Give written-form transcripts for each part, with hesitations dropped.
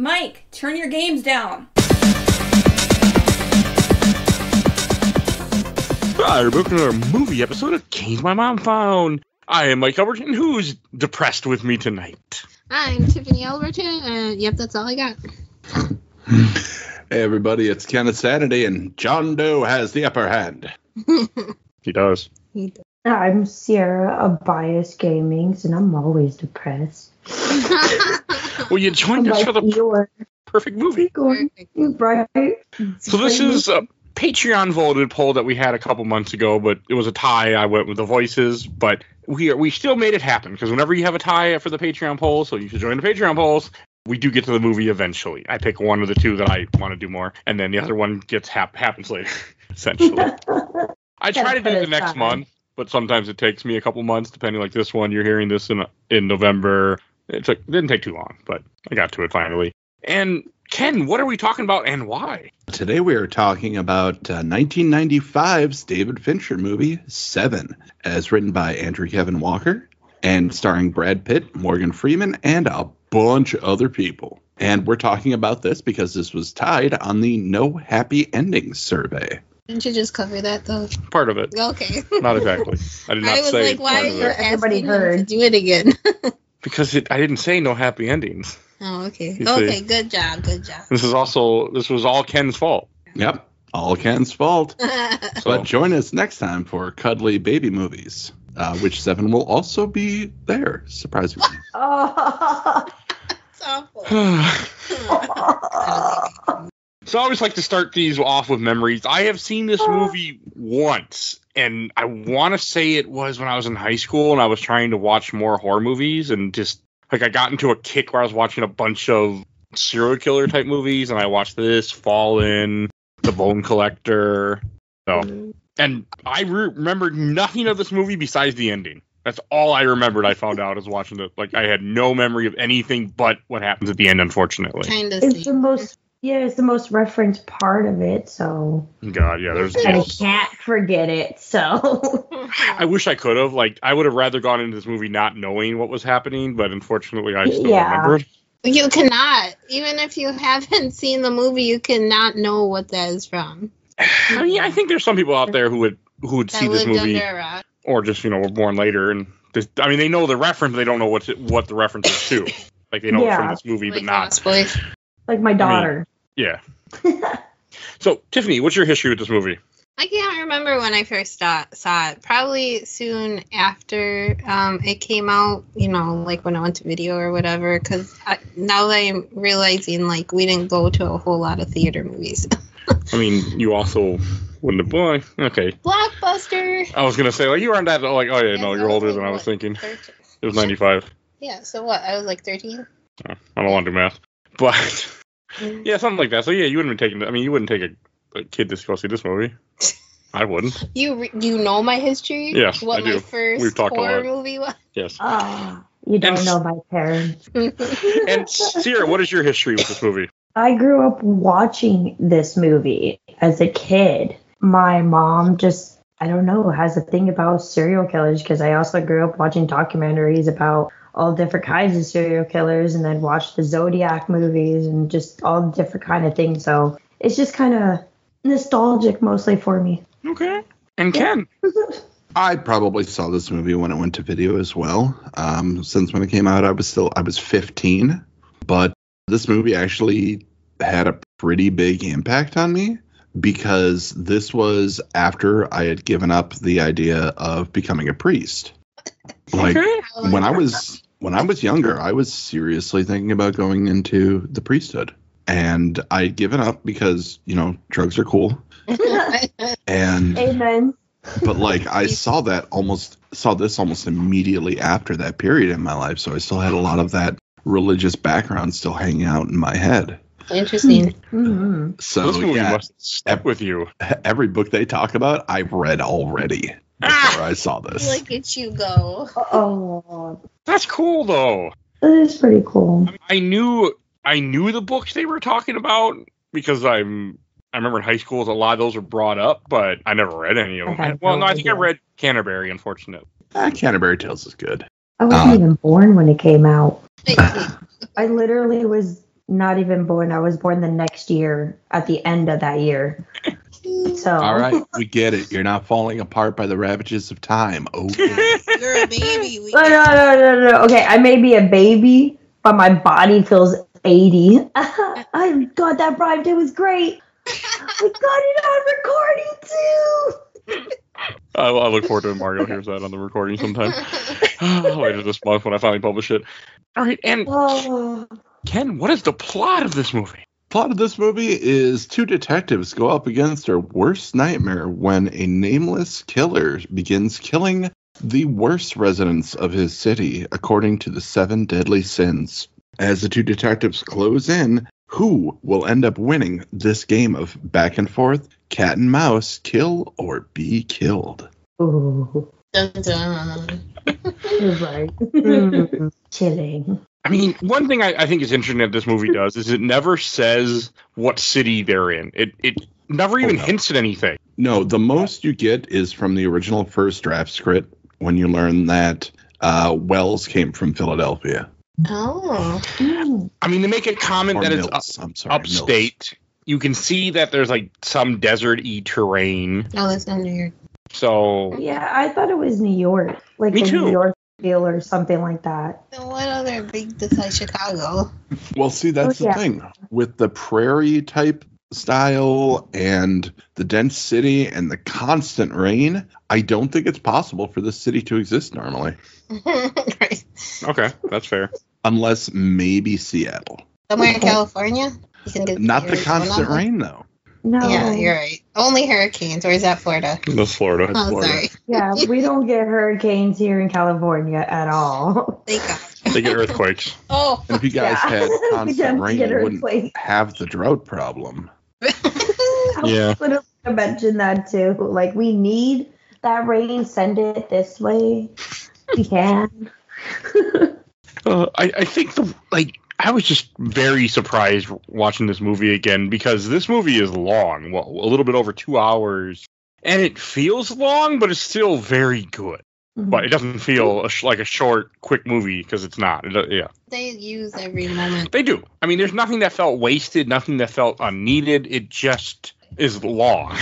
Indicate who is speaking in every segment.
Speaker 1: Mike, turn your games down.
Speaker 2: Hi, we're back to another movie episode of Games My Mom Found. I am Mike Albertin. Who's depressed with me tonight?
Speaker 3: I'm Tiffany Albertin, and yep, that's all I got.
Speaker 4: Hey everybody, it's Kenneth Sanity, and John Doe has the upper hand.
Speaker 2: He does.
Speaker 5: I'm Sierra of Bias Gamings, and I'm always depressed.
Speaker 2: Well, you joined us for the perfect movie.
Speaker 5: Right.
Speaker 2: So this is a Patreon voted poll that we had a couple months ago, but it was a tie. I went with the voices, but we still made it happen, because whenever you have a tie for the Patreon poll, so you should join the Patreon polls, we do get to the movie eventually. I pick one of the two that I want to do more, and then the other one gets happens later, essentially. I try to do it the next month, but sometimes it takes me a couple months, depending. Like this one, you're hearing this in November. It didn't take too long, but I got to it finally. And Ken, what are we talking about and why?
Speaker 4: Today we are talking about 1995's David Fincher movie, Seven, as written by Andrew Kevin Walker, and starring Brad Pitt, Morgan Freeman, and a bunch of other people. And we're talking about this because this was tied on the No Happy Endings survey.
Speaker 3: Didn't you just cover that, though?
Speaker 2: Part of it.
Speaker 3: Okay.
Speaker 2: Not exactly. I did not say. I was like,
Speaker 3: why are you
Speaker 5: everybody
Speaker 3: asking
Speaker 5: heard
Speaker 3: him to do it again?
Speaker 2: Because I didn't say no happy endings.
Speaker 3: Oh, okay.
Speaker 2: You
Speaker 3: Okay,
Speaker 2: see.
Speaker 3: good job.
Speaker 2: This was all Ken's fault.
Speaker 4: Yep, all Ken's fault.
Speaker 2: So,
Speaker 4: But join us next time for Cuddly Baby Movies, which Seven will also be there, surprisingly.
Speaker 5: Oh.
Speaker 3: It's awful.
Speaker 2: So I always like to start these off with memories. I have seen this movie once, and I want to say it was when I was in high school and I was trying to watch more horror movies, and just like I got into a kick where I was watching a bunch of serial killer type movies, and I watched this, Fallen, The Bone Collector. So, and I remembered nothing of this movie besides the ending. That's all I remembered. I found out as watching it. Like I had no memory of anything but what happens at the end, unfortunately.
Speaker 3: Kind of.
Speaker 5: It's the most referenced part of it, so
Speaker 2: God, yeah, there's
Speaker 5: I can't forget it, so
Speaker 2: I wish I could have. Like, I would have rather gone into this movie not knowing what was happening, but unfortunately, I still remembered.
Speaker 3: You cannot. Even if you haven't seen the movie, you cannot know what that is from.
Speaker 2: I mean, I think there's some people out there who would see this movie, or just were born later, and they know the reference, they don't know what the reference is to. Like they know it from this movie, but not.
Speaker 5: Like my daughter.
Speaker 2: Yeah. So, Tiffany, what's your history with this movie?
Speaker 3: I can't remember when I first saw it. Probably soon after it came out, like when I went to video or whatever, because now that I'm realizing, like, we didn't go to a whole lot of theater movies.
Speaker 2: I mean, you also wouldn't have... Boy, okay.
Speaker 3: Blockbuster!
Speaker 2: I was going to say, like, you aren't that... Like, oh, yeah, no, you're older than I was thinking.
Speaker 3: 13.
Speaker 2: It was 95.
Speaker 3: Yeah, so what? I was like 13?
Speaker 2: Oh, I don't want to do math. But... Yeah, something like that. So yeah, you wouldn't have taken. I mean, you wouldn't take a kid to go see this movie. I wouldn't.
Speaker 3: You know my history?
Speaker 2: Yes,
Speaker 3: what
Speaker 2: I do.
Speaker 3: My first
Speaker 2: We've talked
Speaker 3: horror
Speaker 2: a lot.
Speaker 3: movie was?
Speaker 2: Yes.
Speaker 5: You don't know my parents.
Speaker 2: And Sierra, what is your history with this movie?
Speaker 5: I grew up watching this movie as a kid. My mom just, I don't know, has a thing about serial killers, because I also grew up watching documentaries about all different kinds of serial killers, and then watch the Zodiac movies and just all different kind of things. So it's just kind of nostalgic mostly for me.
Speaker 2: Okay. And Ken?
Speaker 4: I probably saw this movie when it went to video as well. Since when it came out, I was 15. But this movie actually had a pretty big impact on me, because this was after I had given up the idea of becoming a priest. Like, when I was younger, I was seriously thinking about going into the priesthood, and I'd given up because, drugs are cool. And
Speaker 5: Amen.
Speaker 4: But like, I saw this almost immediately after that period in my life, so I still had a lot of that religious background still hanging out in my head.
Speaker 3: Interesting.
Speaker 5: Mm-hmm.
Speaker 4: So
Speaker 2: this movie must step with you.
Speaker 4: Every book they talk about, I've read already before I saw this.
Speaker 3: Look at you go.
Speaker 5: Oh,
Speaker 2: That's cool, though.
Speaker 5: that is pretty cool.
Speaker 2: I knew the books they were talking about, because I remember in high school a lot of those were brought up, but I never read any of them. I think I read Canterbury, unfortunately.
Speaker 4: Canterbury Tales is good.
Speaker 5: I wasn't even born when it came out. I literally was not even born. I was born the next year at the end of that year. So
Speaker 4: All right, we get it. You're not falling apart by the ravages of time. Okay.
Speaker 3: You're a baby.
Speaker 5: No. Okay, I may be a baby, but my body feels 80. I got that rhymed. It was great. We got it on recording too.
Speaker 2: I look forward to when Mario hears that on the recording sometime later this month when I finally publish it. All right, and Ken, what is the plot of this movie?
Speaker 4: Plot of this movie is two detectives go up against their worst nightmare when a nameless killer begins killing the worst residents of his city, according to the 7 deadly sins. As the two detectives close in, who will end up winning this game of back and forth, cat and mouse, kill or be killed?
Speaker 5: Ooh.
Speaker 3: Dun, dun.
Speaker 5: You're right. Kidding.
Speaker 2: I mean, one thing I think is interesting that this movie does is it never says what city they're in. It never even hints at anything.
Speaker 4: No, the most you get is from the original first draft script when you learn that Wells came from Philadelphia.
Speaker 3: Oh.
Speaker 2: I mean, they make a comment
Speaker 4: Or
Speaker 2: that
Speaker 4: Mills,
Speaker 2: it's
Speaker 4: I'm sorry,
Speaker 2: upstate. You can see that there's like some desert-y terrain.
Speaker 3: Oh, that's not New York.
Speaker 2: So
Speaker 5: Yeah, I thought it was New York. Like
Speaker 2: Me
Speaker 5: the
Speaker 2: too.
Speaker 5: New York feel or something like that.
Speaker 3: Then what other big besides Chicago?
Speaker 4: Well, see, that's the thing. With the prairie type style and the dense city and the constant rain, I don't think it's possible for this city to exist normally.
Speaker 3: Right.
Speaker 2: okay, that's fair.
Speaker 4: Unless maybe Seattle.
Speaker 3: Somewhere in California? You can get
Speaker 4: Not the
Speaker 3: Arizona.
Speaker 4: constant rain, though.
Speaker 5: No.
Speaker 3: Yeah, you're right. Only hurricanes, or is that Florida?
Speaker 2: That's Florida.
Speaker 3: Oh,
Speaker 4: Florida.
Speaker 3: sorry.
Speaker 5: Yeah, we don't get hurricanes here in California at all.
Speaker 3: Thank God.
Speaker 2: They get earthquakes.
Speaker 3: Oh.
Speaker 4: And if you guys had
Speaker 5: We
Speaker 4: constant
Speaker 5: don't
Speaker 4: rain,
Speaker 5: get
Speaker 4: you wouldn't
Speaker 5: earthquakes.
Speaker 4: have the drought problem.
Speaker 5: I
Speaker 2: Yeah.
Speaker 5: was literally gonna mention that too. Like, we need that rain. Send it this way. We can.
Speaker 2: I think I was just very surprised watching this movie again because this movie is long, well, a little bit over 2 hours, and it feels long, but it's still very good. But it doesn't feel like a short, quick movie because it's not. Yeah,
Speaker 3: They use every moment.
Speaker 2: they do. I mean, there's nothing that felt wasted, nothing that felt unneeded. It just is long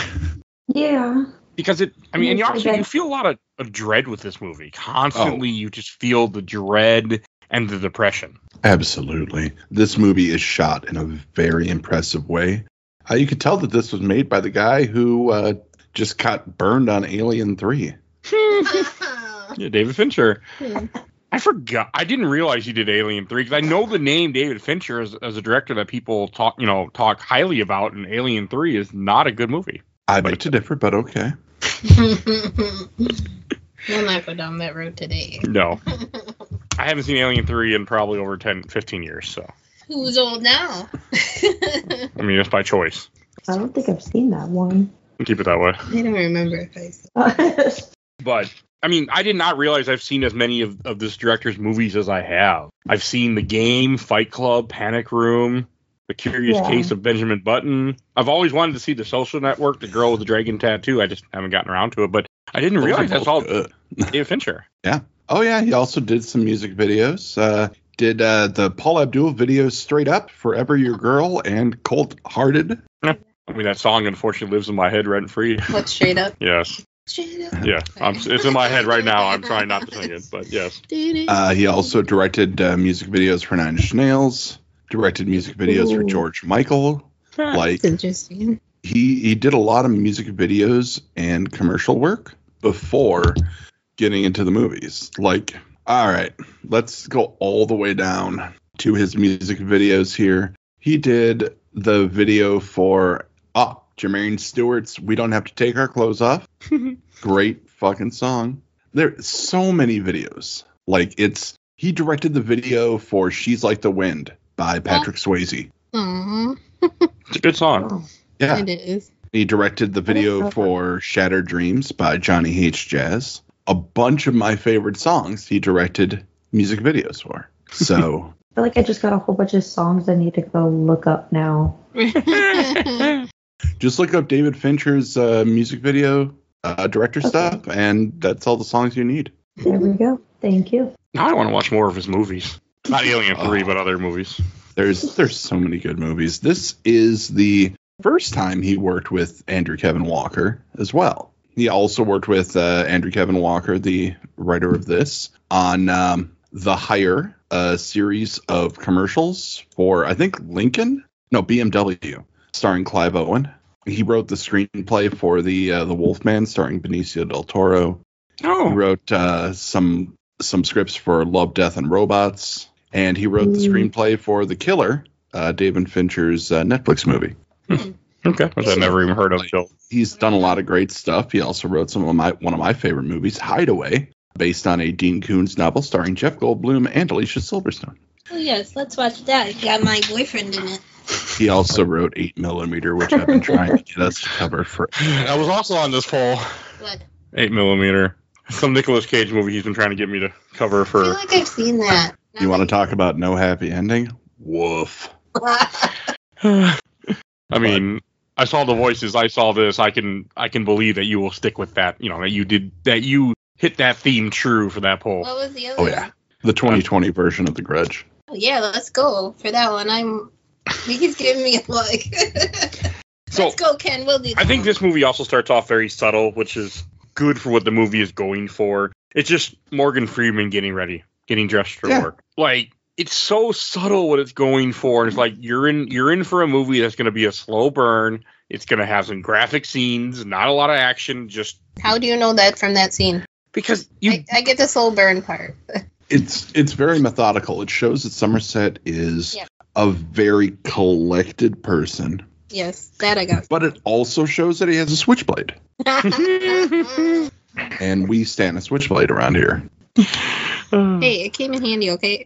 Speaker 5: Yeah.
Speaker 2: because it. I mean, and
Speaker 5: Yes,
Speaker 2: you
Speaker 5: I
Speaker 2: feel a lot of dread with this movie. Constantly, you just feel the dread and the depression.
Speaker 4: Absolutely. This movie is shot in a very impressive way. You could tell that this was made by the guy who just got burned on Alien 3.
Speaker 2: Yeah, David Fincher.
Speaker 3: Hmm.
Speaker 2: I forgot. I didn't realize he did Alien 3 because I know the name David Fincher as a director that people talk highly about, and Alien 3 is not a good movie.
Speaker 4: I beg to differ, but okay.
Speaker 3: We'll not go down that road today.
Speaker 2: No. I haven't seen Alien 3 in probably over 15 years, so.
Speaker 3: Who's old now?
Speaker 2: I mean, that's by choice.
Speaker 5: I don't think I've seen that one.
Speaker 2: Keep it that way.
Speaker 3: I don't remember if I saw.
Speaker 2: But, I mean, I did not realize I've seen as many of this director's movies as I have. I've seen The Game, Fight Club, Panic Room, The Curious Case of Benjamin Button. I've always wanted to see The Social Network, The Girl with the Dragon Tattoo. I just haven't gotten around to it, but I didn't realize that's all
Speaker 4: good.
Speaker 2: David Fincher.
Speaker 4: Yeah. Oh, yeah. He also did some music videos. Did the Paul Abdul videos Straight Up, Forever Your Girl, and Cold Hearted.
Speaker 2: I mean, that song unfortunately lives in my head rent free.
Speaker 3: What's Straight Up?
Speaker 2: Yes.
Speaker 3: Straight Up.
Speaker 2: Yeah. It's in my head right now. I'm trying not to sing it, but yes.
Speaker 4: He also directed music videos for Nine Inch Nails, directed music videos for George Michael. Like,
Speaker 3: That's interesting.
Speaker 4: he did a lot of music videos and commercial work before getting into the movies. Like, all right, let's go all the way down to his music videos here. He did the video for Jermaine Stewart's We Don't Have to Take Our Clothes Off. Great fucking song. There's so many videos. Like, he directed the video for She's Like the Wind by Patrick Swayze.
Speaker 3: Aww.
Speaker 2: It's a good song.
Speaker 4: Yeah.
Speaker 3: It is.
Speaker 4: He directed the video for Shattered Dreams by Johnny Hates Jazz. A bunch of my favorite songs he directed music videos for. So
Speaker 5: I feel like I just got a whole bunch of songs I need to go look up now.
Speaker 4: just look up David Fincher's music video director stuff, and that's all the songs you need.
Speaker 5: There we go. Thank you.
Speaker 2: Now I want to watch more of his movies. Not Alien 3, but other movies.
Speaker 4: There's so many good movies. This is the first time he worked with Andrew Kevin Walker as well. He also worked with Andrew Kevin Walker, the writer of this, on The Hire, a series of commercials for, I think, BMW, starring Clive Owen. He wrote the screenplay for the Wolfman, starring Benicio del Toro.
Speaker 2: Oh.
Speaker 4: He wrote some scripts for Love, Death, and Robots. And he wrote the screenplay for The Killer, David Fincher's Netflix movie.
Speaker 2: Okay, which I've never even heard of. So
Speaker 4: He's done a lot of great stuff. He also wrote one of my favorite movies, Hideaway, based on a Dean Koontz novel starring Jeff Goldblum and Alicia Silverstone.
Speaker 3: Oh, yes, let's watch that. It's got my boyfriend in it.
Speaker 4: He also wrote 8mm, which I've been trying to get us to cover for.
Speaker 2: I was also on this poll.
Speaker 3: What?
Speaker 2: 8mm. Some Nicolas Cage movie he's been trying to get me to cover for.
Speaker 3: I feel like I've seen that.
Speaker 4: You want to talk about no happy ending? Woof.
Speaker 2: I mean, I saw The Voices. I saw this. I can believe that you will stick with that. You know, that you hit that theme true for that poll.
Speaker 3: What was the other?
Speaker 4: Oh yeah, the 2020 version of The Grudge.
Speaker 3: Oh, yeah, let's go for that one. He's giving me a look.
Speaker 2: So,
Speaker 3: let's go, Ken. We'll do that.
Speaker 2: I think this movie also starts off very subtle, which is good for what the movie is going for. It's just Morgan Freeman getting ready, getting dressed for work. Like, it's so subtle what it's going for. And it's like you're in for a movie that's going to be a slow burn. It's going to have some graphic scenes, not a lot of action. Just
Speaker 3: how do you know that from that scene?
Speaker 2: Because
Speaker 3: I get the slow burn part.
Speaker 4: It's very methodical. It shows that Somerset is a very collected person.
Speaker 3: Yes, that I got.
Speaker 4: But it also shows that he has a switchblade. And we stand a switchblade around here.
Speaker 3: Hey, it came in handy, okay?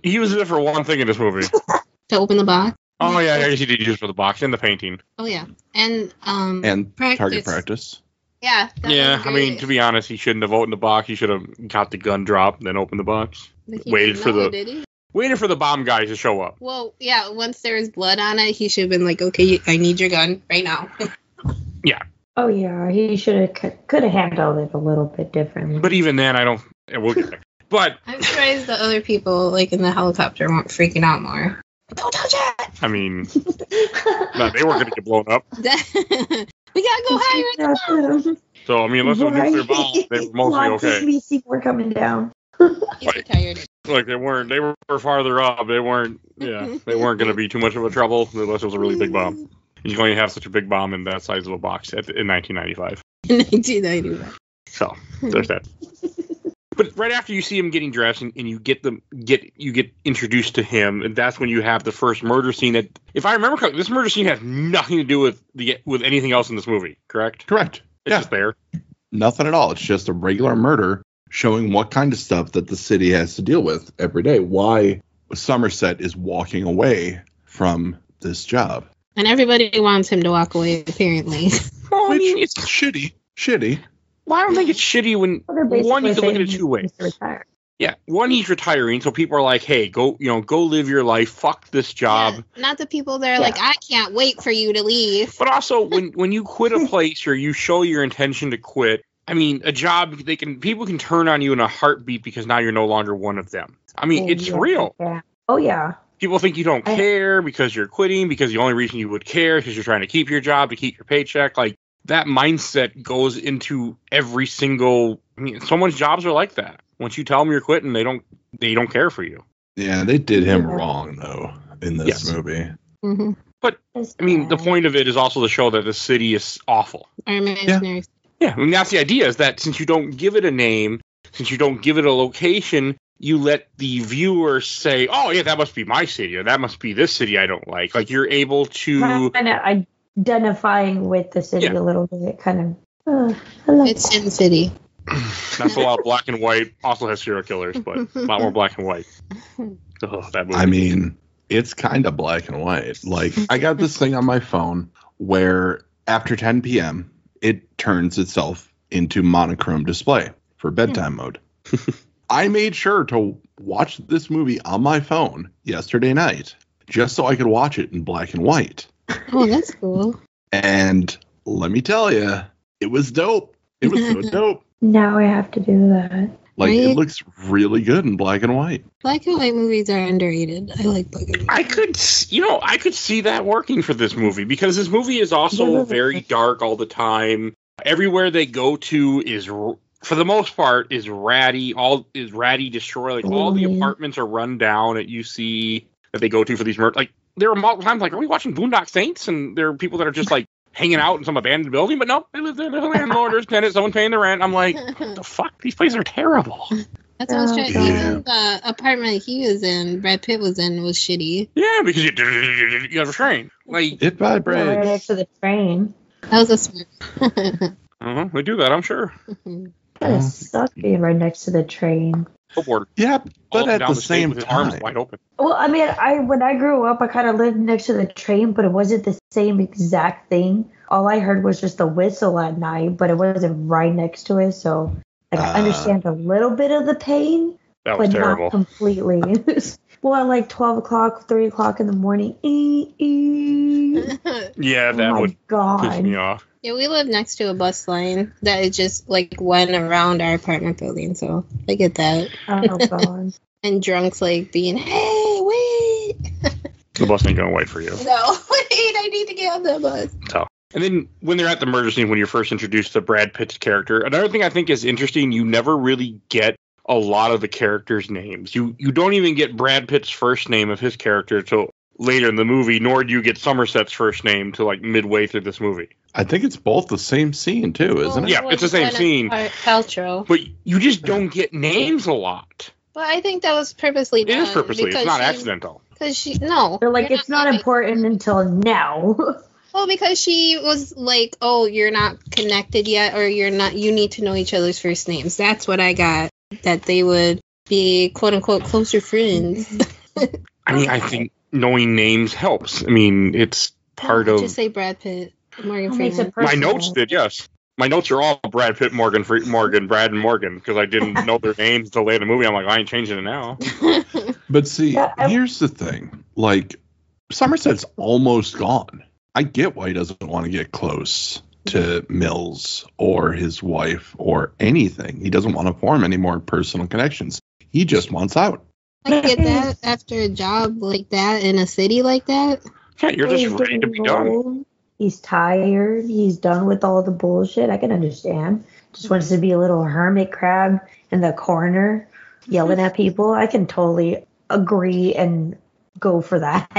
Speaker 2: He used it for one thing in this movie.
Speaker 3: To open the box?
Speaker 2: Oh, yeah, I guess he did use it for the box and the painting.
Speaker 3: Oh, yeah. And
Speaker 4: target practice.
Speaker 3: Yeah.
Speaker 2: Yeah, I mean, to be honest, he shouldn't have opened the box. He should have got the gun drop, then opened the box. Waited for the bomb guys to show up.
Speaker 3: Well, yeah, once there was blood on it, he should have been like, okay, I need your gun right now.
Speaker 2: Yeah.
Speaker 5: Oh, yeah, he could have handled it a little bit differently.
Speaker 2: But even then, we'll get there. But
Speaker 3: I'm surprised the other people, like in the helicopter, weren't freaking out more. Don't touch it! I
Speaker 2: mean, no, they weren't going to get blown up.
Speaker 3: We gotta go higher in the bomb.
Speaker 2: So, I mean, unless it was nuclear bomb, they were mostly okay.
Speaker 5: We see we're coming down.
Speaker 2: Like they were farther up. They weren't going to be too much of a trouble unless it was a really big bomb. You can only have such a big bomb in that size of a box in 1995.
Speaker 3: In 1995.
Speaker 2: So, there's that. But right after you see him getting dressed and you get introduced to him, and that's when you have the first murder scene. That, if I remember correctly, this murder scene has nothing to do with anything else in this movie. Correct?
Speaker 4: Correct.
Speaker 2: It's just there.
Speaker 4: Nothing at all. It's just a regular murder showing what kind of stuff that the city has to deal with every day. Why Somerset is walking away from this job.
Speaker 3: And everybody wants him to walk away, apparently.
Speaker 2: Well, I mean,
Speaker 4: it's shitty.
Speaker 2: Well, I don't think it's shitty when one, you can look at it two ways. Yeah, one, he's retiring, so people are like, "Hey, go live your life. Fuck this job."
Speaker 3: Yeah, not the people that are like, "I can't wait for you to leave."
Speaker 2: But also, when you quit a place or you show your intention to quit, I mean, a job people can turn on you in a heartbeat because now you're no longer one of them. I mean, it's real.
Speaker 5: Yeah. Oh yeah.
Speaker 2: People think you don't care because you're quitting, because the only reason you would care is because you're trying to keep your job, to keep your paycheck. Like, that mindset goes into every single. I mean, someone's jobs are like that. Once you tell them you're quitting, they don't care for you.
Speaker 4: Yeah, they did him wrong though in this movie.
Speaker 3: Mm-hmm.
Speaker 2: But I mean, the point of it is also to show that the city is awful.
Speaker 3: Our imaginary.
Speaker 2: Yeah, I mean, that's the idea, is that since you don't give it a name, since you don't give it a location, you let the viewer say, "Oh yeah, that must be my city, or that must be this city I don't like." Like, you're able to
Speaker 5: kind of identifying with the city a little bit, kind of.
Speaker 3: It's Sin City.
Speaker 2: That's a lot of black and white. Also has serial killers, but a lot more black and white. Oh, that movie.
Speaker 4: I mean, it's kind of black and white. Like, I got this thing on my phone where after 10 p.m., it turns itself into monochrome display for bedtime mode. I made sure to watch this movie on my phone yesterday night just so I could watch it in black and white.
Speaker 3: Oh, that's cool.
Speaker 4: And let me tell you, it was dope. It was so dope.
Speaker 5: Now I have to do that.
Speaker 4: Like,
Speaker 3: Right?
Speaker 4: it looks really good in black and white.
Speaker 3: Black and white movies are underrated. I like black and white.
Speaker 2: I could see that working for this movie because this movie is also very dark all the time. Everywhere they go to is, for the most part, is ratty. Destroy. Like all the apartments are run down at UC that they go to for these murders. Like there are multiple times, like, are we watching Boondock Saints? And there are people that are just like hanging out in some abandoned building, but no, they live there. There's a landlord, there's tenants, someone paying the rent. I'm like, what the fuck? These places are terrible.
Speaker 3: That's what I was trying to
Speaker 4: Yeah.
Speaker 3: Even the apartment he was in, Brad Pitt was in, was shitty.
Speaker 2: Yeah, because you have a train. Like,
Speaker 4: It vibrates.
Speaker 5: Right next to the train.
Speaker 3: That was a smart.
Speaker 2: they do that, I'm sure.
Speaker 5: That suck being right next to the train.
Speaker 2: Billboard.
Speaker 4: Yeah, but
Speaker 2: All
Speaker 4: at
Speaker 2: down
Speaker 4: the
Speaker 2: state
Speaker 4: same
Speaker 2: with his arms
Speaker 4: time,
Speaker 2: wide open.
Speaker 5: Well, I mean, when I grew up, I kind of lived next to the train, but it wasn't the same exact thing. All I heard was just the whistle at night, but it wasn't right next to it. So, like, I understand a little bit of the pain,
Speaker 2: That was
Speaker 5: but
Speaker 2: terrible.
Speaker 5: not completely. Well, at like 12 o'clock, 3 o'clock in the morning.
Speaker 2: Yeah, that
Speaker 5: Oh
Speaker 2: would
Speaker 5: my God.
Speaker 2: piss me off.
Speaker 3: Yeah, we live next to a bus line that is just like went around our apartment building, so I get that.
Speaker 5: Oh, God.
Speaker 3: And drunks like being, hey, wait,
Speaker 2: The bus ain't gonna wait for you.
Speaker 3: no, wait, I need to get on the bus.
Speaker 2: So, and then when they're at the murder scene, when you're first introduced to Brad Pitt's character, another thing I think is interesting, you never really get a lot of the characters' names. You don't even get Brad Pitt's first name of his character till later in the movie, nor do you get Somerset's first name till like midway through this movie.
Speaker 4: I think it's both the same scene too, isn't it?
Speaker 2: Yeah, it's the same scene.
Speaker 3: Paltrow.
Speaker 2: But you just don't get names a lot.
Speaker 3: But I think that was purposely
Speaker 2: It
Speaker 3: done.
Speaker 2: is purposely. It's
Speaker 3: because
Speaker 2: not
Speaker 3: she-
Speaker 2: accidental.
Speaker 3: Because no.
Speaker 5: They're like,
Speaker 3: you're
Speaker 5: it's not
Speaker 3: giving-
Speaker 5: important until now.
Speaker 3: Well, because she was like, oh, you're not connected yet, or you need to know each other's first names. That's what I got. That they would be, quote unquote, closer friends.
Speaker 2: I mean, I think knowing names helps. I mean, it's part of...
Speaker 3: Just say Brad Pitt, Morgan
Speaker 5: What makes
Speaker 3: Freeman.
Speaker 5: it
Speaker 2: My
Speaker 5: personal?
Speaker 2: notes did, yes. My notes are all Brad Pitt, Brad and Morgan, because I didn't know their names until late in the movie. I'm like, I ain't changing it now.
Speaker 4: But see,
Speaker 5: Yeah,
Speaker 4: here's the thing. Like, Somerset's almost gone. I get why he doesn't want to get close to Mills or his wife or anything. He doesn't want to form any more personal connections. He just wants out.
Speaker 3: I get that after a job like that in a city like that.
Speaker 2: Yeah, you're
Speaker 5: He's
Speaker 2: just ready to be done.
Speaker 5: old. He's tired. He's done with all the bullshit. I can understand. Just wants to be a little hermit crab in the corner yelling at people. I can totally agree and go for that.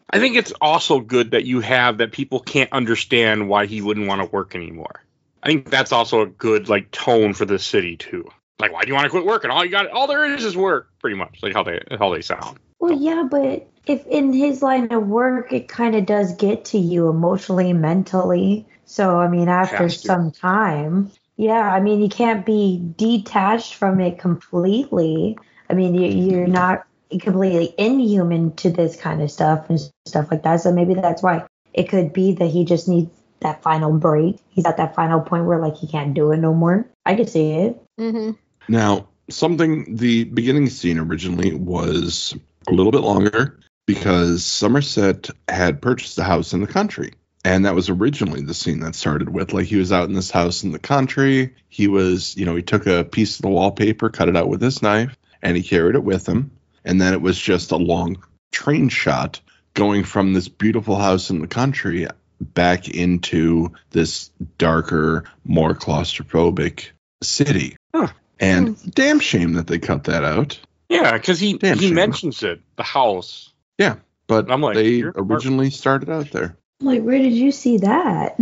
Speaker 2: I think it's also good that you have that people can't understand why he wouldn't want to work anymore. I think that's also a good like tone for the city too. Like, why do you want to quit working? All there is work, pretty much, like how they sound.
Speaker 5: Well, yeah, but if in his line of work, it kind of does get to you emotionally, mentally. So, I mean, after
Speaker 2: Has to.
Speaker 5: some time, yeah, I mean, you can't be detached from it completely. I mean, you're not completely inhuman to this kind of stuff and stuff like that. So maybe that's why it could be that he just needs that final break. He's at that final point where, like, he can't do it no more. I could see it.
Speaker 3: Mm-hmm.
Speaker 4: Now, the beginning scene originally was a little bit longer because Somerset had purchased a house in the country. And that was originally the scene that started with, like, he was out in this house in the country. He was, he took a piece of the wallpaper, cut it out with his knife, and he carried it with him. And then it was just a long train shot going from this beautiful house in the country back into this darker, more claustrophobic city.
Speaker 2: Huh.
Speaker 4: And damn shame that they cut that out.
Speaker 2: Yeah, because he
Speaker 4: shame.
Speaker 2: mentions it, the house.
Speaker 4: Yeah, but
Speaker 2: I'm like,
Speaker 4: they
Speaker 2: you're smart.
Speaker 4: originally started out there.
Speaker 5: I'm like, where did you see that?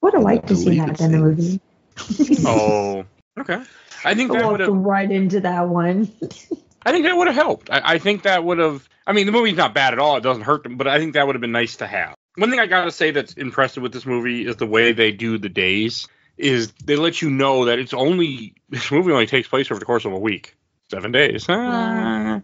Speaker 5: Would have liked to see
Speaker 4: Deleted
Speaker 5: that in the movie.
Speaker 2: Oh, okay. I think
Speaker 5: I
Speaker 2: that would
Speaker 5: walked
Speaker 2: have.
Speaker 5: right into that one.
Speaker 2: I think that would have helped. I think that would have. I mean, the movie's not bad at all. It doesn't hurt them, but I think that would have been nice to have. One thing I gotta say that's impressive with this movie is the way they do the days. Is they let you know that this movie only takes place over the course of a week, 7 days.
Speaker 3: Uh-huh.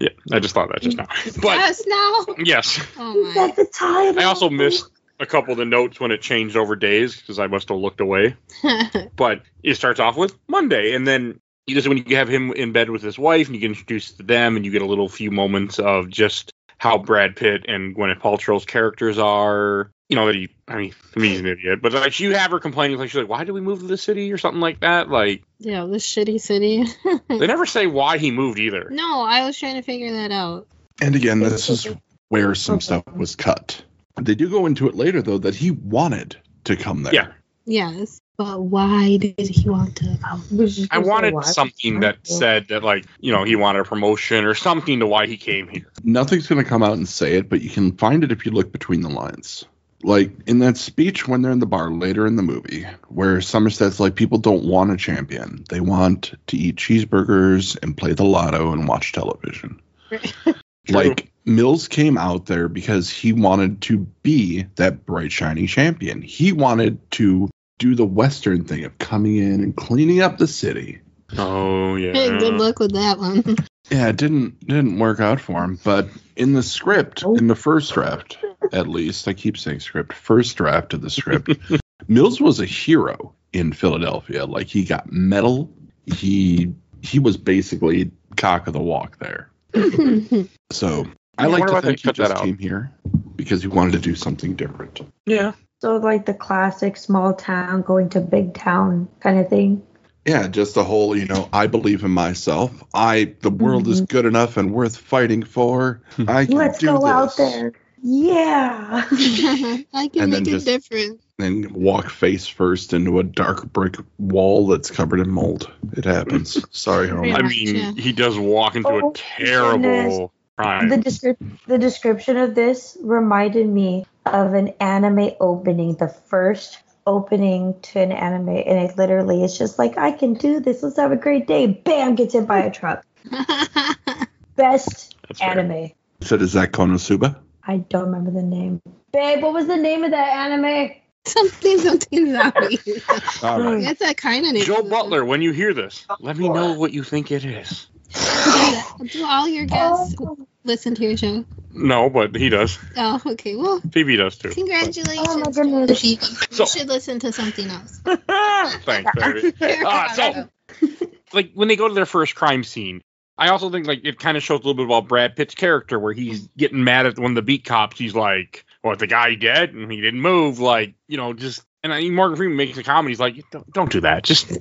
Speaker 2: Yeah, I just thought that just now. But
Speaker 3: Yes, now.
Speaker 2: yes,
Speaker 3: Oh
Speaker 5: That's the title.
Speaker 2: I also missed a couple of the notes when it changed over days because I must have looked away.
Speaker 3: my.
Speaker 2: But it starts off with Monday, and then when you have him in bed with his wife, and you get introduced to them, and you get a little few moments of just how Brad Pitt and Gwyneth Paltrow's characters are. that he's an idiot. But like, you have her complaining, like she's like, why did we move to the city or something like that? Like,
Speaker 3: yeah, this shitty city.
Speaker 2: they never say why he moved either.
Speaker 3: No, I was trying to figure that out.
Speaker 4: And again, this is where some stuff was cut. They do go into it later, though, that he wanted to come there.
Speaker 2: Yeah.
Speaker 3: Yes, but why did he want to come?
Speaker 2: I wanted something that said that, like, he wanted a promotion or something to why he came here.
Speaker 4: Nothing's going to come out and say it, but you can find it if you look between the lines. Like, in that speech when they're in the bar later in the movie, where Somerset's like, people don't want a champion. They want to eat cheeseburgers and play the lotto and watch television. Like, Mills came out there because he wanted to be that bright, shiny champion. He wanted to do the Western thing of coming in and cleaning up the city.
Speaker 2: Oh, yeah.
Speaker 3: Hey, good luck with that one.
Speaker 4: Yeah, it didn't work out for him. But in the script, in the first draft, at least, I keep saying script, first draft of the script, Mills was a hero in Philadelphia. Like, he got medal. He was basically cock of the walk there. So I like to think he just came here because he wanted to do something different.
Speaker 2: Yeah.
Speaker 5: So like the classic small town going to big town kind of thing.
Speaker 4: Yeah, just the whole, I believe in myself. The world is good enough and worth fighting for. I can
Speaker 5: Let's
Speaker 4: do
Speaker 5: go
Speaker 4: this.
Speaker 5: out there. Yeah.
Speaker 3: I can make a difference.
Speaker 4: And walk face first into a dark brick wall that's covered in mold. It happens. Sorry, Homer.
Speaker 2: I mean, he does walk into a terrible crime.
Speaker 5: The description of this reminded me of an anime opening, the first opening to an anime, and it literally is just like, I can do this. Let's have a great day. Bam, gets hit by a truck. Best anime.
Speaker 4: So is that Konosuba?
Speaker 5: I don't remember the name. Babe, what was the name of that anime?
Speaker 3: Something zombie.
Speaker 4: All right.
Speaker 3: That's that kind of name.
Speaker 2: Joe Butler, when you hear this, let me know what you think it is.
Speaker 3: Do all your guests listen to your show?
Speaker 2: No, but he does.
Speaker 3: Oh, okay. Well,
Speaker 2: Phoebe does too.
Speaker 3: Congratulations.
Speaker 5: Oh my goodness.
Speaker 3: Phoebe. You should listen to something else.
Speaker 2: Thanks, baby. So, like, when they go to their first crime scene, I also think, like, it kind of shows a little bit about Brad Pitt's character, where he's getting mad at one of the beat cops. He's like, "What, the guy dead? And he didn't move." Like, just. And I mean, Morgan Freeman makes a comedy. He's like, "Don't do that. Just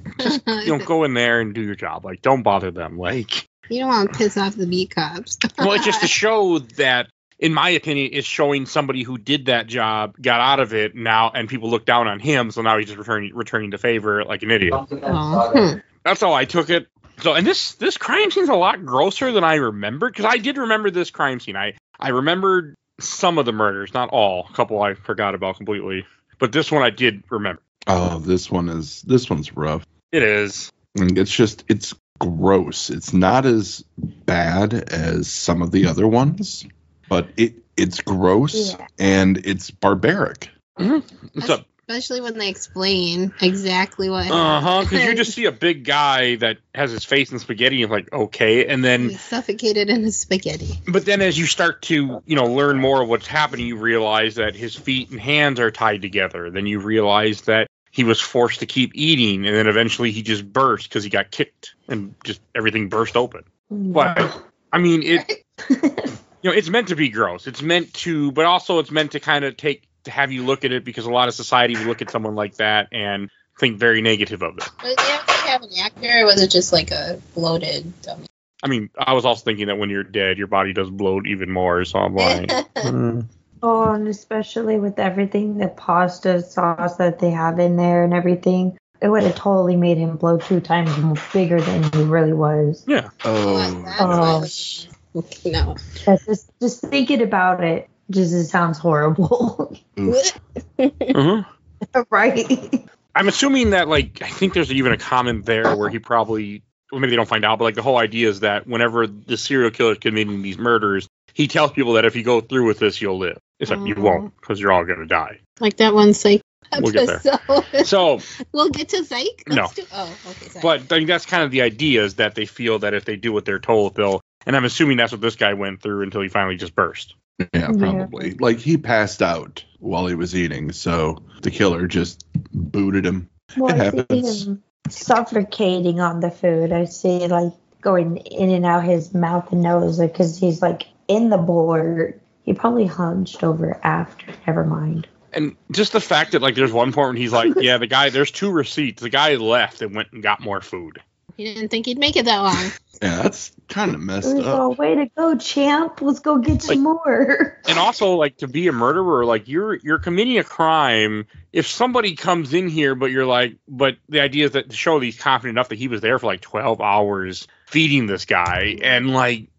Speaker 2: go in there and do your job. Like, don't bother them. Like,
Speaker 3: you don't want to piss off the beat cops."
Speaker 2: Well, it's just to show that, in my opinion, is showing somebody who did that job, got out of it now, and people look down on him. So now he's just returning the favor like an idiot. That's how I took it. So, and this crime scene's a lot grosser than I remembered, because I did remember this crime scene. I remembered some of the murders, not all. A couple I forgot about completely, but this one I did remember.
Speaker 4: Oh, this one's rough.
Speaker 2: It is.
Speaker 4: And it's gross. It's not as bad as some of the other ones, but it's gross and it's barbaric.
Speaker 2: Mm-hmm.
Speaker 3: Especially when they explain exactly what happened.
Speaker 2: Because you just see a big guy that has his face in spaghetti and like, okay, and then
Speaker 3: he's suffocated in his spaghetti.
Speaker 2: But then as you start to, learn more of what's happening, you realize that his feet and hands are tied together. Then you realize that he was forced to keep eating, and then eventually he just burst because he got kicked and just everything burst open. But I mean, it's meant to be gross. It's meant to, but also it's meant to kind of to have you look at it, because a lot of society would look at someone like that and think very negative of it.
Speaker 3: Did they actually have an actor, or was it just like a bloated dummy?
Speaker 2: I mean, I was also thinking that when you're dead, your body does bloat even more, so I'm like...
Speaker 5: Oh, and especially with everything, the pasta sauce that they have in there and everything, it would have totally made him blow 2 times bigger than he really was.
Speaker 2: Yeah.
Speaker 3: No.
Speaker 5: That's just thinking about it. It sounds horrible. Right.
Speaker 2: I'm assuming that, like, I think there's even a comment there where he probably, well, maybe they don't find out, but like the whole idea is that whenever the serial killer is committing these murders, he tells people that if you go through with this, you'll live. Except you won't, because you're all going to die.
Speaker 3: Like that one Psych
Speaker 2: We'll get there. So
Speaker 3: we'll get to Psych?
Speaker 2: No.
Speaker 3: Okay, sorry.
Speaker 2: But I think that's kind of the idea, is that they feel that if they do what they're told, they'll, and I'm assuming that's what this guy went through until he finally just burst.
Speaker 4: Yeah, probably. Yeah. Like, he passed out while he was eating, so the killer just booted him.
Speaker 5: Well,
Speaker 4: it
Speaker 5: happens. I see him suffocating on the food. I see, like, going in and out his mouth and nose, because he's, like, in the bowl, or he probably hunched over after. Never mind.
Speaker 2: And just the fact that, like, there's one point when he's like, yeah, there's 2 receipts. The guy left and went and got more food.
Speaker 3: He didn't think he'd make it that long.
Speaker 4: Yeah, that's kind of messed
Speaker 5: It was
Speaker 4: up.
Speaker 5: a way to go, champ. Let's go get some more.
Speaker 2: And also, like, to be a murderer, like, you're committing a crime. If somebody comes in here, but the idea is that to show that he's confident enough that he was there for like 12 hours feeding this guy, and like,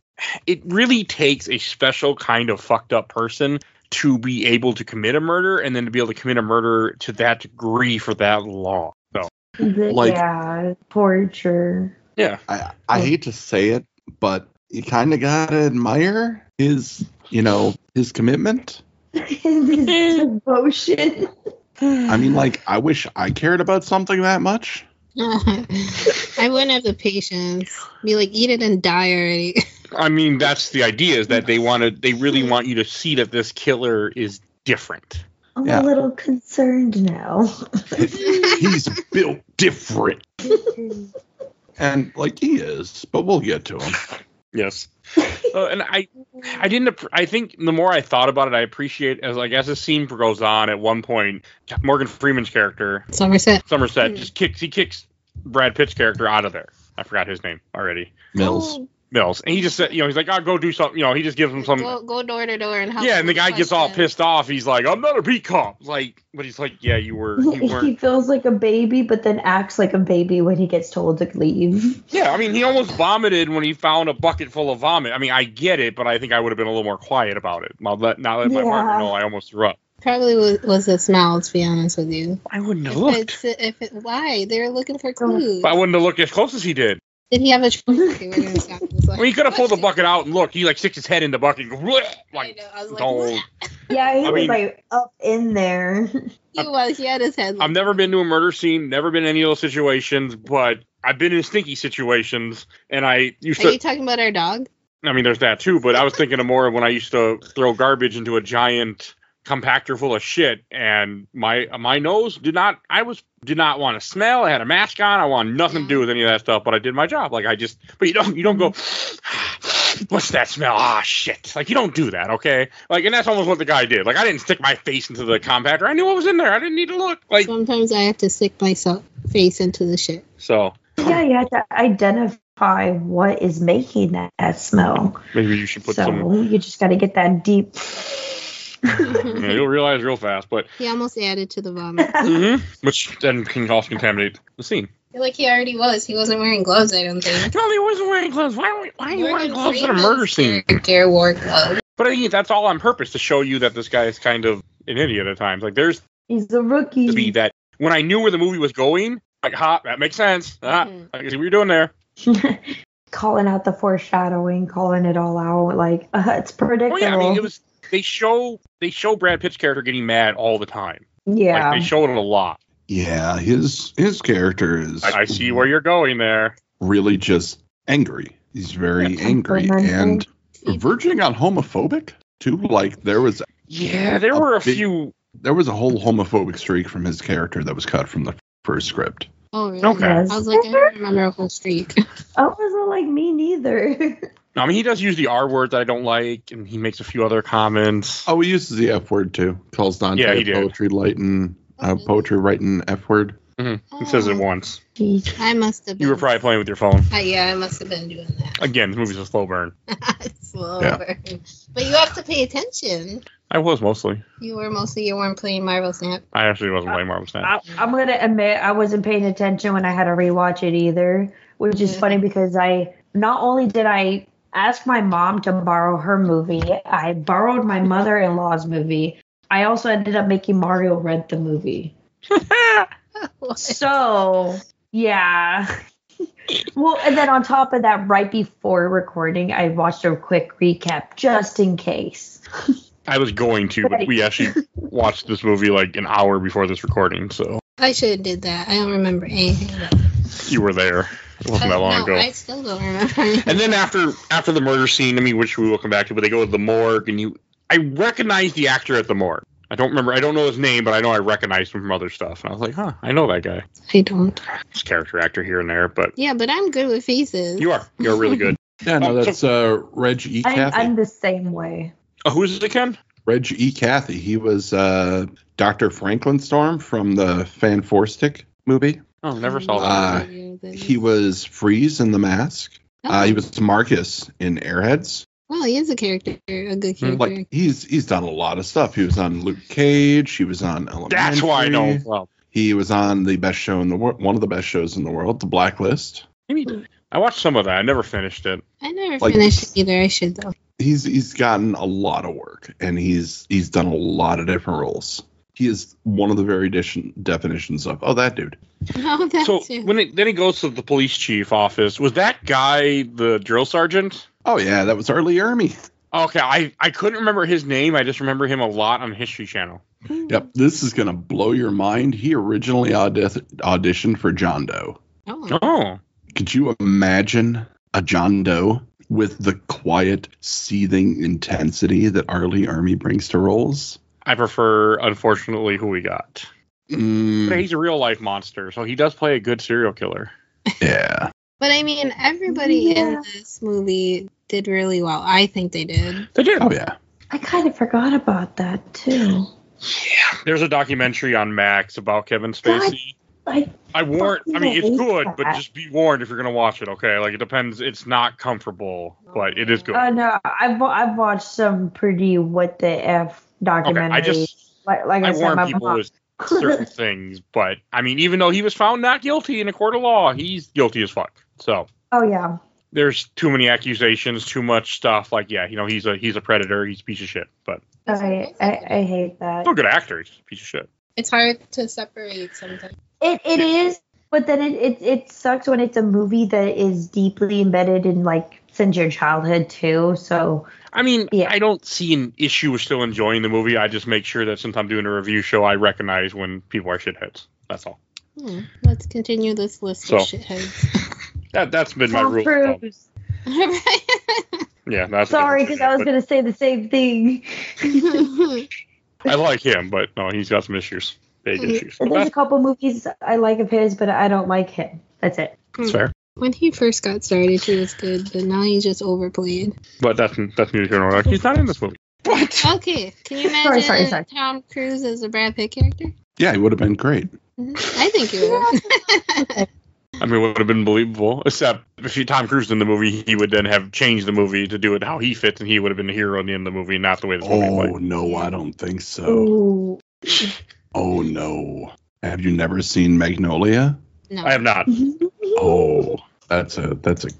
Speaker 2: it really takes a special kind of fucked up person to be able to commit a murder, and then to be able to commit a murder to that degree for that long. So,
Speaker 4: Like-
Speaker 5: yeah, torture.
Speaker 2: yeah.
Speaker 4: I hate to say it, but you kind of gotta admire his commitment.
Speaker 5: His devotion.
Speaker 4: I mean, like, I wish I cared about something that much.
Speaker 3: I wouldn't have the patience. Be like, eat it and die already.
Speaker 2: I mean, that's the idea, is that they really want you to see that this killer is different.
Speaker 5: I'm
Speaker 4: Yeah.
Speaker 5: a little concerned now.
Speaker 4: He's built different. And, like, he is, but we'll get to him.
Speaker 2: Yes. And I think the more I thought about it, I appreciate, as the scene goes on, at one point, Morgan Freeman's character,
Speaker 3: Somerset
Speaker 2: just kicks Brad Pitt's character out of there. I forgot his name already.
Speaker 4: Mills.
Speaker 2: Mills. And he just said, he's like, I'll go do something. He just gives him some.
Speaker 3: Go door to door and help.
Speaker 2: Yeah, and the guy gets all pissed off. He's like, I'm not a beat cop. Like, but he's like, yeah, you weren't.
Speaker 5: He feels like a baby, but then acts like a baby when he gets told to leave.
Speaker 2: Yeah, I mean, he almost vomited when he found a bucket full of vomit. I mean, I get it, but I think I would have been a little more quiet about it. Now let my partner know I almost threw up.
Speaker 3: Probably was the smell, to be honest with you.
Speaker 2: I wouldn't have looked.
Speaker 3: Why? They were looking for clues.
Speaker 2: But I wouldn't have looked as close as he did.
Speaker 3: Did he have a choice? Okay, we're gonna stop this.
Speaker 2: Well, he could have pulled the bucket out and look. He like sticks his head in the bucket and goes, "Bleh," like,
Speaker 3: I was like,
Speaker 2: don't.
Speaker 5: Yeah, he
Speaker 2: I
Speaker 5: was
Speaker 2: mean-
Speaker 5: like up in there.
Speaker 3: He had his head.
Speaker 2: I've never been to a murder scene, never been in any of those situations, but I've been in stinky situations, and I used
Speaker 3: Are
Speaker 2: to.
Speaker 3: you talking about our dog?
Speaker 2: I mean, there's that too, but I was thinking of more of when I used to throw garbage into a giant compactor full of shit, and my nose did not want to smell. I had a mask on. I wanted nothing to do with any of that stuff, but I did my job. Like, but you don't go, what's that smell? Ah, shit. Like, you don't do that, okay? Like, and that's almost what the guy did. Like, I didn't stick my face into the compactor. I knew what was in there. I didn't need to look. Like,
Speaker 3: Sometimes I have to stick my face into the shit.
Speaker 2: so
Speaker 5: Yeah, you have to identify what is making that smell.
Speaker 2: maybe you should put
Speaker 5: So
Speaker 2: some.
Speaker 5: you just got to get that deep.
Speaker 2: Yeah, you'll realize real fast, but
Speaker 3: He almost added to the vomit.
Speaker 2: which then can also contaminate the scene.
Speaker 3: Like he already was. He wasn't wearing gloves, I don't think.
Speaker 2: No, he wasn't wearing gloves. Why are you wearing gloves at a murder scene?
Speaker 3: Character wore gloves.
Speaker 2: But I think that's all on purpose, to show you that this guy is kind of an idiot at times. Like, there's
Speaker 5: He's a rookie.
Speaker 2: to be that when I knew where the movie was going, like, that makes sense. I can see what you're doing there.
Speaker 5: Calling out the foreshadowing, calling it all out. Like, it's predictable.
Speaker 2: Well, yeah, I mean, they show Brad Pitt's character getting mad all the time.
Speaker 5: Yeah.
Speaker 2: Like, they show it a lot.
Speaker 4: Yeah, his character is.
Speaker 2: I see where you're going there.
Speaker 4: Really just angry. He's very angry and verging on homophobic too. Like there was.
Speaker 2: Yeah, there were a few.
Speaker 4: There was a whole homophobic streak from his character that was cut from the first script.
Speaker 3: Oh, really?
Speaker 2: Okay.
Speaker 3: I was like, I don't remember a whole streak.
Speaker 5: I wasn't like me neither.
Speaker 2: No, I mean, he does use the R word that I don't like, and he makes a few other comments.
Speaker 4: Oh, he uses the F word too. Calls Dante
Speaker 2: Yeah, he
Speaker 4: a
Speaker 2: did.
Speaker 4: poetry writing F word.
Speaker 2: Mm-hmm. He says it once.
Speaker 5: Jeez.
Speaker 3: I must have been.
Speaker 2: You were probably playing with your phone.
Speaker 3: Yeah, I must have been doing that.
Speaker 2: Again, this movie's a slow burn.
Speaker 3: Slow
Speaker 4: Yeah.
Speaker 3: burn. But you have to pay attention.
Speaker 2: I was mostly.
Speaker 3: You weren't playing Marvel Snap.
Speaker 2: I actually wasn't playing Marvel Snap.
Speaker 5: I'm going to admit I wasn't paying attention when I had to rewatch it either, which is funny because not only did I ask my mom to borrow her movie, I borrowed my mother-in-law's movie. I also ended up making Mario rent the movie. So, yeah. Well, and then on top of that, right before recording, I watched a quick recap just in case.
Speaker 2: I was going to, but we actually watched this movie like an hour before this recording, so
Speaker 3: I should have did that. I don't remember anything about it.
Speaker 2: you were there. It wasn't that long ago.
Speaker 3: I still don't remember anything.
Speaker 2: And then after the murder scene, I mean, which we will come back to, but they go to the morgue, and I recognize the actor at the morgue. I don't know his name, but I know I recognized him from other stuff. And I was like, huh, I know that guy.
Speaker 3: I don't.
Speaker 2: He's a character actor here and there, but
Speaker 3: Yeah, but I'm good with faces.
Speaker 2: you're really good.
Speaker 4: Yeah, no, that's Reg E. Kathy.
Speaker 5: I'm the same way.
Speaker 2: Oh, who is it again?
Speaker 4: Reg E. Cathy. He was Dr. Franklin Storm from the Fan Four Stick movie.
Speaker 2: Oh, never saw that.
Speaker 4: He was Freeze in The Mask. He was Marcus in Airheads.
Speaker 3: Well, he is a character, a good character.
Speaker 4: Like he's done a lot of stuff. He was on Luke Cage. He was on Elementary.
Speaker 2: That's why I know. Well,
Speaker 4: he was on the best show in the world, one of the best shows in the world, The Blacklist.
Speaker 2: I watched some of that. I never finished it.
Speaker 3: I never finished it either. I should though.
Speaker 4: He's gotten a lot of work, and he's done a lot of different roles. He is one of the very definitions of that dude.
Speaker 3: Oh, that's
Speaker 2: So
Speaker 3: it.
Speaker 2: then he goes to the police chief office. Was that guy the drill sergeant?
Speaker 4: Oh yeah, that was Early Ermy.
Speaker 2: Okay, I couldn't remember his name. I just remember him a lot on History Channel.
Speaker 4: Yep, this is gonna blow your mind. He originally auditioned for John Doe.
Speaker 2: Oh.
Speaker 4: Could you imagine a John Doe with the quiet, seething intensity that Early Ermy brings to roles?
Speaker 2: I prefer, unfortunately, who we got. But he's a real life monster, so he does play a good serial killer.
Speaker 4: Yeah.
Speaker 3: But I mean, everybody in this movie did really well. I think they did.
Speaker 2: They did.
Speaker 4: Oh yeah.
Speaker 5: I kind of forgot about that too.
Speaker 2: Yeah. There's a documentary on Max about Kevin Spacey. I warn. I mean, it's good, but just be warned if you're gonna watch it. Okay, like it depends. It's not comfortable, but it is good.
Speaker 5: Oh no, I've watched some pretty what the f documentaries.
Speaker 2: Okay, I
Speaker 5: said,
Speaker 2: warn
Speaker 5: my
Speaker 2: people
Speaker 5: mom.
Speaker 2: with certain things, but I mean, even though he was found not guilty in a court of law, he's guilty as fuck. So.
Speaker 5: Oh yeah.
Speaker 2: There's too many accusations, too much stuff. Like, yeah, he's a predator. He's a piece of shit. But
Speaker 5: I hate that.
Speaker 2: still a good actor. He's a piece of shit.
Speaker 3: It's hard to separate sometimes.
Speaker 5: It is, but then it sucks when it's a movie that is deeply embedded in like since your childhood too. So
Speaker 2: I mean,
Speaker 5: yeah.
Speaker 2: I don't see an issue with still enjoying the movie. I just make sure that since I'm doing a review show, I recognize when people are shitheads. That's all.
Speaker 3: Let's continue this list of shitheads.
Speaker 2: That's been my
Speaker 5: Tom
Speaker 2: rule.
Speaker 5: Cruise.
Speaker 2: Yeah, that's
Speaker 5: Sorry, because I was going to say the same thing.
Speaker 2: I like him, but no, he's got some issues. Big issues.
Speaker 5: There's a couple movies I like of his, but I don't like him. That's it.
Speaker 2: That's fair.
Speaker 3: When he first got started, he was good, but now he's just overplayed.
Speaker 2: But that's neither here nor there. He's not in this movie. What?
Speaker 3: Okay, can you imagine
Speaker 5: Sorry.
Speaker 3: Tom Cruise as a Brad Pitt character?
Speaker 4: Yeah, he would have been great.
Speaker 3: I think he would.
Speaker 2: I mean, it would have been believable, except if Tom Cruise in the movie, he would then have changed the movie to do it how he fits, and he would have been the hero in the end of the movie, not the way this movie played.
Speaker 4: Oh, no, I don't think so.
Speaker 5: Ooh.
Speaker 4: Oh, no. Have you never seen Magnolia?
Speaker 3: No.
Speaker 2: I have not.
Speaker 4: Oh, that's a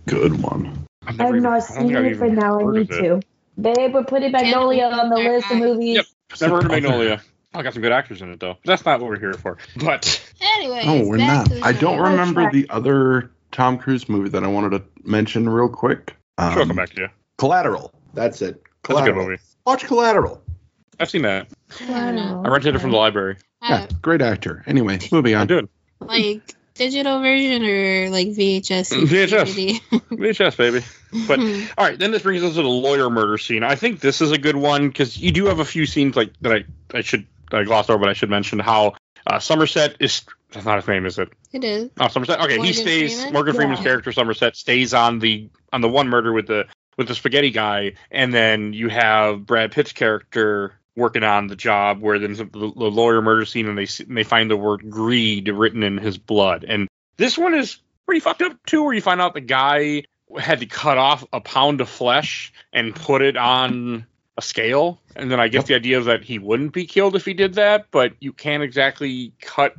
Speaker 4: good one.
Speaker 5: I've not seen it, but now I need to. Babe, we're putting Magnolia on the list of movies.
Speaker 2: Yep, never heard of Magnolia. I got some good actors in it, though. That's not what we're here for. But
Speaker 3: Anyways,
Speaker 4: No, we're
Speaker 3: back
Speaker 4: not.
Speaker 3: to the
Speaker 4: I don't
Speaker 3: show.
Speaker 4: remember the other Tom Cruise movie that I wanted to mention real quick.
Speaker 2: sure, I'll come back to you.
Speaker 4: Collateral. That's it.
Speaker 2: That's a
Speaker 4: Collateral.
Speaker 2: good movie.
Speaker 4: Watch Collateral.
Speaker 2: I've seen that.
Speaker 3: Wow.
Speaker 2: I rented it from the library.
Speaker 4: Yeah, great actor. Anyway, moving
Speaker 2: I
Speaker 4: on.
Speaker 2: did.
Speaker 3: Like digital version or like VHS?
Speaker 2: VHS. VHS, baby. But all right, then this brings us to the lawyer murder scene. I think this is a good one because you do have a few scenes like that I glossed over, but I should mention how Somerset is. That's not his name, is it?
Speaker 3: It is.
Speaker 2: Oh, Somerset. Okay,
Speaker 3: Morgan
Speaker 2: he stays.
Speaker 3: Freeman?
Speaker 2: Morgan Freeman's
Speaker 5: Yeah.
Speaker 2: character Somerset stays on the one murder with the spaghetti guy, and then you have Brad Pitt's character working on the job where then the lawyer murder scene, and they find the word greed written in his blood. And this one is pretty fucked up too, where you find out the guy had to cut off a pound of flesh and put it on a scale. And then I guess the idea is that he wouldn't be killed if he did that, but you can't exactly cut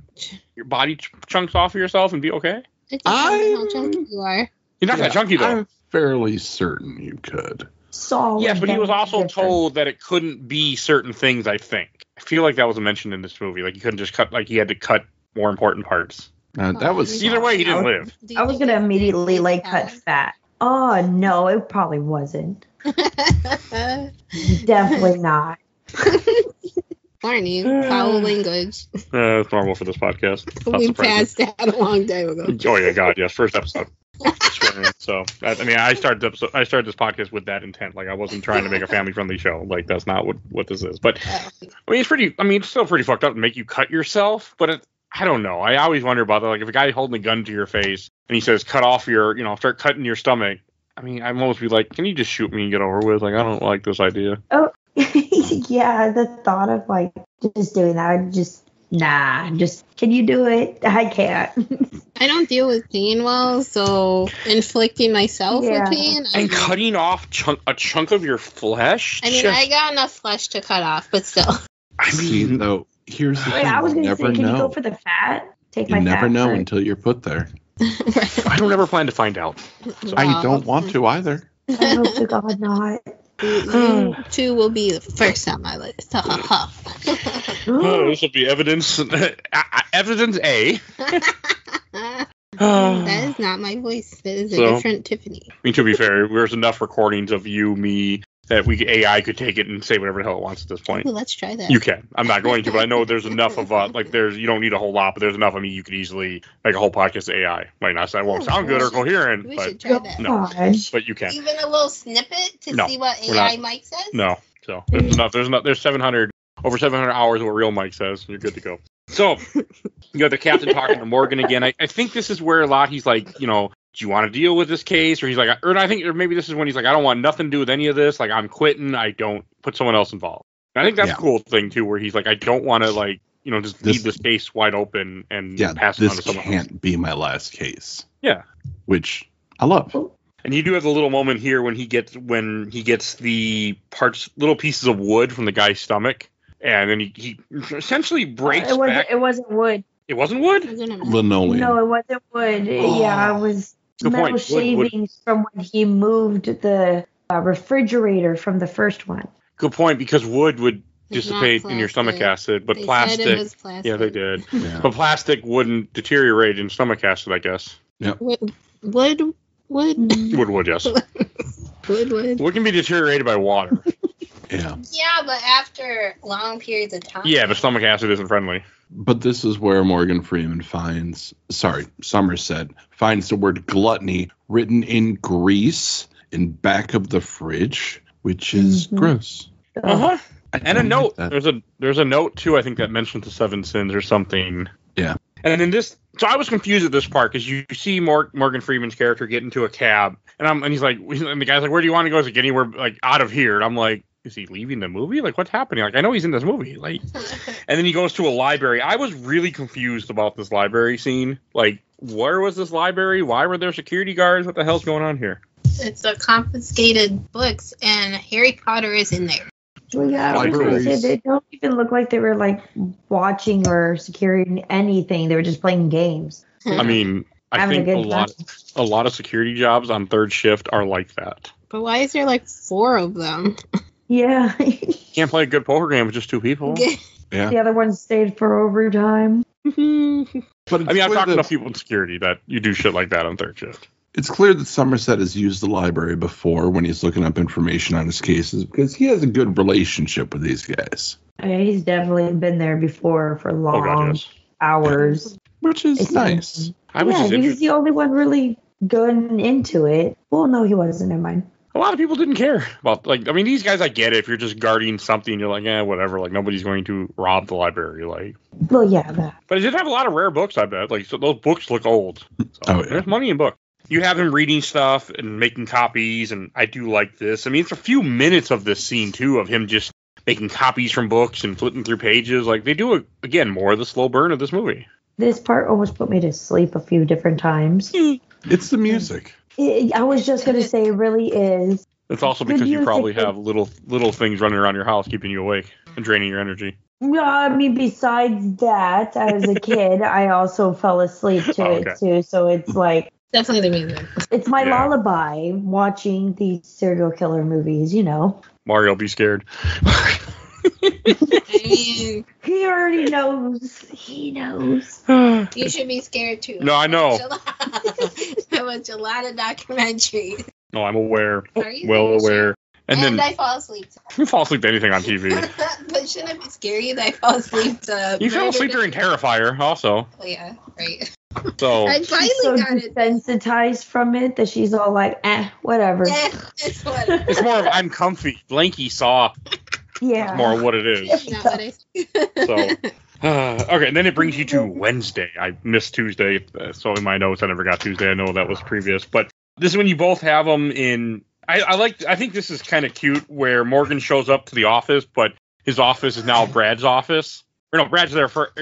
Speaker 2: your body chunks off of yourself and be okay.
Speaker 3: It depends on how chunky you are.
Speaker 2: You're not that chunky though.
Speaker 4: I'm fairly certain you could.
Speaker 5: Solid.
Speaker 2: Yes, but he was also
Speaker 5: different.
Speaker 2: told that it couldn't be certain things, I think. I feel like that was mentioned in this movie. Like, he couldn't just cut, like, he had to cut more important parts.
Speaker 4: That was
Speaker 2: Either way, he didn't live.
Speaker 5: I was gonna immediately like cut fat. Oh no, it probably wasn't. Definitely not.
Speaker 3: Warning, foul language.
Speaker 2: It's normal for this podcast. Not
Speaker 3: We
Speaker 2: surprising.
Speaker 3: passed that a long time ago.
Speaker 2: Oh, yeah, God, yes. First episode. So, I started this podcast with that intent. Like, I wasn't trying to make a family-friendly show. Like, that's not what this is. But, it's still pretty fucked up to make you cut yourself. But I don't know. I always wonder about that. Like, if a guy holding a gun to your face and he says, cut off start cutting your stomach. I mean, I'd almost be like, can you just shoot me and get over with? Like, I don't like this idea.
Speaker 5: Oh, Yeah, the thought of like just doing that, can you do it? I can't.
Speaker 3: I don't deal with pain well, so inflicting myself
Speaker 5: Yeah.
Speaker 3: with pain.
Speaker 2: And cutting off a chunk of your flesh.
Speaker 3: I mean, I got enough flesh to cut off, but still.
Speaker 2: I mean,
Speaker 4: though, here's the
Speaker 5: Wait,
Speaker 4: thing:
Speaker 5: I was
Speaker 4: you
Speaker 5: gonna say,
Speaker 4: never
Speaker 5: can you go
Speaker 4: know.
Speaker 5: for the fat? Take
Speaker 4: You
Speaker 5: my
Speaker 4: never
Speaker 5: fat
Speaker 4: know
Speaker 5: first.
Speaker 4: until you're put there.
Speaker 2: I don't ever plan to find out.
Speaker 4: I don't want to either.
Speaker 5: I hope to God not.
Speaker 3: You two will be the first on my list.
Speaker 2: Oh, this will be evidence. Evidence A.
Speaker 3: That is not my voice. That is a different Tiffany.
Speaker 2: I mean, to be fair, there's enough recordings of you, me, that AI could take it and say whatever the hell it wants at this point.
Speaker 3: Ooh, let's try that.
Speaker 2: You can. I'm not going to, but I know there's enough of you don't need a whole lot, but there's enough of me you could easily make a whole podcast AI. Might not say it won't sound good or coherent,
Speaker 3: We
Speaker 2: but
Speaker 3: should try that.
Speaker 2: no,
Speaker 5: Gosh.
Speaker 2: but you can.
Speaker 3: Even a little snippet to
Speaker 2: No,
Speaker 3: see what
Speaker 2: we're
Speaker 3: AI
Speaker 2: not.
Speaker 3: Mike says?
Speaker 2: No. So there's enough. There's 700 over 700 hours of what real Mike says. You're good to go. So you got the captain talking to Morgan again. I think this is where a lot he's like, do you want to deal with this case? Or he's like, or maybe this is when he's like, I don't want nothing to do with any of this. Like, I'm quitting. I don't put someone else involved. And I think that's a cool thing too, where he's like, I don't want to just leave this case wide open and pass it on to someone else.
Speaker 4: This can't be my last case.
Speaker 2: Yeah.
Speaker 4: Which I love.
Speaker 2: And you do have the little moment here when he gets the little pieces of wood from the guy's stomach, and then he essentially breaks back.
Speaker 5: It wasn't wood.
Speaker 2: It wasn't wood?
Speaker 4: Linoleum.
Speaker 5: No, it wasn't wood. Yeah, it was
Speaker 2: Good
Speaker 5: metal
Speaker 2: point.
Speaker 5: shavings from when he moved the refrigerator from the first one.
Speaker 2: Good point, because wood would
Speaker 3: It's
Speaker 2: dissipate
Speaker 3: not
Speaker 2: in your stomach acid, but
Speaker 3: They
Speaker 2: plastic.
Speaker 3: said it was plastic.
Speaker 2: Yeah, they did.
Speaker 4: Yeah.
Speaker 2: But plastic wouldn't deteriorate in stomach acid, I guess.
Speaker 3: Wood.
Speaker 2: Wood, yes.
Speaker 3: Wood.
Speaker 2: Wood can be deteriorated by water.
Speaker 4: Yeah.
Speaker 3: Yeah, but after long periods of time.
Speaker 2: Yeah, but stomach acid isn't friendly.
Speaker 4: But this is where Morgan Freeman Somerset finds the word gluttony written in grease in back of the fridge, which is gross.
Speaker 2: Uh-huh. And a
Speaker 4: don't
Speaker 2: note.
Speaker 4: like that.
Speaker 2: There's a note too, I think, that mentions the 7 sins or something.
Speaker 4: Yeah.
Speaker 2: And then so I was confused at this part because you see Morgan Freeman's character get into a cab, and he's like, and the guy's like, "Where do you want to go?" He's like, "Anywhere, like out of here." And I'm like, "Is he leaving the movie? Like, what's happening?" Like, I know he's in this movie. Like, and then he goes to a library. I was really confused about this library scene. Like, where was this library? Why were there security guards? What the hell's going on here?
Speaker 3: It's a confiscated books, and Harry Potter is in there.
Speaker 5: Well, yeah, I was gonna say, they don't even look like they were like watching or securing anything. They were just playing games.
Speaker 2: I mean, I
Speaker 5: Having a
Speaker 2: think
Speaker 5: good
Speaker 2: a lot of security jobs on third shift are like that.
Speaker 3: But why is there like 4 of them?
Speaker 5: Yeah.
Speaker 2: Can't play a good poker game with just 2 people.
Speaker 4: Yeah.
Speaker 5: The other one stayed for overtime.
Speaker 4: But
Speaker 2: I mean, I've talked to
Speaker 4: that,
Speaker 2: enough people in security that you do shit like that on third shift.
Speaker 4: it's clear that Somerset has used the library before when he's looking up information on his cases because he has a good relationship with these guys.
Speaker 5: Yeah, he's definitely been there before for long
Speaker 2: God, yes.
Speaker 5: hours.
Speaker 4: Which is
Speaker 5: It's
Speaker 4: nice.
Speaker 2: I was
Speaker 5: Yeah,
Speaker 2: just
Speaker 5: he was
Speaker 2: interested.
Speaker 5: the only one really going into it. Well, no, he wasn't. Never mind.
Speaker 2: A lot of people didn't care about, like, I mean, these guys, I get it. If you're just guarding something, you're like, whatever. Like, nobody's going to rob the library. Like,
Speaker 5: Well, yeah, that.
Speaker 2: but it did have a lot of rare books, I bet. Like, so those books look old. So
Speaker 4: Oh, yeah.
Speaker 2: There's money in books. You have him reading stuff and making copies, and I do like this. I mean, it's a few minutes of this scene, too, of him just making copies from books and flipping through pages. Like, they do, again, more of the slow burn of this movie.
Speaker 5: This part almost put me to sleep a few different times.
Speaker 4: It's the music.
Speaker 5: I was just going to say it really is.
Speaker 2: It's also
Speaker 5: The
Speaker 2: because you
Speaker 5: music
Speaker 2: probably
Speaker 5: is-
Speaker 2: have little things running around your house keeping you awake and draining your energy.
Speaker 5: No, I mean, besides that, as a kid, I also fell asleep to
Speaker 2: Okay.
Speaker 5: it, too. So it's like,
Speaker 3: Definitely the music.
Speaker 5: it's my
Speaker 2: Yeah.
Speaker 5: lullaby watching these serial killer movies, you know.
Speaker 2: Mario, be scared.
Speaker 3: I mean,
Speaker 5: He already knows. He knows.
Speaker 3: you should be scared too.
Speaker 2: No, I know.
Speaker 3: I watch a lot of documentaries.
Speaker 2: No, I'm aware.
Speaker 3: Are you
Speaker 2: Well
Speaker 3: sure?
Speaker 2: aware. And then
Speaker 3: I fall asleep.
Speaker 2: you fall asleep to anything on TV.
Speaker 3: But shouldn't it be scary that I fall asleep to...
Speaker 2: You fell asleep during Terrifier, also.
Speaker 3: Oh, yeah, right.
Speaker 2: So
Speaker 3: I
Speaker 5: She's
Speaker 3: finally
Speaker 5: so
Speaker 3: got it.
Speaker 5: desensitized from it that she's all like, whatever.
Speaker 3: It's what...
Speaker 2: it's more of I'm comfy. Blanky saw.
Speaker 5: Yeah.
Speaker 2: It's more of what it is.
Speaker 3: Not what I...
Speaker 2: So, okay, and then it brings you to Wednesday. I missed Tuesday, so in my notes I never got Tuesday. I know that was previous, but this is when you both have them in. I think this is kind of cute where Morgan shows up to the office, but his office is now Brad's office. Or no, Brad's there first.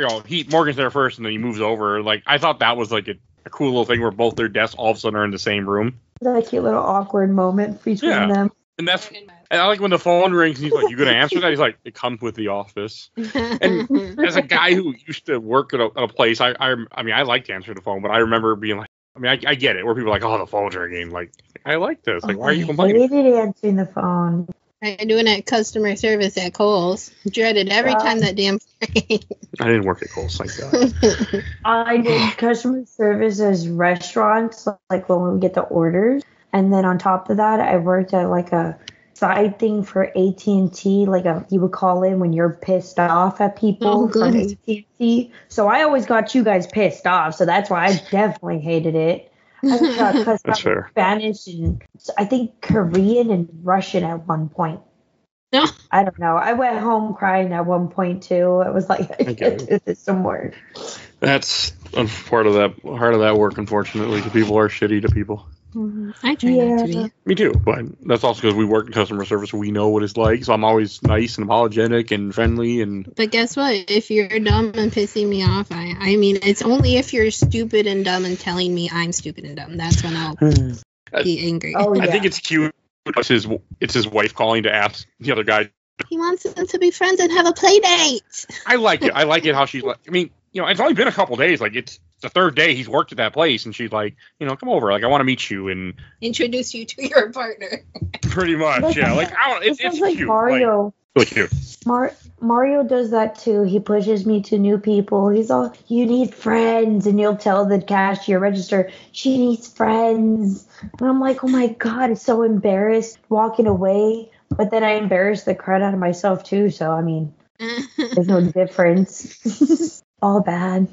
Speaker 2: Morgan's there first, and then he moves over. Like, I thought that was like a cool little thing where both their desks all of a sudden are in the same room.
Speaker 5: That cute little awkward moment between them.
Speaker 2: And I like when the phone rings and he's like, "You gonna answer that?" He's like, "It comes with the office." And as a guy who used to work at a place, I mean, I like to answer the phone, but I remember being like, I mean, I get it, where people are like, "Oh, the phone's ringing." Like, I like this. Like, why are you complaining?
Speaker 5: I hated answering the phone.
Speaker 3: I'm doing it customer service at Kohl's. Dreaded every time that damn thing.
Speaker 2: I didn't work at Kohl's, thank God.
Speaker 5: I did customer service as restaurants, like when we would get the orders. And then on top of that, I worked at like a side thing for AT&T, like you would call in when you're pissed off at people from AT&T. So I always got you guys pissed off, so that's why I definitely hated it. I got cussed out in Spanish and I think Korean and Russian at one point.
Speaker 3: No.
Speaker 5: I don't know. I went home crying at one point too. I was like, I can't do this some more.
Speaker 2: That's part of that work, unfortunately. People are shitty to people.
Speaker 3: Mm-hmm. I try not to be.
Speaker 2: Me too, but that's also because we work in customer service. We know what it's like, so I'm always nice and apologetic and friendly. But
Speaker 3: guess what? If you're dumb and pissing me off, I mean, it's only if you're stupid and dumb and telling me I'm stupid and dumb. That's when I'll be angry.
Speaker 2: I think it's cute. It's his wife calling to ask the other guy.
Speaker 3: He wants them to be friends and have a play date.
Speaker 2: I like it. I like it how she's like. I mean, it's only been a couple days. Like, it's the third day he's worked at that place, and she's like, come over. Like, I want to meet you and
Speaker 3: introduce you to your partner.
Speaker 2: Pretty much, yeah. Like, it's
Speaker 5: like
Speaker 2: cute.
Speaker 5: Mario.
Speaker 2: Like, really cute.
Speaker 5: Mario does that too. He pushes me to new people. He's all, "You need friends," and you'll tell the cashier register, "She needs friends." And I'm like, oh my God, I'm so embarrassed walking away. But then I embarrass the crap out of myself too. So I mean, there's no difference. All bad.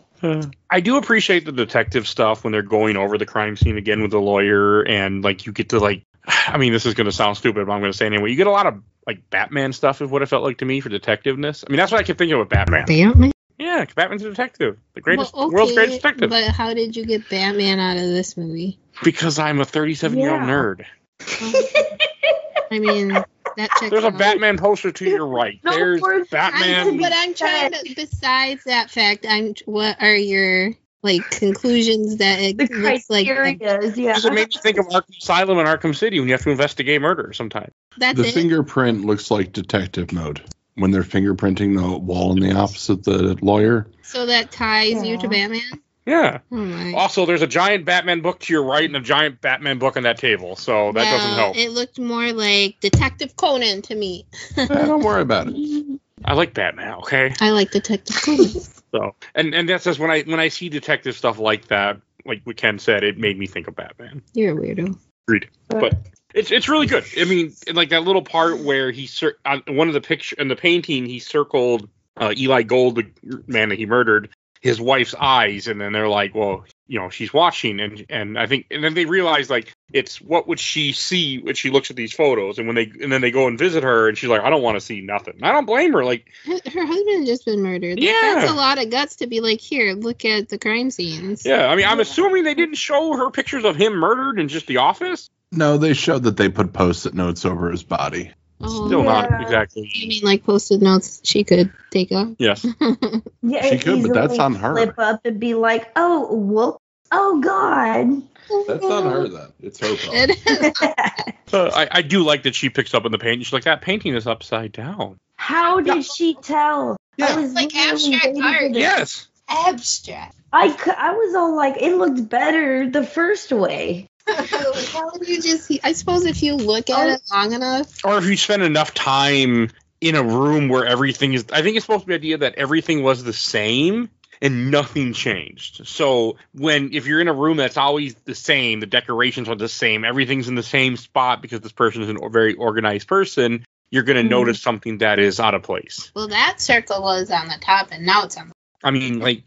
Speaker 2: I do appreciate the detective stuff when they're going over the crime scene again with the lawyer, and like you get to like, I mean, this is going to sound stupid, but I'm going to say anyway. You get a lot of like Batman stuff is what it felt like to me for detectiveness. I mean, that's what I kept thinking with Batman.
Speaker 3: Batman?
Speaker 2: Yeah, Batman's a detective, the greatest, world's greatest detective.
Speaker 3: But how did you get Batman out of this movie?
Speaker 2: Because I'm a 37-year-old nerd.
Speaker 3: I mean, that checks
Speaker 2: There's
Speaker 3: out.
Speaker 2: A Batman poster to your right. There's Batman.
Speaker 3: But I'm trying to. Besides that fact, what are your conclusions that it
Speaker 5: the
Speaker 3: looks like?
Speaker 2: Does it make you think of Arkham Asylum and Arkham City when you have to investigate murder sometimes?
Speaker 4: The fingerprint looks like detective mode when they're fingerprinting the wall in the office of the lawyer.
Speaker 3: So that ties you to Batman?
Speaker 2: Yeah.
Speaker 3: Oh my.
Speaker 2: Also, there's a giant Batman book to your right and a giant Batman book on that table, so that doesn't help.
Speaker 3: It looked more like Detective Conan to me.
Speaker 4: Don't worry about it.
Speaker 2: I like Batman, okay?
Speaker 3: I like Detective Conan.
Speaker 2: So, and that's just when I see detective stuff like that, like what Ken said, it made me think of Batman.
Speaker 3: You're a weirdo.
Speaker 2: Agreed. But it's really good. I mean, like that little part where he on one of the picture in the painting, he circled Eli Gold, the man that he murdered, his wife's eyes, and then they're like, well, she's watching, and I think, and then they realize like it's what would she see when she looks at these photos, and then they go and visit her, and she's like, I don't want to see nothing. I don't blame her. Like
Speaker 3: her husband had just been murdered.
Speaker 2: Yeah,
Speaker 3: that's a lot of guts to be like, here, look at the crime scenes.
Speaker 2: Yeah, I mean, I'm assuming they didn't show her pictures of him murdered in just the office.
Speaker 4: No, they showed that they put post-it notes over his body.
Speaker 2: Still not exactly.
Speaker 3: You mean like post-it notes she could take off?
Speaker 2: Yes.
Speaker 5: Yeah,
Speaker 4: she could, but that's on her.
Speaker 5: Flip up and be like, oh, whoop. Oh, God.
Speaker 4: That's on her, then. It's her problem.
Speaker 2: I do like that she picks up in the painting. She's like, that painting is upside down.
Speaker 5: How did she tell?
Speaker 2: Yeah.
Speaker 5: I was
Speaker 3: like abstract art.
Speaker 2: Yes.
Speaker 3: Abstract.
Speaker 5: I was all like, it looked better the first way.
Speaker 3: How would you just see? I suppose if you look at it long enough.
Speaker 2: Or if you spend enough time in a room where everything is, I think it's supposed to be the idea that everything was the same and nothing changed. So if you're in a room that's always the same, the decorations are the same, everything's in the same spot because this person is a very organized person, you're going to notice something that is out of place.
Speaker 3: Well, that circle was on the top and now it's on the
Speaker 2: I mean, like,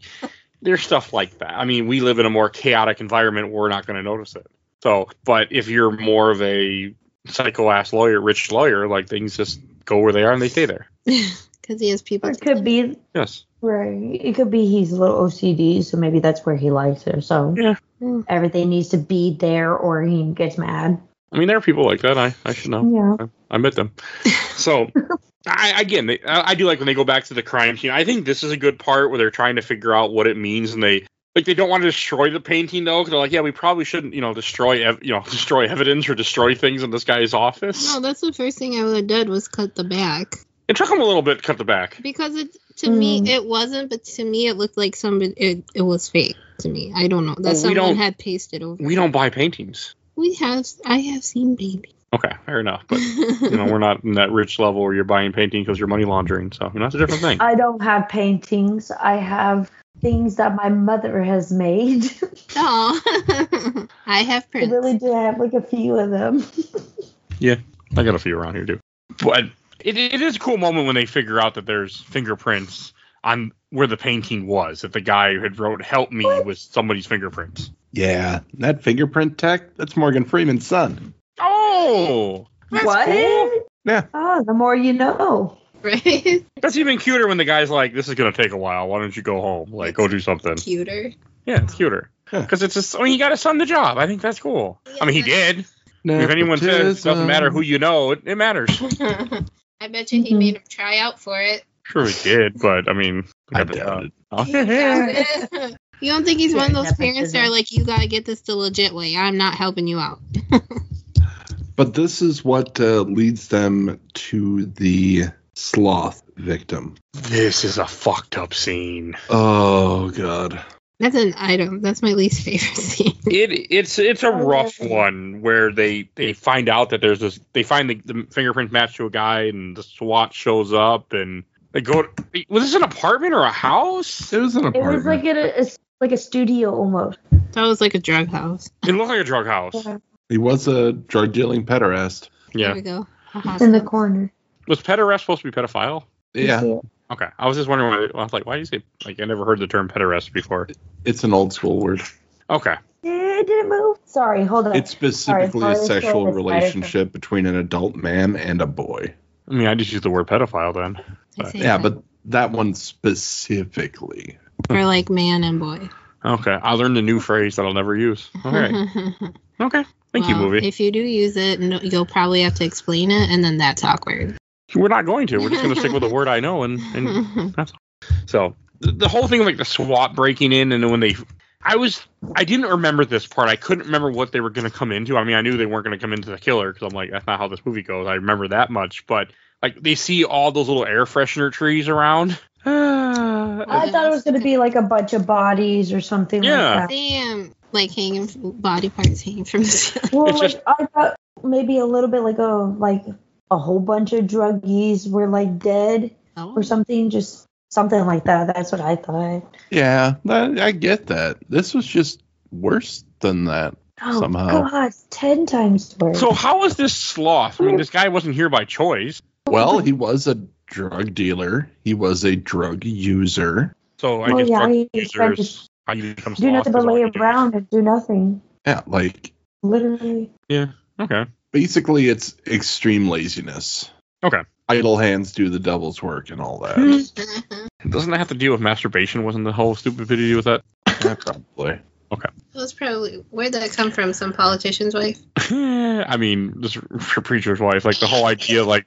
Speaker 2: there's stuff like that. I mean, we live in a more chaotic environment where we're not going to notice it. So, but if you're more of a psycho-ass lawyer, rich lawyer, like, things just go where they are and they stay there.
Speaker 3: Because he has people.
Speaker 5: It could be.
Speaker 2: Yes.
Speaker 5: Right. It could be he's a little OCD, so maybe that's where he likes her. So
Speaker 2: yeah,
Speaker 5: everything needs to be there or he gets mad.
Speaker 2: I mean, there are people like that. I should know.
Speaker 5: Yeah.
Speaker 2: I met them. So, I do like when they go back to the crime scene. I think this is a good part where they're trying to figure out what it means, and they don't want to destroy the painting though, because they're like, yeah, we probably shouldn't, destroy evidence or destroy things in this guy's office.
Speaker 3: No, that's the first thing I would have done was cut the back.
Speaker 2: It took him a little bit to cut the back.
Speaker 3: Because to me it wasn't, but to me it looked like it was fake to me. I don't know. That someone had pasted over.
Speaker 2: We don't buy paintings.
Speaker 3: I have seen paintings.
Speaker 2: Okay, fair enough. But we're not in that rich level where you're buying painting because you're money laundering. So that's a different thing.
Speaker 5: I don't have paintings. I have things that my mother has made.
Speaker 3: Oh, I have prints.
Speaker 5: I really do have like a few of them.
Speaker 2: Yeah, I got a few around here too. But it is a cool moment when they figure out that there's fingerprints on where the painting was, that the guy who had wrote "Help Me" was somebody's fingerprints.
Speaker 4: Yeah, that fingerprint tech, that's Morgan Freeman's son.
Speaker 2: Oh, that's
Speaker 5: what?
Speaker 2: Cool.
Speaker 4: Yeah.
Speaker 5: Oh, the more you know.
Speaker 3: Right.
Speaker 2: That's even cuter when the guy's like, "This is gonna take a while. Why don't you go home? Like, go do something."
Speaker 3: Cuter.
Speaker 2: Yeah, it's cuter because he got his son the job. I think that's cool. Yeah. I mean, he did. If anyone says it doesn't matter who you know, it matters.
Speaker 3: I bet you he made him try out for it.
Speaker 2: Sure, he did, but I mean,
Speaker 4: I doubt
Speaker 3: it. You don't think he's one of those parents that are like, you gotta get this the legit way. I'm not helping you out.
Speaker 4: But this is what leads them to the sloth victim.
Speaker 2: This is a fucked up scene.
Speaker 4: Oh God.
Speaker 3: That's an item. That's my least favorite scene.
Speaker 2: It's a rough one where they find out that there's this. They find the fingerprint match to a guy, and the SWAT shows up, and they go. Was this an apartment or a house?
Speaker 4: It was an apartment.
Speaker 5: It was like a studio almost.
Speaker 3: That was like a drug house.
Speaker 2: It looked like a drug house. Yeah.
Speaker 4: He was a drug dealing pederast.
Speaker 2: Yeah.
Speaker 3: There we go.
Speaker 5: In the corner.
Speaker 2: Was pederast supposed to be pedophile?
Speaker 4: Yeah.
Speaker 2: Okay. I was just wondering why. I was like, why do you say, like, I never heard the term pederast before.
Speaker 4: It's an old school word.
Speaker 2: Okay.
Speaker 5: Did it move? Sorry, hold on.
Speaker 4: It's specifically a sexual relationship between an adult man and a boy.
Speaker 2: I mean, I just use the word pedophile then.
Speaker 4: But that one specifically.
Speaker 3: Or like man and boy.
Speaker 2: Okay. I learned a new phrase that I'll never use. Okay. Okay. Thank you, movie.
Speaker 3: If you do use it, you'll probably have to explain it, and then that's awkward.
Speaker 2: We're not going to. We're just going to stick with the word I know, and that's all. So the whole thing, like the SWAT breaking in, and then when I didn't remember this part. I couldn't remember what they were going to come into. I mean, I knew they weren't going to come into the killer because I'm like, that's not how this movie goes. I remember that much, but like they see all those little air freshener trees around.
Speaker 5: I thought it was going to be like a bunch of bodies or something like that.
Speaker 3: Damn. Like hanging, body parts hanging from the ceiling.
Speaker 5: Well, I thought maybe a little bit like a whole bunch of druggies were like dead or something, just something like that. That's what I thought.
Speaker 4: Yeah, I get that. This was just worse than that somehow.
Speaker 5: God, 10 times worse.
Speaker 2: So how was this sloth? I mean, this guy wasn't here by choice.
Speaker 4: Well, he was a drug dealer. He was a drug user.
Speaker 2: So I guess drug users. How you become
Speaker 5: do nothing but lay around and do nothing.
Speaker 4: Yeah, like
Speaker 5: literally.
Speaker 2: Yeah. Okay.
Speaker 4: Basically, it's extreme laziness.
Speaker 2: Okay.
Speaker 4: Idle hands do the devil's work and all that.
Speaker 2: Doesn't that have to deal with masturbation? Wasn't the whole stupid video with that?
Speaker 4: Yeah, probably.
Speaker 2: Okay.
Speaker 3: It was probably, where'd that come from? Some politician's wife?
Speaker 2: I mean, just for preacher's wife. Like the whole idea, like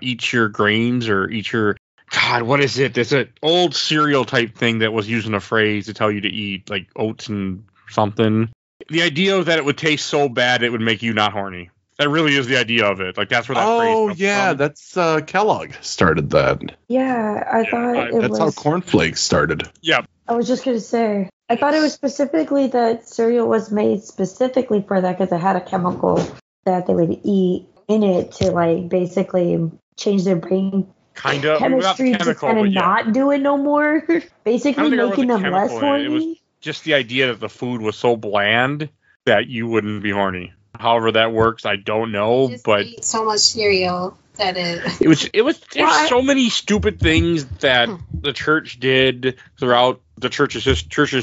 Speaker 2: eat your grains or eat your. God, what is it? It's an old cereal type thing that was using a phrase to tell you to eat like oats and something. The idea that it would taste so bad it would make you not horny. That really is the idea of it. Like that's where that phrase comes from.
Speaker 4: That's Kellogg started that.
Speaker 5: Yeah, I thought
Speaker 4: that's how cornflakes started.
Speaker 2: Yeah.
Speaker 5: I was just going to say, I thought it was specifically that cereal was made specifically for that because it had a chemical that they would eat in it to like basically change their brain.
Speaker 2: Kind of
Speaker 5: chemistry to kind of not do it no more. Basically making them less horny.
Speaker 2: It was just the idea that the food was so bland that you wouldn't be horny. However that works, I don't know. But
Speaker 3: so much cereal that
Speaker 2: it was there's so many stupid things that the church did throughout the church's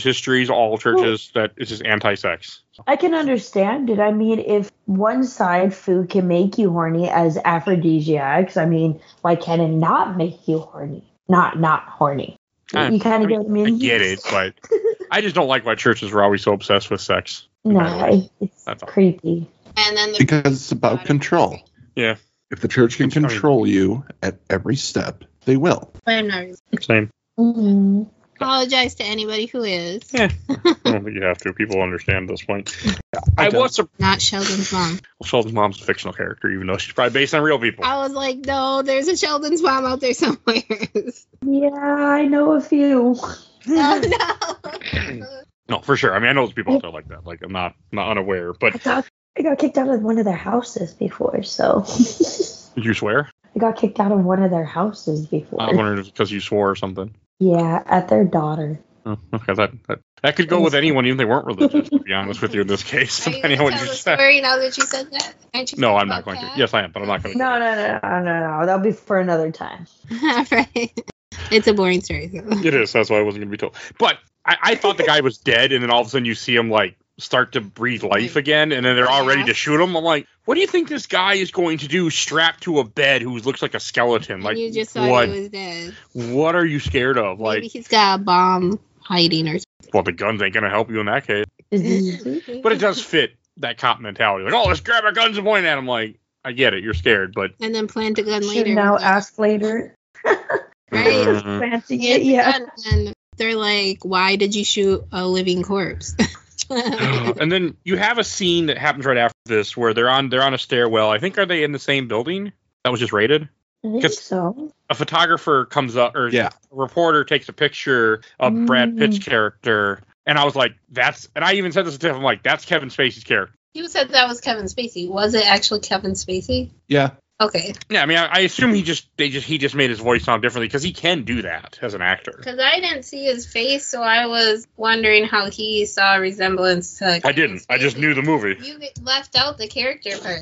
Speaker 2: histories, all churches, that it's just anti-sex.
Speaker 5: I can understand it. I mean, if one side food can make you horny as aphrodisiacs, I mean, why can it not make you horny? Not horny. You kind of get what I mean?
Speaker 2: I get it, but I just don't like why churches were always so obsessed with sex.
Speaker 5: No, it's creepy.
Speaker 3: And then
Speaker 4: because it's about control.
Speaker 2: Yeah.
Speaker 4: If the church can control you at every step, they will.
Speaker 3: I'm not
Speaker 2: Same.
Speaker 5: Mm-hmm.
Speaker 3: apologize to anybody who is.
Speaker 2: Yeah. I don't think you have to. People understand at this point. I was surprised.
Speaker 3: Not Sheldon's mom.
Speaker 2: Well, Sheldon's mom's a fictional character, even though she's probably based on real people.
Speaker 3: I was like, no, there's a Sheldon's mom out there somewhere.
Speaker 5: Yeah, I know a few.
Speaker 3: Oh, no.
Speaker 2: No, for sure. I mean, I know there's people out there like that. Like, I'm not unaware, but
Speaker 5: I got kicked out of one of their houses before, so.
Speaker 2: did you swear?
Speaker 5: I got kicked out of one of their houses before.
Speaker 2: I was wondering if it's because you swore or something.
Speaker 5: Yeah, at their daughter.
Speaker 2: Oh, okay, that could go with anyone, even if they weren't religious, to be honest with you in this case.
Speaker 3: Are you
Speaker 2: Depending on
Speaker 3: going
Speaker 2: what
Speaker 3: to
Speaker 2: you
Speaker 3: tell the
Speaker 2: said.
Speaker 3: story now that you said that?
Speaker 2: No, I'm not going to. Yes, I am, but I'm not going to.
Speaker 5: No. That'll be for another time.
Speaker 3: Right. It's a boring story. So.
Speaker 2: It is. That's why I wasn't going to be told. But I thought the guy was dead, and then all of a sudden you see him, like, start to breathe life again, and then they're all ready to shoot him. I'm like, what do you think this guy is going to do strapped to a bed who looks like a skeleton?
Speaker 3: And
Speaker 2: like,
Speaker 3: you just thought he was dead.
Speaker 2: What are you scared of?
Speaker 3: Maybe
Speaker 2: Like,
Speaker 3: he's got a bomb hiding or something.
Speaker 2: well, the guns ain't going to help you in that case. But it does fit that cop mentality. Like, oh, let's grab our guns and point at him. Like, I get it. You're scared, but...
Speaker 3: And then plant a gun
Speaker 5: Should
Speaker 3: later.
Speaker 5: now ask later.
Speaker 3: Right?
Speaker 5: Planting it, yeah.
Speaker 3: And they're like, why did you shoot a living corpse?
Speaker 2: And then you have a scene that happens right after this where they're on a stairwell. I think, are they in the same building that was just raided?
Speaker 5: I think so.
Speaker 2: A photographer comes up, or a reporter takes a picture of Brad Pitt's character, and I was like, and I even said this to Tiff, I'm like, that's Kevin Spacey's character.
Speaker 3: You said that was Kevin Spacey. Was it actually Kevin Spacey?
Speaker 4: Yeah.
Speaker 3: Okay.
Speaker 2: Yeah, I mean, I assume he just made his voice sound differently because he can do that as an actor.
Speaker 3: Because I didn't see his face, so I was wondering how he saw a resemblance to.
Speaker 2: I didn't. I just knew the movie.
Speaker 3: You left out the character part.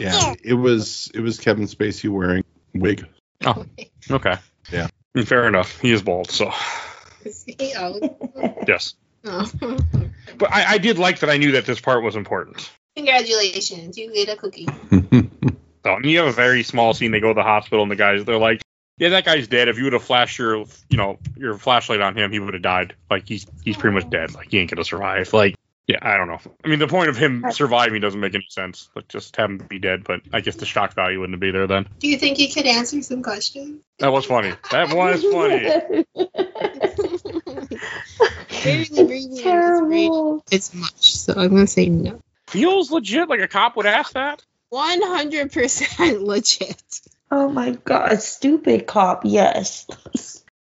Speaker 4: Yeah, it was Kevin Spacey wearing a wig.
Speaker 2: Oh, okay.
Speaker 4: Yeah.
Speaker 2: Fair enough. He is bald, so.
Speaker 3: Is he out?
Speaker 2: Yes.
Speaker 3: Oh.
Speaker 2: But I did like that I knew that this part was important.
Speaker 3: Congratulations, you get a cookie.
Speaker 2: So, I mean, you have a very small scene. They go to the hospital, and they're like, yeah, that guy's dead. If you would have flashed your flashlight on him, he would have died. Like, he's pretty much dead. Like, he ain't going to survive. Like, yeah, I don't know. I mean, the point of him surviving doesn't make any sense. Like, just have him be dead, but I guess the shock value wouldn't be there then.
Speaker 3: Do you think you could answer some questions?
Speaker 2: That was funny. That was funny.
Speaker 5: Terrible.
Speaker 3: It's much, so I'm going to say no.
Speaker 2: Feels legit like a cop would ask that?
Speaker 3: 100% legit.
Speaker 5: Oh my god, stupid cop, yes.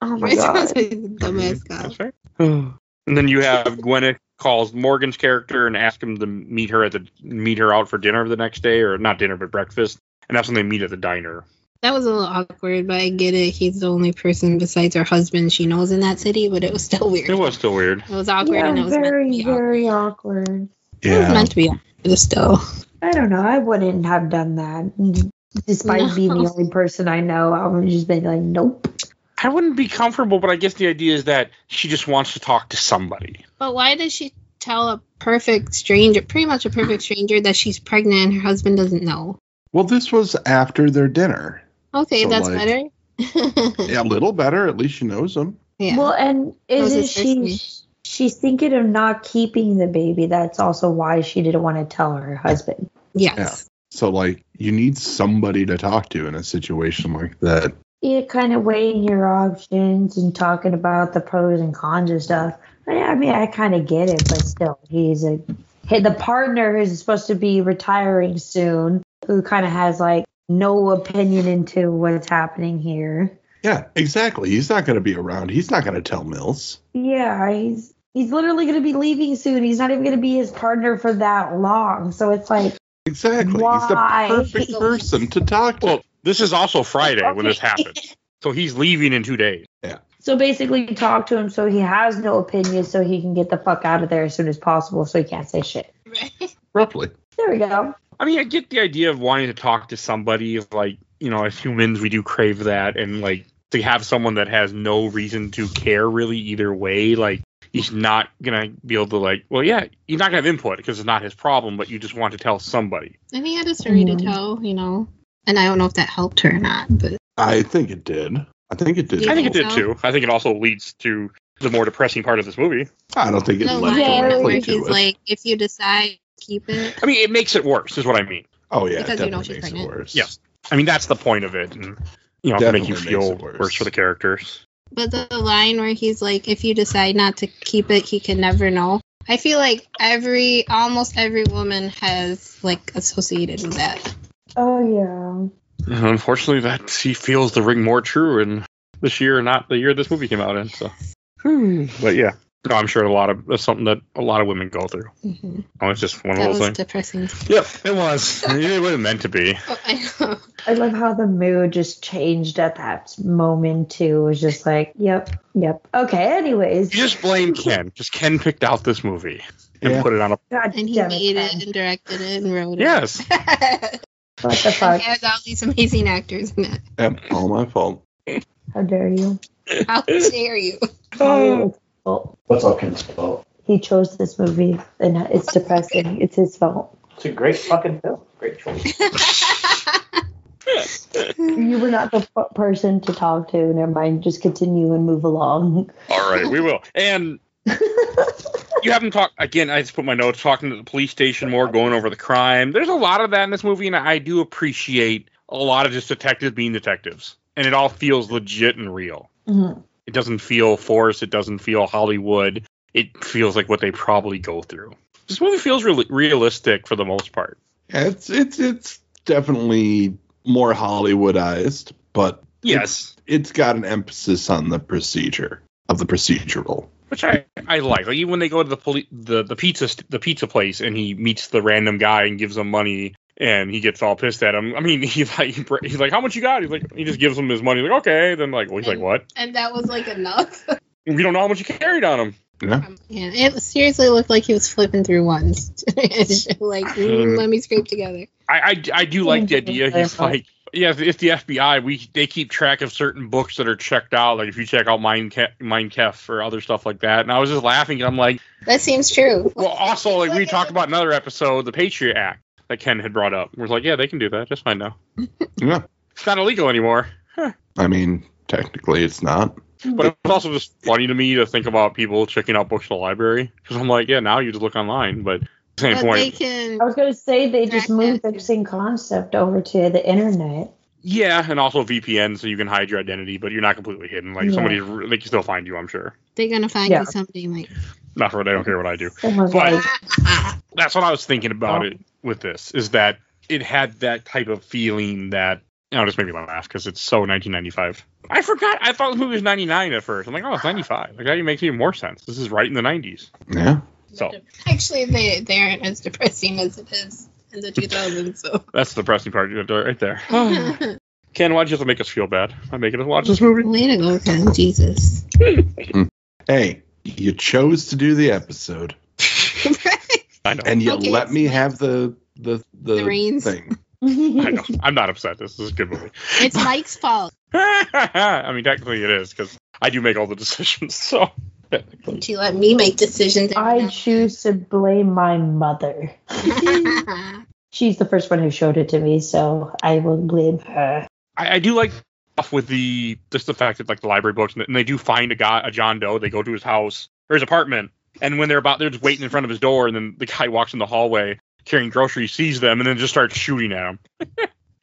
Speaker 5: Oh my god.
Speaker 3: Dumbass cop.
Speaker 2: That's right. And then you have Gwyneth calls Morgan's character and asks him to meet her out for dinner the next day, or not dinner, but breakfast. And that's when they meet at the diner.
Speaker 3: That was a little awkward, but I get it. He's the only person besides her husband she knows in that city, but it was still weird.
Speaker 2: It was still weird.
Speaker 3: It was awkward,
Speaker 5: Yeah,
Speaker 3: and it was
Speaker 5: very awkward.
Speaker 3: It was meant to be awkward, but still.
Speaker 5: I don't know. I wouldn't have done that. Despite being the only person I know, I would just be like, nope.
Speaker 2: I wouldn't be comfortable, but I guess the idea is that she just wants to talk to somebody.
Speaker 3: But why does she tell a perfect stranger, pretty much a perfect stranger, that she's pregnant and her husband doesn't know?
Speaker 4: Well, this was after their dinner.
Speaker 3: Okay,
Speaker 4: So,
Speaker 3: that's
Speaker 4: like,
Speaker 3: better.
Speaker 4: Yeah, a little better. At least she knows him.
Speaker 3: Yeah.
Speaker 5: Well, and she's thinking of not keeping the baby. That's also why she didn't want to tell her husband.
Speaker 3: Yes.
Speaker 4: Yeah. So, like, you need somebody to talk to in a situation like that.
Speaker 5: Yeah, kind of weighing your options and talking about the pros and cons and stuff. I mean, I kind of get it, but still, the partner who's supposed to be retiring soon, who kind of has like no opinion into what's happening here.
Speaker 4: Yeah, exactly. He's not going to be around. He's not going to tell Mills.
Speaker 5: Yeah, he's literally going to be leaving soon. He's not even going to be his partner for that long. So it's like,
Speaker 4: exactly.
Speaker 5: why?
Speaker 4: He's the perfect person to talk to.
Speaker 2: Well, this is also Friday when this happens. So he's leaving in 2 days.
Speaker 4: Yeah.
Speaker 5: So basically, talk to him so he has no opinion, so he can get the fuck out of there as soon as possible, so he can't say shit.
Speaker 3: Right.
Speaker 4: Roughly.
Speaker 5: There we go.
Speaker 2: I mean, I get the idea of wanting to talk to somebody. Like, you know, as humans, we do crave that. And, like, to have someone that has no reason to care really either way, like, he's not going to be able to, like, well, yeah, he's not going to have input because it's not his problem, but you just want to tell somebody.
Speaker 3: And he had a story to tell, you know. And I don't know if that helped her or not, but
Speaker 4: I think it did. I think it did.
Speaker 3: You
Speaker 2: I think it
Speaker 3: think
Speaker 2: did,
Speaker 3: so?
Speaker 2: too. I think it also leads to the more depressing part of this movie.
Speaker 4: I don't think it
Speaker 3: the
Speaker 4: led
Speaker 3: line
Speaker 4: directly
Speaker 3: where
Speaker 4: to
Speaker 3: he's
Speaker 4: it.
Speaker 3: like, if you decide keep it.
Speaker 2: I mean, it makes it worse, is what I mean.
Speaker 4: Oh yeah,
Speaker 3: Because
Speaker 4: it
Speaker 3: you know
Speaker 4: definitely
Speaker 3: she's
Speaker 4: makes it
Speaker 3: pregnant.
Speaker 4: worse.
Speaker 2: Yes. I mean, that's the point of it. And, to make
Speaker 4: Definitely
Speaker 2: you
Speaker 4: makes
Speaker 2: feel
Speaker 4: it worse.
Speaker 2: worse for the characters.
Speaker 3: But the line where he's like, if you decide not to keep it, he can never know. I feel like almost every woman has like associated with that.
Speaker 5: Oh yeah.
Speaker 2: And unfortunately, that he feels the ring more true in this year, not the year this movie came out in. So, but yeah, no, I'm sure that's something that a lot of women go through.
Speaker 3: Mm-hmm.
Speaker 2: Oh, it's just one
Speaker 3: That
Speaker 2: of those
Speaker 3: was
Speaker 2: things.
Speaker 3: depressing.
Speaker 2: Yep, it was. It wasn't meant to be.
Speaker 3: Oh, I know.
Speaker 5: I love how the mood just changed at that moment too. It was just like, yep. Okay, anyways.
Speaker 2: You just blame Ken, because Ken picked out this movie and put it on a.
Speaker 5: God
Speaker 3: And he
Speaker 5: damn
Speaker 3: made it
Speaker 5: Ken.
Speaker 3: and directed it and wrote it.
Speaker 2: Yes.
Speaker 5: What the
Speaker 3: And
Speaker 5: fuck?
Speaker 3: has all these amazing actors in it.
Speaker 4: Yep, all my fault.
Speaker 5: How dare you?
Speaker 3: How dare you?
Speaker 5: Well,
Speaker 6: What's all Ken's fault?
Speaker 5: he chose this movie, and it's depressing. It's his fault.
Speaker 6: It's a great fucking film. Great choice.
Speaker 5: You were not the person to talk to. Never mind. Just continue and move along.
Speaker 2: All right, we will. And you haven't talked again. I just put my notes talking to the police station more, going over the crime. There's a lot of that in this movie, and I do appreciate a lot of just detectives being detectives, and it all feels legit and real.
Speaker 5: Mhm.
Speaker 2: It doesn't feel forced. It doesn't feel Hollywood. It feels like what they probably go through. This movie feels really realistic for the most part.
Speaker 4: Yeah, it's definitely more Hollywoodized, but
Speaker 2: Yes,
Speaker 4: it's got an emphasis on the procedure of the procedural.
Speaker 2: which I like. Like even when they go to the pizza place and he meets the random guy and gives him money and he gets all pissed at him. I mean, he's like, how much you got? He just gives him his money. Like, okay, then he's like, what?
Speaker 3: And that was like enough.
Speaker 2: We don't know how much he carried on him.
Speaker 4: Yeah.
Speaker 3: Yeah, it seriously looked like he was flipping through ones. Like, let me scrape together.
Speaker 2: I do like the idea. He's like, yeah, it's the FBI. They keep track of certain books that are checked out. Like if you check out Mein Kampf or other stuff like that. And I was just laughing. And I'm like,
Speaker 3: That seems true.
Speaker 2: well, also like we talked about another episode, the Patriot Act that Ken had brought up. We're like, yeah, they can do that. That's fine now.
Speaker 4: Yeah.
Speaker 2: It's not illegal anymore.
Speaker 4: I mean, technically it's not.
Speaker 2: But it's also just funny to me to think about people checking out books in the library. Because I'm like, yeah, now you just look online. But same
Speaker 3: But
Speaker 2: point.
Speaker 3: they can.
Speaker 5: I was going to say they just
Speaker 3: Track
Speaker 5: moved
Speaker 3: that
Speaker 5: the
Speaker 3: too.
Speaker 5: same concept over to the internet.
Speaker 2: Yeah, and also VPN, so you can hide your identity, but you're not completely hidden. Like
Speaker 5: Yeah.
Speaker 2: they can still find you, I'm sure.
Speaker 3: They're gonna find
Speaker 5: Yeah.
Speaker 3: you someday, like.
Speaker 2: Not for they don't care what I do.
Speaker 5: Someone's
Speaker 2: But-
Speaker 5: like,
Speaker 2: That's what I was thinking about it with this, is that it had that type of feeling that, just made me laugh because it's so 1995. I forgot. I thought the movie was 99 at first. I'm like, oh, it's 95. Like, that makes even more sense. This is right in the 90s.
Speaker 4: Yeah.
Speaker 2: So
Speaker 3: Actually, they aren't as depressing as it is in the 2000s. So.
Speaker 2: that's the depressing part right there. Ken, why'd you have to make us feel bad by making us watch this movie?
Speaker 3: Way to go, Ken. Jesus.
Speaker 4: Hey, you chose to do the episode,
Speaker 2: I know.
Speaker 4: and you
Speaker 3: Okay,
Speaker 4: let me
Speaker 3: it's-
Speaker 4: have the
Speaker 3: reins.
Speaker 4: thing.
Speaker 2: I know. I'm not upset. This is a good movie.
Speaker 3: It's Mike's fault.
Speaker 2: I mean, technically it is, because I do make all the decisions, so.
Speaker 3: She let me make decisions.
Speaker 5: I choose to blame my mother. She's the first one who showed it to me, so I will blame her.
Speaker 2: I do like stuff with just the fact that like the library books, and they do find a John Doe. They go to his house or his apartment, and when they're just waiting in front of his door, and then the guy walks in the hallway carrying groceries, sees them, and then just starts shooting at him.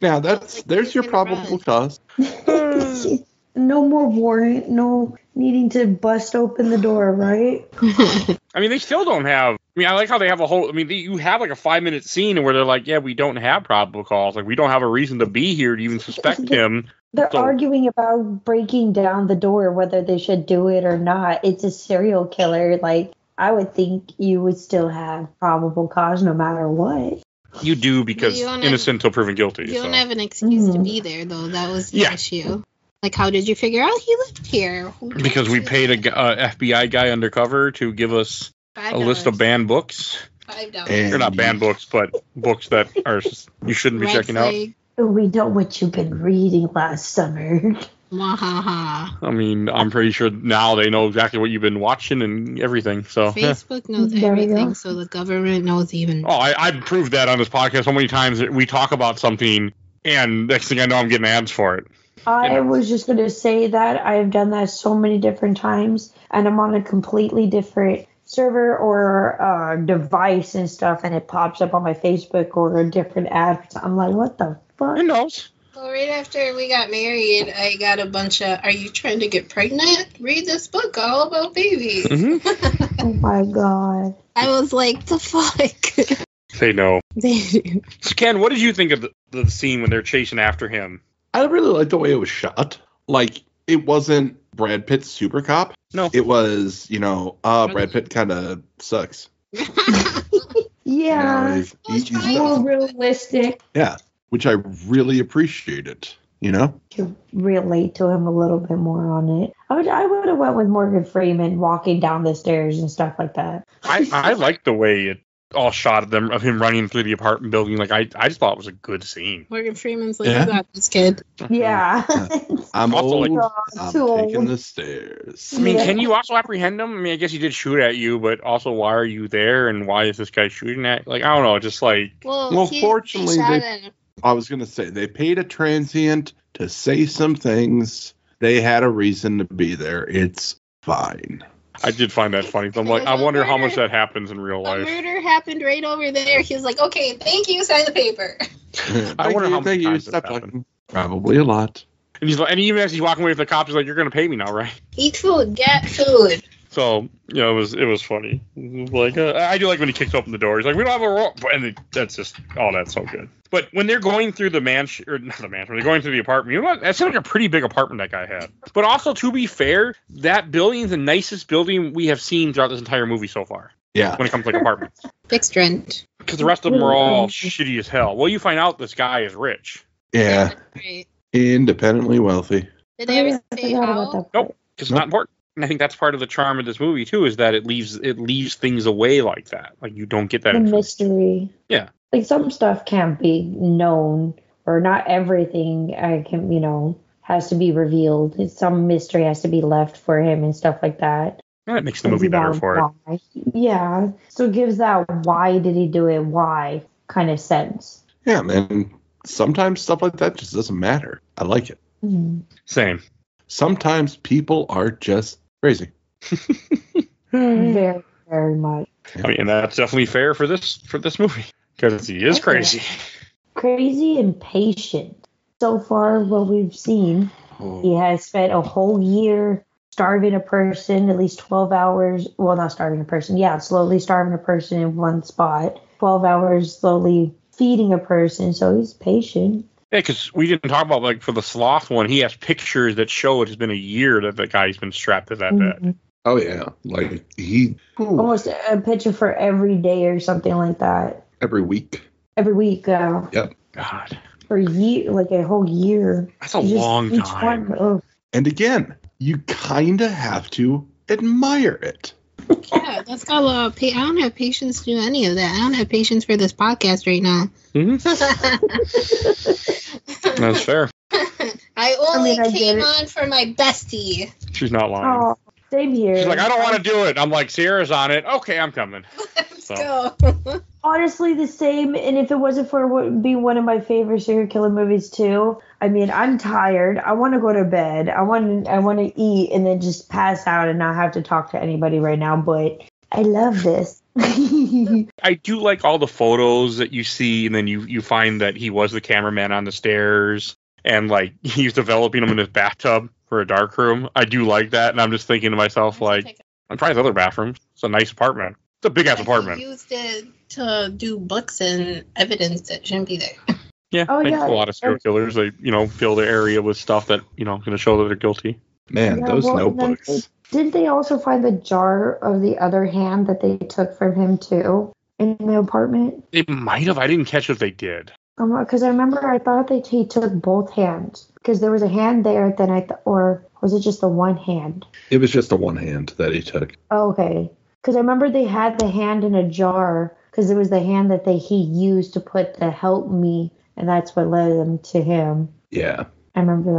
Speaker 4: Now there's your probable cause.
Speaker 5: No more warrant, no needing to bust open the door, right?
Speaker 2: I mean, they still don't have. I mean, I like how they have a whole. I mean, you have like a 5-minute scene where they're like, "Yeah, we don't have probable cause. Like, we don't have a reason to be here to even suspect him."
Speaker 5: They're
Speaker 2: So-
Speaker 5: arguing about breaking down the door, whether they should do it or not. It's a serial killer. Like, I would think you would still have probable cause no matter what.
Speaker 2: You do, because
Speaker 3: You don't have-
Speaker 2: innocent until proven guilty.
Speaker 3: You don't
Speaker 2: so.
Speaker 3: have an excuse to
Speaker 5: Mhm.
Speaker 3: be there, though. That was the
Speaker 2: Yeah.
Speaker 3: issue. Like, how did you figure out he lived here?
Speaker 2: Because we paid a FBI guy undercover to give us a list of banned books.
Speaker 3: $5.
Speaker 4: And
Speaker 2: Or not banned books, but books that are you shouldn't be
Speaker 3: Red
Speaker 2: checking out.
Speaker 3: flag.
Speaker 5: We know what you've been reading last summer.
Speaker 3: Mwahaha.
Speaker 2: I mean, I'm pretty sure now they know exactly what you've been watching and everything. So, yeah.
Speaker 3: Facebook knows
Speaker 5: There we
Speaker 3: everything,
Speaker 5: go.
Speaker 3: so the government knows even.
Speaker 2: Oh, I've proved that on this podcast so many times that we talk about something, and next thing I know, I'm getting ads for it.
Speaker 5: I was just going to say that I've done that so many different times, and I'm on a completely different server or device and stuff, and it pops up on my Facebook or a different ad. I'm like, what the fuck?
Speaker 2: Who knows?
Speaker 3: Well, right after we got married, I got a bunch of, are you trying to get pregnant? Read this book all about babies.
Speaker 2: Mm-hmm.
Speaker 5: Oh my god.
Speaker 3: I was like, the fuck?
Speaker 2: They know.
Speaker 3: They do.
Speaker 2: So, Ken, what did you think of the scene when they're chasing after him?
Speaker 4: I really liked the way it was shot. Like, it wasn't Brad Pitt's Super Cop.
Speaker 2: No.
Speaker 4: It was, Brad Pitt kind of sucks.
Speaker 5: Yeah.
Speaker 4: He's
Speaker 5: More realistic.
Speaker 4: Yeah, which I really appreciated,
Speaker 5: To relate to him a little bit more on it. I would have went with Morgan Freeman walking down the stairs and stuff like that.
Speaker 2: I liked the way it all shot of him running through the apartment building. Like, I just thought it was a good scene.
Speaker 3: Morgan Freeman's like,
Speaker 4: Yeah.
Speaker 3: you got this, kid.
Speaker 5: Yeah.
Speaker 4: I'm
Speaker 2: Also,
Speaker 4: old.
Speaker 2: like-
Speaker 4: I'm
Speaker 5: Too
Speaker 4: taking
Speaker 5: old.
Speaker 4: the stairs.
Speaker 2: I mean,
Speaker 5: Yeah.
Speaker 2: can you also apprehend him? I mean, I guess he did shoot at you, but also, why are you there, and why is this guy shooting at? Like, I don't know, just like,
Speaker 4: Well, fortunately,
Speaker 3: shot
Speaker 4: they-
Speaker 3: at him.
Speaker 4: I was going to say, they paid a transient to say some things. They had a reason to be there. It's fine.
Speaker 2: I did find that funny. So I'm like, I wonder how much that happens in real
Speaker 3: The
Speaker 2: life.
Speaker 3: murder happened right over there. He was like, okay, thank you, sign the paper.
Speaker 2: I wonder how many
Speaker 4: Thank you.
Speaker 2: times this
Speaker 4: Stop
Speaker 2: happened.
Speaker 4: talking. Probably a lot.
Speaker 2: And he's like, and even as he's walking away from the cops, he's like, "You're gonna pay me now, right?"
Speaker 3: Eat food, get food.
Speaker 2: So it was funny. Like, I do like when he kicks open the door. He's like, "We don't have a rope," and that's just, oh, that's so good. But when they're going through the mansion, or not the mansion, when they're going through the apartment, you know what? That seemed like a pretty big apartment that guy had. But also, to be fair, that building is the nicest building we have seen throughout this entire movie so far.
Speaker 4: Yeah.
Speaker 2: When it comes to like apartments,
Speaker 3: Fixed rent.
Speaker 2: because the rest of them are all shitty as hell. Well, you find out this guy is rich.
Speaker 4: Yeah.
Speaker 3: Right.
Speaker 4: Independently wealthy.
Speaker 3: Did they ever
Speaker 5: I
Speaker 3: say
Speaker 5: forgot
Speaker 3: how?
Speaker 5: about that part.
Speaker 2: Nope, because it's not important. And I think that's part of the charm of this movie too, is that it leaves things away like that. Like, you don't get that.
Speaker 5: The
Speaker 2: information.
Speaker 5: mystery.
Speaker 2: Yeah.
Speaker 5: Like, some stuff can't be known, or not everything has to be revealed. Some mystery has to be left for him and stuff like that.
Speaker 2: That makes the movie better for it.
Speaker 5: Why. Yeah. So it gives that why did he do it, why kind of sense.
Speaker 4: Yeah, man. Sometimes stuff like that just doesn't matter. I like it.
Speaker 5: Mhm.
Speaker 2: Same.
Speaker 4: Sometimes people are just crazy.
Speaker 5: Very, very much.
Speaker 2: I mean, and that's definitely fair for this movie, because he is crazy.
Speaker 5: Crazy and patient. So far, what we've seen, he has spent a whole year starving a person, at least 12 hours. Well, not starving a person. Yeah, slowly starving a person in one spot. 12 hours slowly feeding a person. So he's patient.
Speaker 2: Yeah, because we didn't talk about, like, for the sloth one, he has pictures that show it has been a year that the guy's been strapped to that bed.
Speaker 5: Mhm.
Speaker 4: Oh, yeah. Like, he... Ooh,
Speaker 5: Almost a picture for every day or something like that.
Speaker 4: every week.
Speaker 5: Every week.
Speaker 4: Yep.
Speaker 2: God,
Speaker 5: For a year, like a whole year.
Speaker 2: that's a
Speaker 5: Just
Speaker 2: long
Speaker 5: each
Speaker 2: time.
Speaker 5: one, oh,
Speaker 4: And again, you kind of have to admire it.
Speaker 3: Yeah, that's got a lot of I don't have patience to do any of that. I don't have patience for this podcast right now.
Speaker 2: Mhm. That's fair.
Speaker 3: I only
Speaker 5: I get
Speaker 3: came
Speaker 5: it.
Speaker 3: on for my bestie.
Speaker 2: She's not lying.
Speaker 5: oh, same here.
Speaker 2: She's like, I don't want to do it. I'm like, Sierra's on it. Okay, I'm coming.
Speaker 3: Let's
Speaker 2: So.
Speaker 3: go.
Speaker 5: Honestly, the same. And if it wasn't for what would be one of my favorite serial killer movies too, I mean, I'm tired. I want to go to bed. I want to eat and then just pass out and not have to talk to anybody right now. But I love this.
Speaker 2: I do like all the photos that you see, and then you find that he was the cameraman on the stairs, and like he's developing them in his bathtub for a dark room. I do like that, and I'm just thinking to myself, like, I'm trying his other bathrooms. It's a nice apartment. It's a big ass apartment.
Speaker 3: He used it to do books and evidence that shouldn't be there.
Speaker 2: Yeah,
Speaker 5: Oh,
Speaker 2: I think
Speaker 5: yeah.
Speaker 2: a lot of serial killers, they fill the area with stuff that going to show that they're guilty.
Speaker 4: Man,
Speaker 5: Yeah,
Speaker 4: those
Speaker 5: well, and then
Speaker 4: notebooks.
Speaker 5: Didn't they also find the jar of the other hand that they took from him too in the apartment?
Speaker 2: They might have. I didn't catch if they did.
Speaker 5: Because I remember I thought that he took both hands because there was a hand there. Then or was it just the one hand?
Speaker 4: It was just the one hand that he took.
Speaker 5: Oh, okay. Because I remember they had the hand in a jar because it was the hand that he used to put the help me, and that's what led them to him.
Speaker 4: Yeah.
Speaker 5: I remember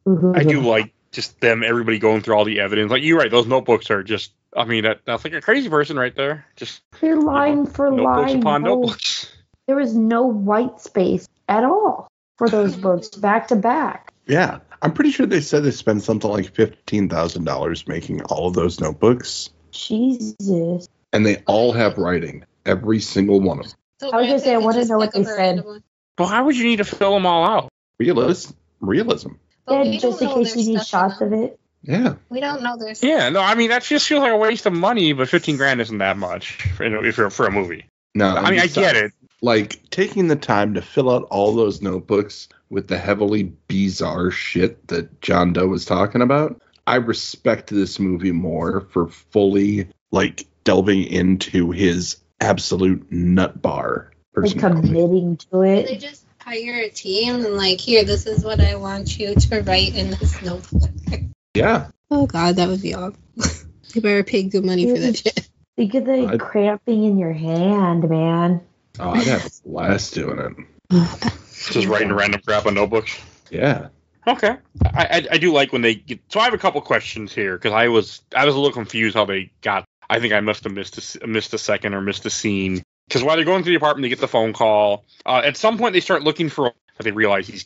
Speaker 5: that. Ooh.
Speaker 2: I do like just everybody going through all the evidence. Like, you're right, those notebooks are just, I mean, that's like a crazy person right there. Just
Speaker 5: They're line for
Speaker 2: notebooks
Speaker 5: line.
Speaker 2: upon
Speaker 5: no-
Speaker 2: notebooks.
Speaker 5: There was no white space at all for those books back to back.
Speaker 4: Yeah. I'm pretty sure they said they spent something like $15,000 making all of those notebooks.
Speaker 5: Jesus.
Speaker 4: And they all have writing. Every single one of them.
Speaker 3: So
Speaker 5: I was gonna say, I
Speaker 3: Brad Pitt
Speaker 5: wanna
Speaker 3: could
Speaker 5: know what
Speaker 3: just pick
Speaker 5: they
Speaker 3: up a
Speaker 5: said.
Speaker 3: random one.
Speaker 2: Well, how would you need to fill them all out?
Speaker 4: Realism.
Speaker 3: But
Speaker 5: Yeah,
Speaker 3: we
Speaker 5: just
Speaker 3: don't
Speaker 5: in
Speaker 3: know
Speaker 5: case
Speaker 3: their
Speaker 5: you need
Speaker 3: stuff in
Speaker 5: shots of
Speaker 3: them.
Speaker 5: it.
Speaker 4: Yeah.
Speaker 3: We don't know their
Speaker 2: Yeah, no, I mean that just feels like a waste of money. But 15 grand isn't that much if you're for a movie.
Speaker 4: No,
Speaker 2: I mean, I get it.
Speaker 4: Like, taking the time to fill out all those notebooks with the heavily bizarre shit that John Doe was talking about, I respect this movie more for fully, like, delving into his absolute nut bar
Speaker 5: Like
Speaker 4: personality.
Speaker 5: committing to
Speaker 3: They
Speaker 5: it.
Speaker 3: just hire a team and like, here, this is what I want you to write in this notebook.
Speaker 4: Yeah.
Speaker 3: Oh God, that would be awful. You better pay good money for that shit.
Speaker 5: Think of the cramping in your hand, man.
Speaker 4: Oh, I'd have a blast doing it.
Speaker 2: Just writing random crap on notebooks.
Speaker 4: Yeah.
Speaker 2: Okay, I do like when they get. So I have a couple questions here because I was a little confused how they got. I think I must have missed a second or missed a scene because while they're going through the apartment, they get the phone call. At some point, they start looking for. They realize he's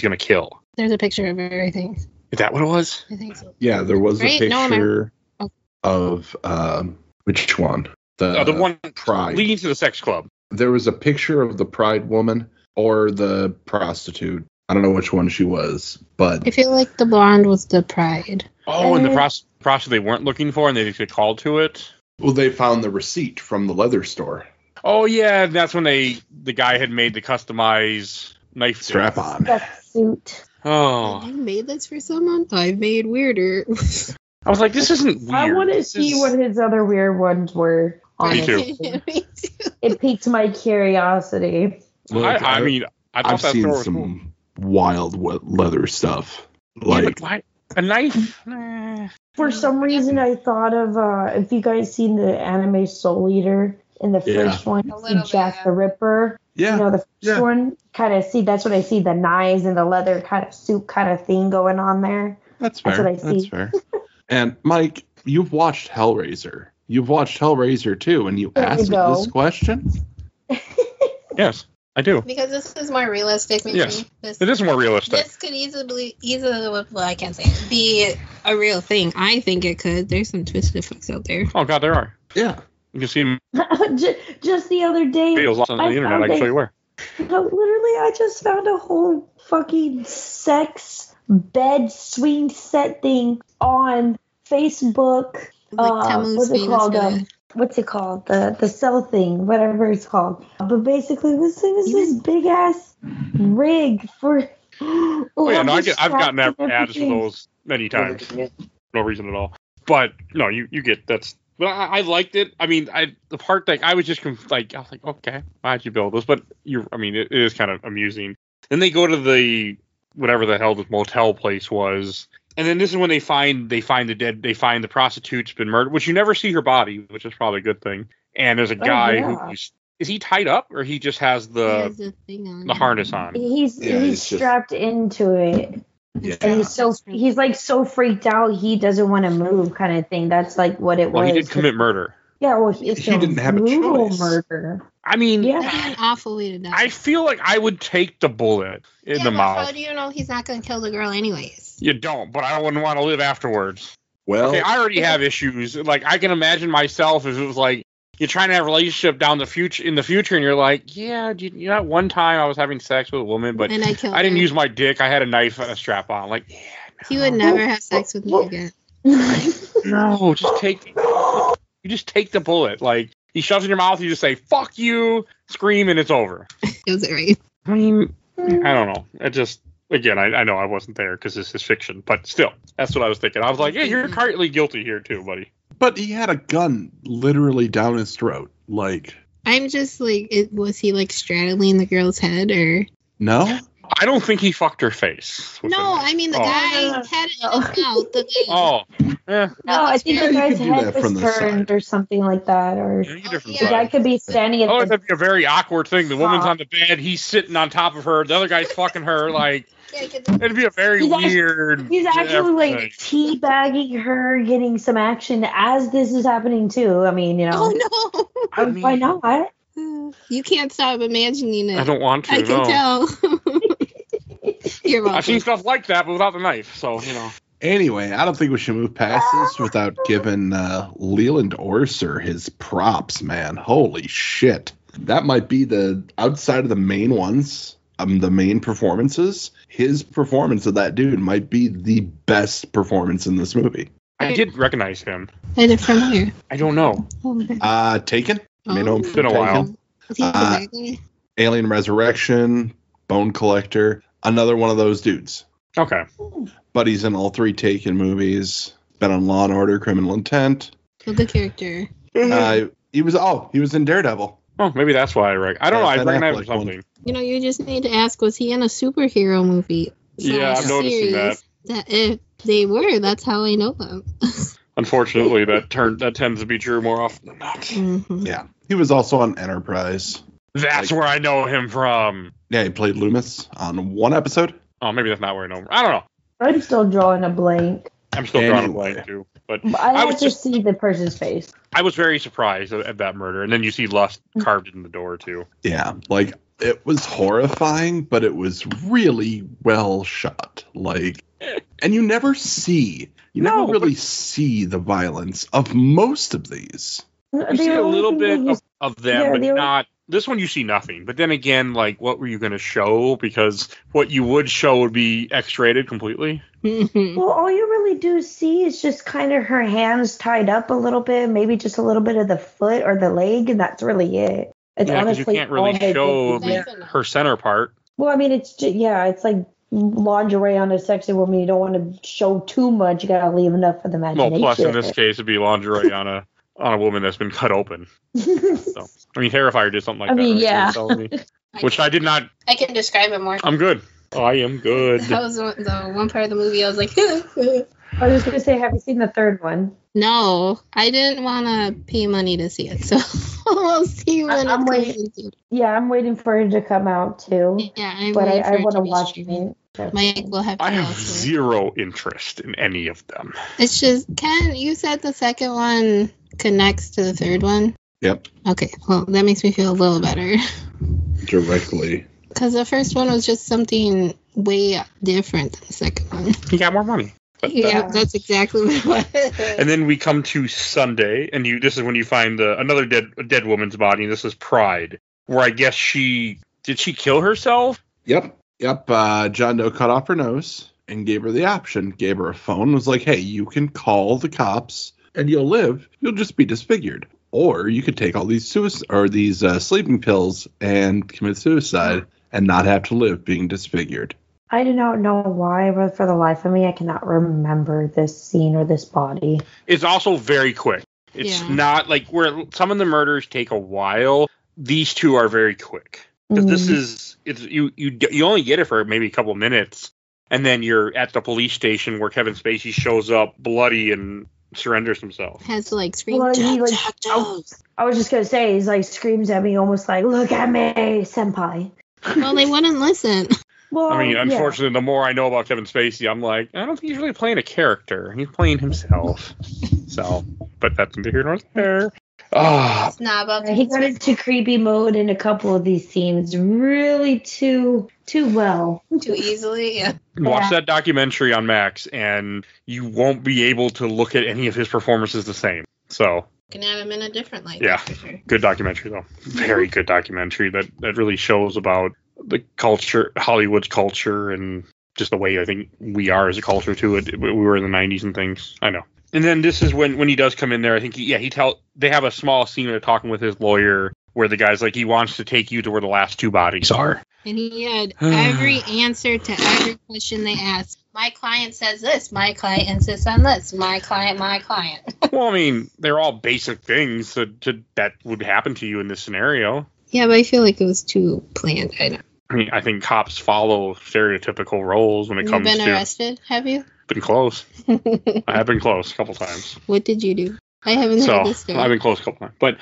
Speaker 2: gonna kill.
Speaker 3: There's a picture of everything.
Speaker 2: Is that what it was?
Speaker 3: I think so.
Speaker 4: Yeah, there was
Speaker 3: Right?
Speaker 4: a
Speaker 3: No, am I-
Speaker 4: picture
Speaker 3: Oh.
Speaker 4: of, which one?
Speaker 2: The one
Speaker 4: Pride.
Speaker 2: leading to the sex club.
Speaker 4: There was a picture of the Pride woman or the prostitute. I don't know which one she was, but
Speaker 3: I feel like the blonde was the pride.
Speaker 2: Oh, and the prostitute they weren't looking for, and they get called to it.
Speaker 4: well, they found the receipt from the leather store.
Speaker 2: Oh yeah, that's when the guy had made the customized knife
Speaker 4: Strap on.
Speaker 5: That suit.
Speaker 2: Oh,
Speaker 3: You made this for someone? I've made weirder.
Speaker 2: I was like, this isn't weird.
Speaker 5: I want to
Speaker 2: This
Speaker 5: see
Speaker 2: is-
Speaker 5: what his other weird ones were.
Speaker 2: Me too.
Speaker 5: Honestly.
Speaker 3: Me too.
Speaker 5: It piqued my curiosity.
Speaker 4: Look,
Speaker 2: I mean, I thought
Speaker 4: I've
Speaker 2: that
Speaker 4: seen
Speaker 2: store was
Speaker 4: some
Speaker 2: cool.
Speaker 4: wild leather stuff.
Speaker 2: Yeah,
Speaker 4: Like,
Speaker 2: but why a knife? Nah.
Speaker 5: For some reason, I thought of if you guys seen the anime Soul Eater in the
Speaker 4: Yeah.
Speaker 5: first one,
Speaker 3: A
Speaker 5: you
Speaker 3: little
Speaker 5: see Jack
Speaker 3: bit, yeah.
Speaker 5: the Ripper.
Speaker 4: yeah,
Speaker 5: You know, the first
Speaker 4: yeah.
Speaker 5: one, kind of see, that's what I see, the knives and the leather kind of suit kind of thing going on there.
Speaker 4: that's
Speaker 5: That's
Speaker 4: fair.
Speaker 5: what I
Speaker 4: That's
Speaker 5: see.
Speaker 4: fair. And Mike, you've watched Hellraiser. You've watched Hellraiser too, and you
Speaker 5: There you
Speaker 4: asked me
Speaker 5: go.
Speaker 4: this question.
Speaker 2: Yes, I do.
Speaker 3: Because this is more realistic, maybe.
Speaker 2: Yes.
Speaker 3: This,
Speaker 2: It is more realistic.
Speaker 3: this could easily, well, I can't say it, be a real thing. I think it could. There's some twisted fucks out there.
Speaker 2: Oh god, there are.
Speaker 4: Yeah.
Speaker 2: You can see them
Speaker 5: Just the other day,
Speaker 2: videos on the internet. I can show you where.
Speaker 5: literally, I just found a whole fucking sex bed swing set thing on Facebook.
Speaker 3: Like Temu's
Speaker 5: What's it
Speaker 3: famous
Speaker 5: called?
Speaker 3: for that.
Speaker 5: What's it called? The cell thing, whatever it's called. But basically, this thing is this big ass rig for.
Speaker 2: Oh yeah, no, I've gotten ads for
Speaker 5: everything.
Speaker 2: those many times. No reason at all. But no, you get that's. But I liked it. I mean, the part that I was just I was like, okay, why'd you build this? But it is kind of amusing. Then they go to the whatever the hell this motel place was, and then this is when they find the prostitute's been murdered, which you never see her body, which is probably a good thing. And there's a guy
Speaker 5: yeah.
Speaker 2: who's is he tied up or he just has
Speaker 3: He
Speaker 2: the
Speaker 3: has a thing on.
Speaker 2: harness on?
Speaker 5: He's
Speaker 4: Yeah,
Speaker 5: he's
Speaker 4: it's just-
Speaker 5: strapped into it.
Speaker 4: Yeah.
Speaker 5: And he's like so freaked out he doesn't want to move, kind of thing. That's like what it
Speaker 2: Well,
Speaker 5: was.
Speaker 2: he did commit murder.
Speaker 5: Yeah, well, it's
Speaker 4: He didn't have a
Speaker 5: brutal
Speaker 4: choice.
Speaker 5: murder.
Speaker 2: I mean,
Speaker 5: Yeah.
Speaker 3: That's an awful way to die.
Speaker 2: I feel like I would take the bullet in the
Speaker 3: but
Speaker 2: mouth.
Speaker 3: how do you know he's not going to kill the girl anyways?
Speaker 2: You don't, but I wouldn't want to live afterwards.
Speaker 4: Well,
Speaker 2: Okay, I already have issues. Like I can imagine myself if it was like you're trying to have a relationship in the future, and you're like, yeah, you know, one time I was having sex with a woman, but
Speaker 3: And I killed
Speaker 2: I didn't
Speaker 3: her.
Speaker 2: use my dick. I had a knife and a strap on. Like, yeah,
Speaker 3: He would never have sex with me again.
Speaker 2: no, just take the bullet. Like he shoves it in your mouth, you just say "fuck you," scream, and it's over.
Speaker 3: Was it right?
Speaker 2: I mean, I don't know. It just again, I know I wasn't there because this is fiction, but still, that's what I was thinking. I was like, yeah, you're partly guilty here too, buddy.
Speaker 4: but he had a gun literally down his throat. Like,
Speaker 3: I'm just like, was he like straddling the girl's head or?
Speaker 4: no?
Speaker 2: I don't think he fucked her face. with
Speaker 3: No,
Speaker 2: it.
Speaker 3: I mean the
Speaker 2: Oh.
Speaker 3: guy had it in his mouth. The guy.
Speaker 2: Oh, yeah.
Speaker 5: No, I think
Speaker 4: Yeah,
Speaker 5: the
Speaker 4: you
Speaker 5: guy's
Speaker 4: could do
Speaker 5: head
Speaker 4: that from
Speaker 5: was
Speaker 4: the
Speaker 5: turned
Speaker 4: side.
Speaker 5: or something like that, or
Speaker 2: You get it from
Speaker 3: yeah.
Speaker 2: the
Speaker 5: the guy
Speaker 2: side.
Speaker 5: could be standing at
Speaker 2: Oh,
Speaker 5: the.
Speaker 2: that'd be a very awkward thing. The woman's on the bed, he's sitting on top of her, the other guy's fucking her. Like,
Speaker 3: Yeah, 'cause
Speaker 2: it'd be a very
Speaker 5: He's actually-
Speaker 2: weird.
Speaker 5: He's actually like
Speaker 2: everything.
Speaker 5: teabagging her, getting some action as this is happening too. I mean, you know,
Speaker 3: oh
Speaker 5: why not?
Speaker 3: no! You can't stop imagining it.
Speaker 2: I don't want to.
Speaker 3: I can
Speaker 2: no.
Speaker 3: tell. You're welcome.
Speaker 2: I've seen stuff like that, but without the knife. So you know.
Speaker 4: Anyway, I don't think we should move past this without giving Leland Orser his props, man. Holy shit. That might be the, outside of the main ones, the main performances, his performance of that dude might be the best performance in this movie.
Speaker 2: I did recognize him.
Speaker 3: Is it from where?
Speaker 2: I don't know.
Speaker 4: Taken? You know him
Speaker 2: It's been a while.
Speaker 3: Is he the bad guy?
Speaker 4: Alien Resurrection, Bone Collector, another one of those dudes.
Speaker 2: Okay.
Speaker 4: But he's in all 3 Taken movies. Been on Law and Order, Criminal Intent.
Speaker 3: So the character.
Speaker 4: He was in Daredevil.
Speaker 2: Oh, maybe that's why I don't know. I
Speaker 4: Ben
Speaker 2: recognize
Speaker 4: Affleck
Speaker 2: something.
Speaker 3: You know, you just need to ask, was he in a superhero movie?
Speaker 2: Yeah, I'm noticing that.
Speaker 3: If they were, that's how I know them.
Speaker 2: Unfortunately, that tends to be true more often than not.
Speaker 3: Mm-hmm.
Speaker 4: Yeah. He was also on Enterprise.
Speaker 2: That's where I know him from.
Speaker 4: Yeah, he played Loomis on 1 episode.
Speaker 2: Oh, maybe that's not where I know him. I don't know.
Speaker 5: I'm still drawing a blank.
Speaker 2: I'm still drawing a blank too. But
Speaker 5: I have to see the person's face.
Speaker 2: I was very surprised at that murder, and then you see lust carved in the door too.
Speaker 4: Yeah, like it was horrifying, but it was really well shot. Like, and you never really see the violence of most of these.
Speaker 2: You see a little bit of them, but not. This one you see nothing. But then again, like, what were you going to show? Because what you would show would be X-rated completely.
Speaker 5: Well, all you really do see is just kind of her hands tied up a little bit, maybe just a little bit of the foot or the leg, and that's really it. It's
Speaker 2: because you can't really show her center part.
Speaker 5: Well, I mean, it's just, it's like lingerie on a sexy woman. You don't want to show too much. You got to leave enough for the imagination.
Speaker 2: Well, plus in this case, it'd be lingerie on a woman that's been cut open. So, I mean, Terrifier did something like that. Right?
Speaker 5: Yeah.
Speaker 2: Which I did not.
Speaker 3: I can describe it more.
Speaker 2: I'm good. I am good.
Speaker 3: That was the one part of the movie I was like,
Speaker 5: I was going to say, have you seen the third one?
Speaker 3: No, I didn't want to pay money to see it, so we'll see when
Speaker 5: I'm
Speaker 3: it
Speaker 5: waiting.
Speaker 3: comes into.
Speaker 5: Yeah, I'm waiting for it to come out too.
Speaker 3: Yeah,
Speaker 5: I want to watch it.
Speaker 3: Mike will have to.
Speaker 2: I have zero interest in any of them.
Speaker 3: It's just, Ken, you said the second one connects to the third one?
Speaker 4: Yep.
Speaker 3: Okay, well, that makes me feel a little better.
Speaker 4: Directly.
Speaker 3: Because the first one was just something way different than the second one.
Speaker 2: He got more money.
Speaker 3: Yeah, that's exactly what it was.
Speaker 2: And then we come to Sunday, and this is when you find another dead woman's body, and this is Pride, where I guess did she kill herself?
Speaker 4: Yep. John Doe cut off her nose and gave her the option, gave her a phone, was like, hey, you can call the cops and you'll live. You'll just be disfigured. Or you could take all these sleeping pills and commit suicide and not have to live being disfigured.
Speaker 5: I do not know why, but for the life of me, I cannot remember this scene or this body.
Speaker 2: It's also very quick. It's not like where some of the murders take a while. These two are very quick. Because this is you only get it for maybe a couple minutes, and then you're at the police station where Kevin Spacey shows up bloody and surrenders himself.
Speaker 3: Has to like scream.
Speaker 5: Well, I was just gonna say, he's like screams at me, almost like, "Look at me, senpai."
Speaker 3: Well, they wouldn't listen.
Speaker 5: Well,
Speaker 2: I mean, unfortunately, the more I know about Kevin Spacey, I'm like, I don't think he's really playing a character. He's playing himself. So, but that's neither here nor there.
Speaker 3: It's not about
Speaker 5: he got into creepy mode in a couple of these scenes, really too well,
Speaker 3: too easily. Yeah.
Speaker 2: Watch that documentary on Max, and you won't be able to look at any of his performances the same. So.
Speaker 3: Can have him in a different light.
Speaker 2: Yeah,
Speaker 3: for sure.
Speaker 2: Good documentary though. Very good documentary that really shows about the culture, Hollywood's culture, and just the way I think we are as a culture too. We were in the 90s and things. I know. And then this is when he does come in there. I think they have a small scene where they're talking with his lawyer where the guy's like, he wants to take you to where the last two bodies are.
Speaker 3: And he had every answer to every question they asked. My client says this. My client insists on this. My client.
Speaker 2: Well, I mean, they're all basic things that would happen to you in this scenario.
Speaker 3: Yeah, but I feel like it was too planned.
Speaker 2: I mean, I think cops follow stereotypical roles when it comes to...
Speaker 3: You've been arrested, have you?
Speaker 2: Been close. I have been close a couple times.
Speaker 3: What did you do? I haven't heard this story.
Speaker 2: I've been close a couple times. But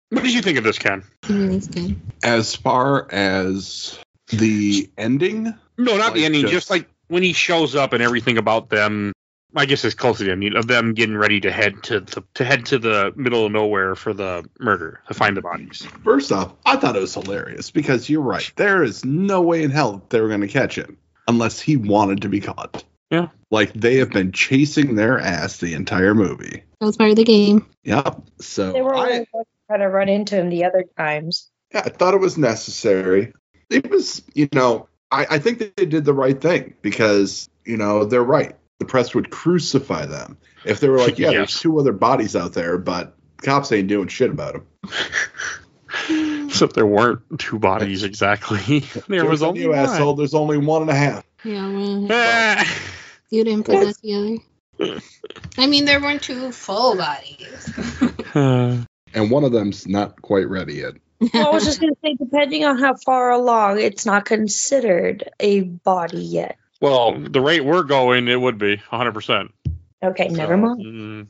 Speaker 2: what did you think of this, Ken?
Speaker 3: I think it's good.
Speaker 4: As far as the ending?
Speaker 2: No, not the ending. Just like when he shows up and everything about them... I guess it's close to the ending of them getting ready to head to the middle of nowhere for the murder, to find the bodies.
Speaker 4: First off, I thought it was hilarious because you're right. There is no way in hell they were going to catch him unless he wanted to be caught.
Speaker 2: Yeah.
Speaker 4: Like, they have been chasing their ass the entire movie.
Speaker 3: That was part of the game.
Speaker 4: Yep. So
Speaker 5: They were only trying to run into him the other times.
Speaker 4: yeah, I thought it was necessary. It was, I think that they did the right thing because, they're right. The press would crucify them if they were like, yeah, there's 2 other bodies out there, but cops ain't doing shit about them.
Speaker 2: Except there weren't 2 bodies exactly. There was only
Speaker 4: you
Speaker 2: one.
Speaker 4: asshole. There's only 1.5.
Speaker 3: Yeah, well, you didn't put that together. I mean, there weren't 2 full bodies.
Speaker 4: And one of them's not quite ready yet.
Speaker 5: Well, I was just going to say, depending on how far along, it's not considered a body yet.
Speaker 2: Well, the rate we're going, it would be 100%.
Speaker 5: Okay, never mind.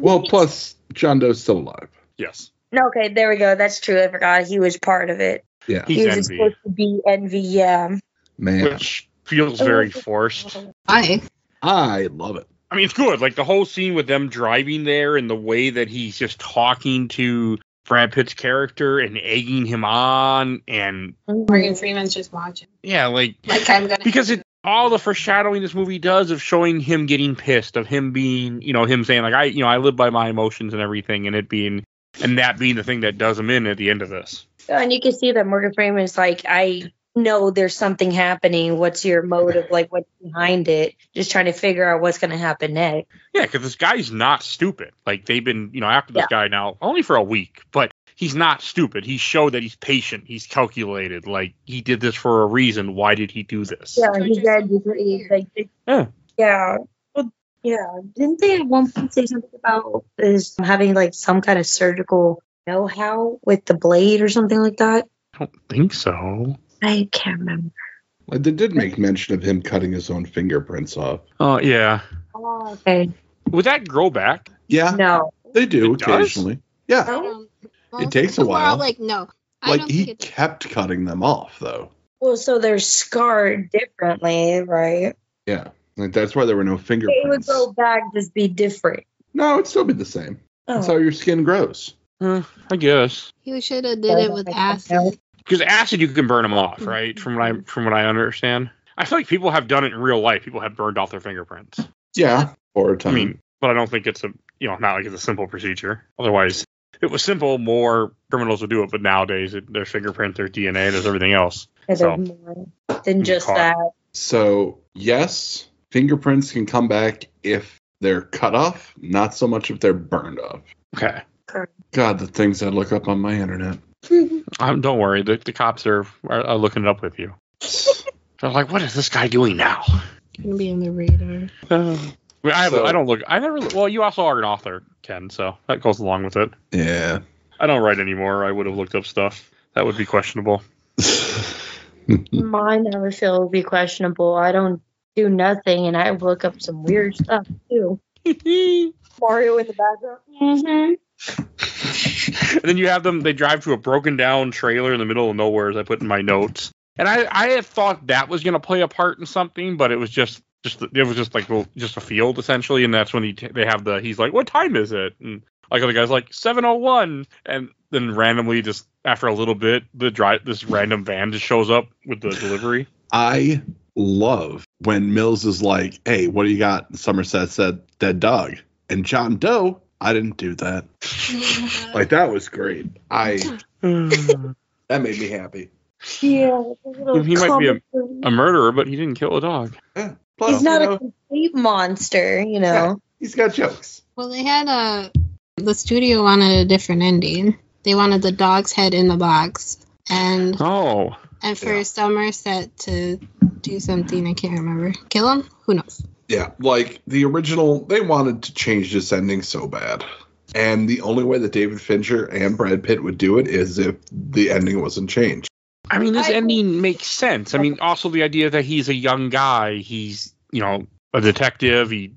Speaker 4: Well, plus, John Doe's still alive.
Speaker 2: Yes.
Speaker 5: Okay, there we go. That's true. I forgot he was part of it.
Speaker 4: Yeah.
Speaker 2: He's
Speaker 5: He was
Speaker 2: Envy,
Speaker 5: supposed to be Envy, yeah.
Speaker 4: Man,
Speaker 2: which feels very forced.
Speaker 3: Why?
Speaker 4: I love it.
Speaker 2: I mean, it's good. Like, the whole scene with them driving there and the way that he's just talking to Brad Pitt's character and egging him on and...
Speaker 3: Morgan Freeman's just watching.
Speaker 2: Yeah, like
Speaker 3: I'm gonna...
Speaker 2: Because all the foreshadowing this movie does of showing him getting pissed, of him being, him saying, like, I live by my emotions and everything, and that being the thing that does him in at the end of this.
Speaker 5: And you can see that Morgan Freeman's like, I know there's something happening. What's your motive? Like, what's behind it? Just trying to figure out what's going to happen next.
Speaker 2: Yeah, because this guy's not stupid. Like, they've been, after this guy now, only for a week, but he's not stupid. He showed that he's patient. He's calculated. Like, he did this for a reason. Why did he do this?
Speaker 5: Yeah, he did. Yeah. Well, yeah. Didn't they at one point say something about this having, like, some kind of surgical know-how with the blade or something like that?
Speaker 2: I don't think so.
Speaker 5: I can't remember.
Speaker 4: Like, they did make mention of him cutting his own fingerprints off.
Speaker 2: Oh, yeah.
Speaker 5: Oh, okay.
Speaker 2: Would that grow back?
Speaker 4: Yeah,
Speaker 5: No.
Speaker 4: they do
Speaker 2: It does?
Speaker 4: occasionally. Yeah,
Speaker 5: No?
Speaker 4: It takes a
Speaker 3: People are all
Speaker 4: while.
Speaker 3: like, no. I
Speaker 4: like
Speaker 3: don't
Speaker 4: he
Speaker 3: think it
Speaker 4: kept cutting them off though.
Speaker 5: Well, so they're scarred differently, right?
Speaker 4: Yeah, like that's why there were no
Speaker 5: It would
Speaker 4: fingerprints.
Speaker 5: go back, just be different.
Speaker 4: No, it'd still be the same. That's how
Speaker 5: Oh.
Speaker 4: your skin grows.
Speaker 2: I guess.
Speaker 3: You should have did it with acid.
Speaker 2: Because acid, you can burn them off, right? From what I understand. I feel like people have done it in real life. People have burned off their fingerprints.
Speaker 4: Yeah, for a time.
Speaker 2: I mean, but I don't think it's not like it's a simple procedure. Otherwise, if it was simple, more criminals would do it. But nowadays, there's fingerprint, there's DNA, there's everything else.
Speaker 5: There's
Speaker 2: So,
Speaker 5: more than just
Speaker 2: caught.
Speaker 5: that.
Speaker 4: So yes, fingerprints can come back if they're cut off, not so much if they're burned off.
Speaker 2: okay.
Speaker 4: God, the things I look up on my internet.
Speaker 2: Don't worry. The cops are looking it up with you. They're like, what is this guy doing now?
Speaker 3: Gonna be on the radar.
Speaker 2: I don't look. I never. Well, you also are an author, Ken, so that goes along with it.
Speaker 4: Yeah.
Speaker 2: I don't write anymore. I would have looked up stuff. That would be questionable.
Speaker 5: Mine never feel would be questionable. I don't do nothing, and I look up some weird stuff too. Mario in the background. Mm-hmm.
Speaker 2: And then you have them. They drive to a broken down trailer in the middle of nowhere, as I put in my notes. And I had thought that was going to play a part in something, but it was just a field essentially. And that's when he's like, "What time is it?" And like the guy's like 7:01, and then randomly, just after a little bit, this random van just shows up with the delivery.
Speaker 4: I love when Mills is like, "Hey, what do you got?" And Somerset said, "Dead dog." And John Doe, I didn't do that. Like, that was great. That made me happy.
Speaker 5: Yeah,
Speaker 2: He might be a murderer, but he didn't kill a dog.
Speaker 4: Yeah. Plus,
Speaker 5: He's not a complete monster,
Speaker 4: yeah, he's got jokes.
Speaker 3: Well, they had the studio wanted a different ending. They wanted the dog's head in the box, and for Somerset to do something I can't remember, kill him. Who knows?
Speaker 4: Yeah, like the original, they wanted to change this ending so bad. And the only way that David Fincher and Brad Pitt would do it is if the ending wasn't changed.
Speaker 2: I mean, this ending makes sense. I mean, also the idea that he's a young guy, he's, a detective. He's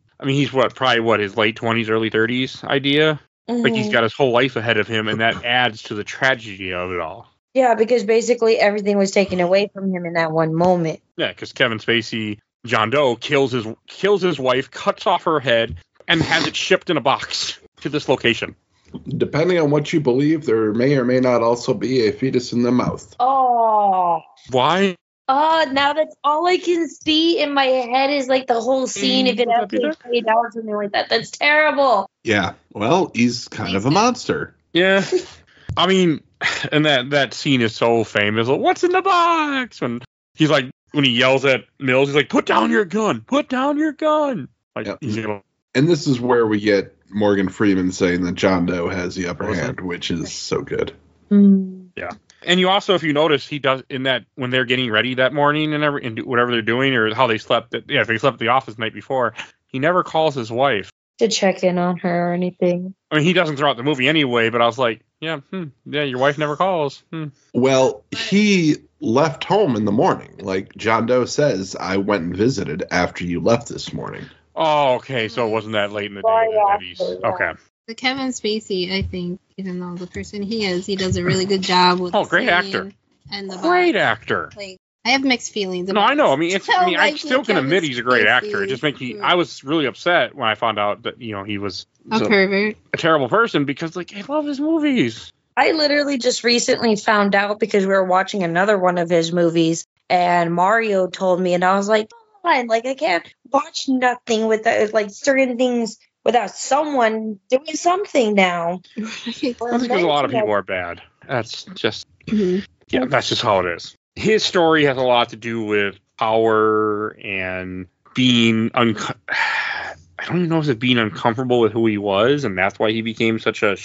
Speaker 2: probably his late 20s, early 30s idea.
Speaker 5: Mm-hmm.
Speaker 2: Like, he's got his whole life ahead of him, and that adds to the tragedy of it all.
Speaker 5: Yeah, because basically everything was taken away from him in that one moment.
Speaker 2: Yeah, because Kevin Spacey, John Doe, kills his wife, cuts off her head, and has it shipped in a box to this location.
Speaker 4: Depending on what you believe, there may or may not also be a fetus in the mouth.
Speaker 5: Oh.
Speaker 2: Why?
Speaker 5: Now that's all I can see in my head is like the whole scene. If it
Speaker 2: Would that be
Speaker 5: actually
Speaker 2: there?
Speaker 5: played out something like that, that's terrible.
Speaker 4: Yeah. Well, he's kind of a monster.
Speaker 2: Yeah. I mean, and that scene is so famous. Like, what's in the box? When he's like, when he yells at Mills, he's like, put down your gun. Put down your gun. Like,
Speaker 4: Yep.
Speaker 2: he's gonna.
Speaker 4: And this is where we get Morgan Freeman saying that John Doe has the upper hand, which is so good.
Speaker 2: Yeah. And you also, if you notice, he does in that when they're getting ready that morning and do whatever they're doing or how they slept. If they slept at the office the night before, he never calls his wife.
Speaker 5: To check in on her or anything.
Speaker 2: I mean, he doesn't throughout the movie anyway, but I was like, yeah, your wife never calls.
Speaker 4: Well, he left home in the morning. Like John Doe says, I went and visited after you left this morning.
Speaker 2: Oh, okay. So it wasn't that late in the day that he's okay.
Speaker 3: The Kevin Spacey, I think, even though the person he is, he does a really good job with.
Speaker 2: Oh,
Speaker 3: the
Speaker 2: great
Speaker 3: singing
Speaker 2: actor.
Speaker 3: And the
Speaker 2: Great
Speaker 3: vibe.
Speaker 2: actor.
Speaker 3: Like, I have mixed feelings.
Speaker 2: No, I know. I mean, I
Speaker 3: like
Speaker 2: still can
Speaker 3: Kevin
Speaker 2: admit he's a great actor. It
Speaker 3: Spacey.
Speaker 2: just makes me. I was really upset when I found out that he was
Speaker 3: A pervert.
Speaker 2: a terrible person because I love his movies.
Speaker 5: I literally just recently found out because we were watching another one of his movies and Mario told me and I was like, fine, like I can't watch nothing without like certain things without someone doing something now.
Speaker 2: That's because a lot of people are bad. That's just that's just how it is. His story has a lot to do with power and being I don't even know if it's being uncomfortable with who he was, and that's why he became such a.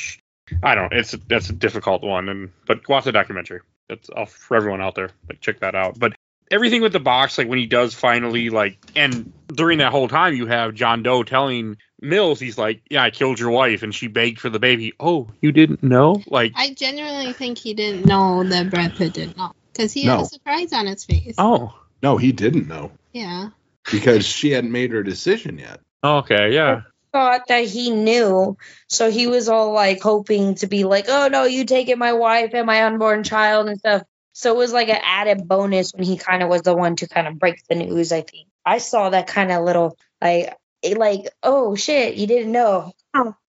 Speaker 2: I don't know. That's a difficult one, but watch the documentary. That's for everyone out there. Like check that out. But everything with the box, like when he does finally and during that whole time, you have John Doe telling Mills, he's like, "Yeah, I killed your wife, and she begged for the baby." Oh, you didn't know? Like
Speaker 3: I genuinely think he didn't know that Brad Pitt didn't know because he had a surprise on his face.
Speaker 2: Oh,
Speaker 4: no, he didn't know
Speaker 3: Yeah.
Speaker 4: because she hadn't made her decision yet.
Speaker 2: okay, yeah.
Speaker 5: Thought that he knew, so he was all like hoping to be like, oh no, you taking my wife and my unborn child and stuff. So it was like an added bonus when he kind of was the one to kind of break the news. I think I saw that kind of little like oh shit, you didn't know.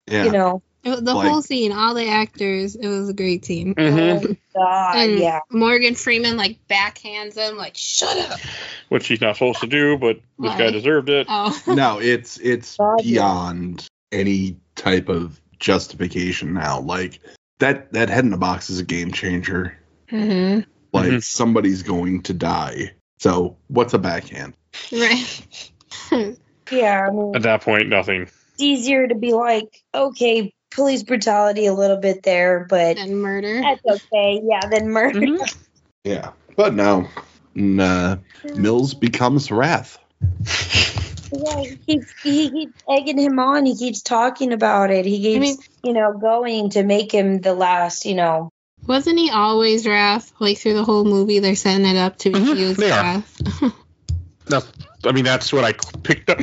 Speaker 4: Yeah.
Speaker 3: The whole scene, all the actors, it was a great scene.
Speaker 2: Mm-hmm.
Speaker 5: Oh God,
Speaker 3: And
Speaker 5: yeah.
Speaker 3: Morgan Freeman backhands him shut up.
Speaker 2: Which he's not supposed to do, but this guy deserved it.
Speaker 3: Oh.
Speaker 4: No, it's
Speaker 5: God,
Speaker 4: beyond any type of justification now. Like that head in the box is a game changer.
Speaker 3: Mm-hmm.
Speaker 4: Like somebody's going to die. So what's a backhand?
Speaker 3: Right.
Speaker 5: Yeah, I mean,
Speaker 2: At that point, nothing.
Speaker 5: it's easier to be like, okay, police brutality a little bit there, but
Speaker 3: And murder.
Speaker 5: that's okay. Yeah, then murder.
Speaker 2: Mhm.
Speaker 4: Yeah. But no. Mills becomes Wrath.
Speaker 5: Yeah, he keeps egging him on. He keeps talking about it. He keeps, going to make him the last,
Speaker 3: Wasn't he always Wrath? Through the whole movie, they're setting it up to be used
Speaker 2: they are.
Speaker 3: Wrath.
Speaker 2: That's what I picked up.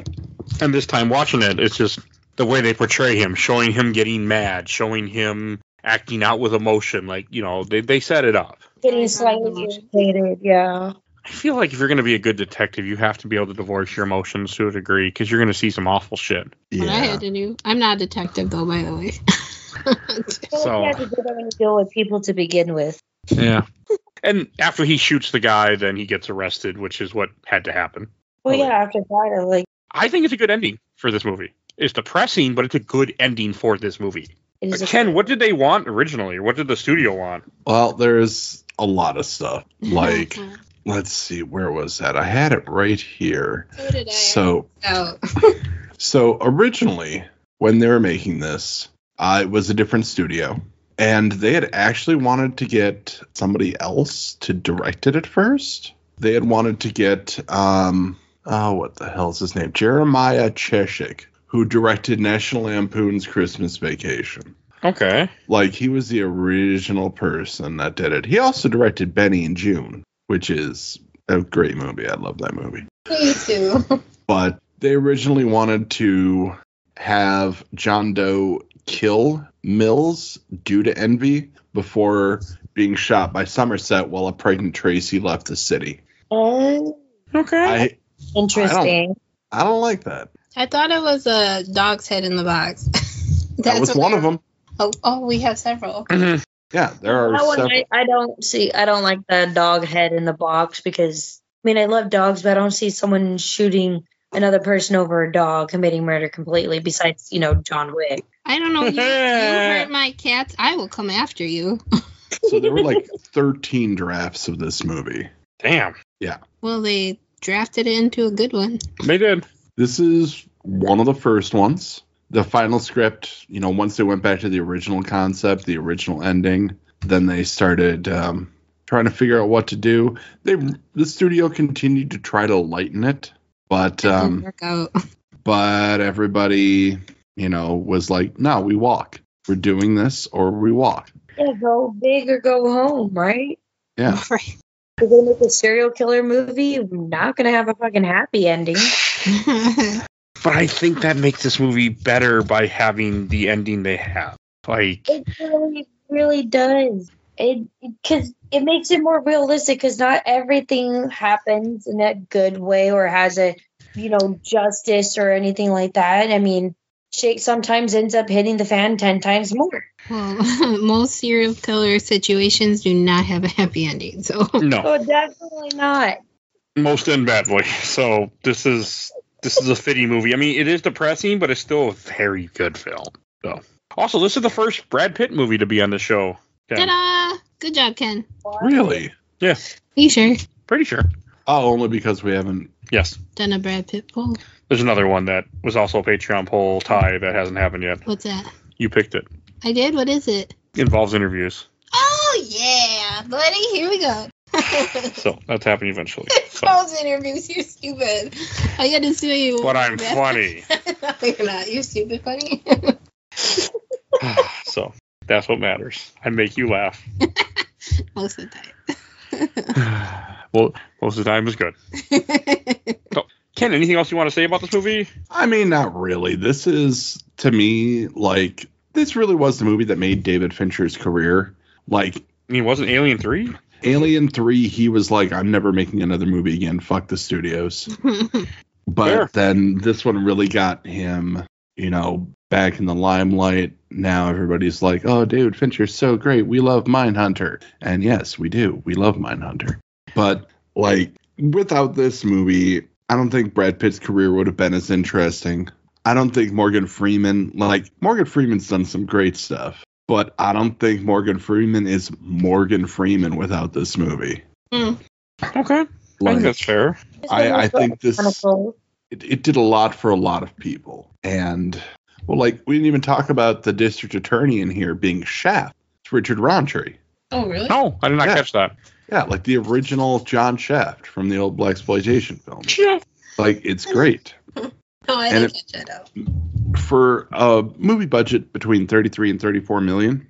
Speaker 2: And this time watching it, it's just the way they portray him, showing him getting mad, showing him acting out with emotion. They set it up.
Speaker 5: Getting slightly irritated, yeah.
Speaker 2: I feel like if you're going to be a good detective, you have to be able to divorce your emotions to a degree because you're going to see some awful shit.
Speaker 3: What I had to do. I'm not a detective, though, by the way.
Speaker 2: So
Speaker 5: You have to do that when you deal with people to begin with.
Speaker 2: yeah. And after he shoots the guy, then he gets arrested, which is what had to happen.
Speaker 5: Well, yeah, after that,
Speaker 2: I think it's a good ending for this movie. It's depressing, but it's a good ending for this movie.
Speaker 5: it is
Speaker 2: Ken, what did they want originally? What did the studio want?
Speaker 4: Well, there's a lot of stuff. Like, let's see, where was that? I had it right here.
Speaker 3: So did I.
Speaker 4: So originally, when they were making this, it was a different studio. And they had actually wanted to get somebody else to direct it at first. They had wanted to get, what the hell is his name? Jeremiah Cheshik, who directed National Lampoon's Christmas Vacation.
Speaker 2: Okay.
Speaker 4: He was the original person that did it. He also directed Benny and June, which is a great movie. I love that movie.
Speaker 3: Me too.
Speaker 4: But they originally wanted to have John Doe kill Mills due to envy before being shot by Somerset while a pregnant Tracy left the city.
Speaker 2: Okay.
Speaker 5: Interesting.
Speaker 4: I don't like that.
Speaker 3: I thought it was a dog's head in the box.
Speaker 4: That was one of them.
Speaker 3: Oh, we have several.
Speaker 2: Mhm.
Speaker 4: Yeah, there are
Speaker 5: That one,
Speaker 4: several.
Speaker 5: I don't see. I don't like the dog head in the box because I love dogs, but I don't see someone shooting another person over a dog committing murder completely. Besides, John Wick.
Speaker 3: I don't know. You hurt my cats, I will come after you.
Speaker 4: So there were like 13 drafts of this movie.
Speaker 2: Damn.
Speaker 4: Yeah.
Speaker 3: Well, they drafted it into a good one.
Speaker 2: They did.
Speaker 4: This is one of the first ones. The final script, once they went back to the original concept, the original ending, then they started trying to figure out what to do. The studio continued to try to lighten it, but
Speaker 3: Didn't work out.
Speaker 4: but everybody, was like, no, we walk. We're doing this or we walk.
Speaker 5: Yeah, go big or go home, right?
Speaker 4: Yeah.
Speaker 3: Right.
Speaker 5: If they make a serial killer movie, you're not gonna have a fucking happy ending.
Speaker 2: But I think that makes this movie better by having the ending they have. Like,
Speaker 5: It really, really does. Because it makes it more realistic. Because not everything happens in a good way or has a, justice or anything like that. Shit sometimes ends up hitting the fan 10 times more.
Speaker 3: Well, most serial killer situations do not have a happy ending. So
Speaker 2: no.
Speaker 5: Oh, definitely not.
Speaker 2: Most end badly. So this is a fitting movie. It is depressing, but it's still a very good film. So also, this is the first Brad Pitt movie to be on the show. Ken.
Speaker 3: ta-da! Good job, Ken.
Speaker 4: Really?
Speaker 2: Yeah,
Speaker 3: Are you sure?
Speaker 2: pretty sure.
Speaker 4: Oh, only because we haven't.
Speaker 2: Yes.
Speaker 3: Done a Brad Pitt poll?
Speaker 2: There's another one that was also a Patreon poll tie that hasn't happened yet.
Speaker 3: What's that?
Speaker 2: You picked it.
Speaker 3: I did? What is it?
Speaker 2: Involves interviews.
Speaker 3: Oh, yeah, buddy. Here we go.
Speaker 2: So that's happening eventually. So.
Speaker 3: Those interviews, you're stupid. I got to sue you.
Speaker 2: But I'm funny.
Speaker 3: No, you're not. You're stupid funny.
Speaker 2: So that's what matters. I make you laugh.
Speaker 3: Most of the time.
Speaker 2: Well, most of the time is good. So, Ken, anything else you want to say about this movie?
Speaker 4: Not really. This is, to me, this really was the movie that made David Fincher's career.
Speaker 2: Wasn't Alien 3?
Speaker 4: Alien 3, he was like, I'm never making another movie again. Fuck the studios. But
Speaker 2: Fair.
Speaker 4: then this one really got him, back in the limelight. Now everybody's like, oh, David Fincher's so great. We love Mindhunter. And yes, we do. We love Mindhunter. But, without this movie, I don't think Brad Pitt's career would have been as interesting. I don't think Morgan Freeman's done some great stuff. But I don't think Morgan Freeman is Morgan Freeman without this movie.
Speaker 2: Okay. I think that's fair.
Speaker 4: I think this it did a lot for a lot of people. And we didn't even talk about the district attorney in here being Shaft. It's Richard Roundtree.
Speaker 3: Oh, really?
Speaker 2: No, I did not catch that.
Speaker 4: Yeah, the original John Shaft from the old blaxploitation film.
Speaker 2: Yeah.
Speaker 4: It's great.
Speaker 3: No, I didn't catch that out.
Speaker 4: For a movie budget between 33 and 34 million,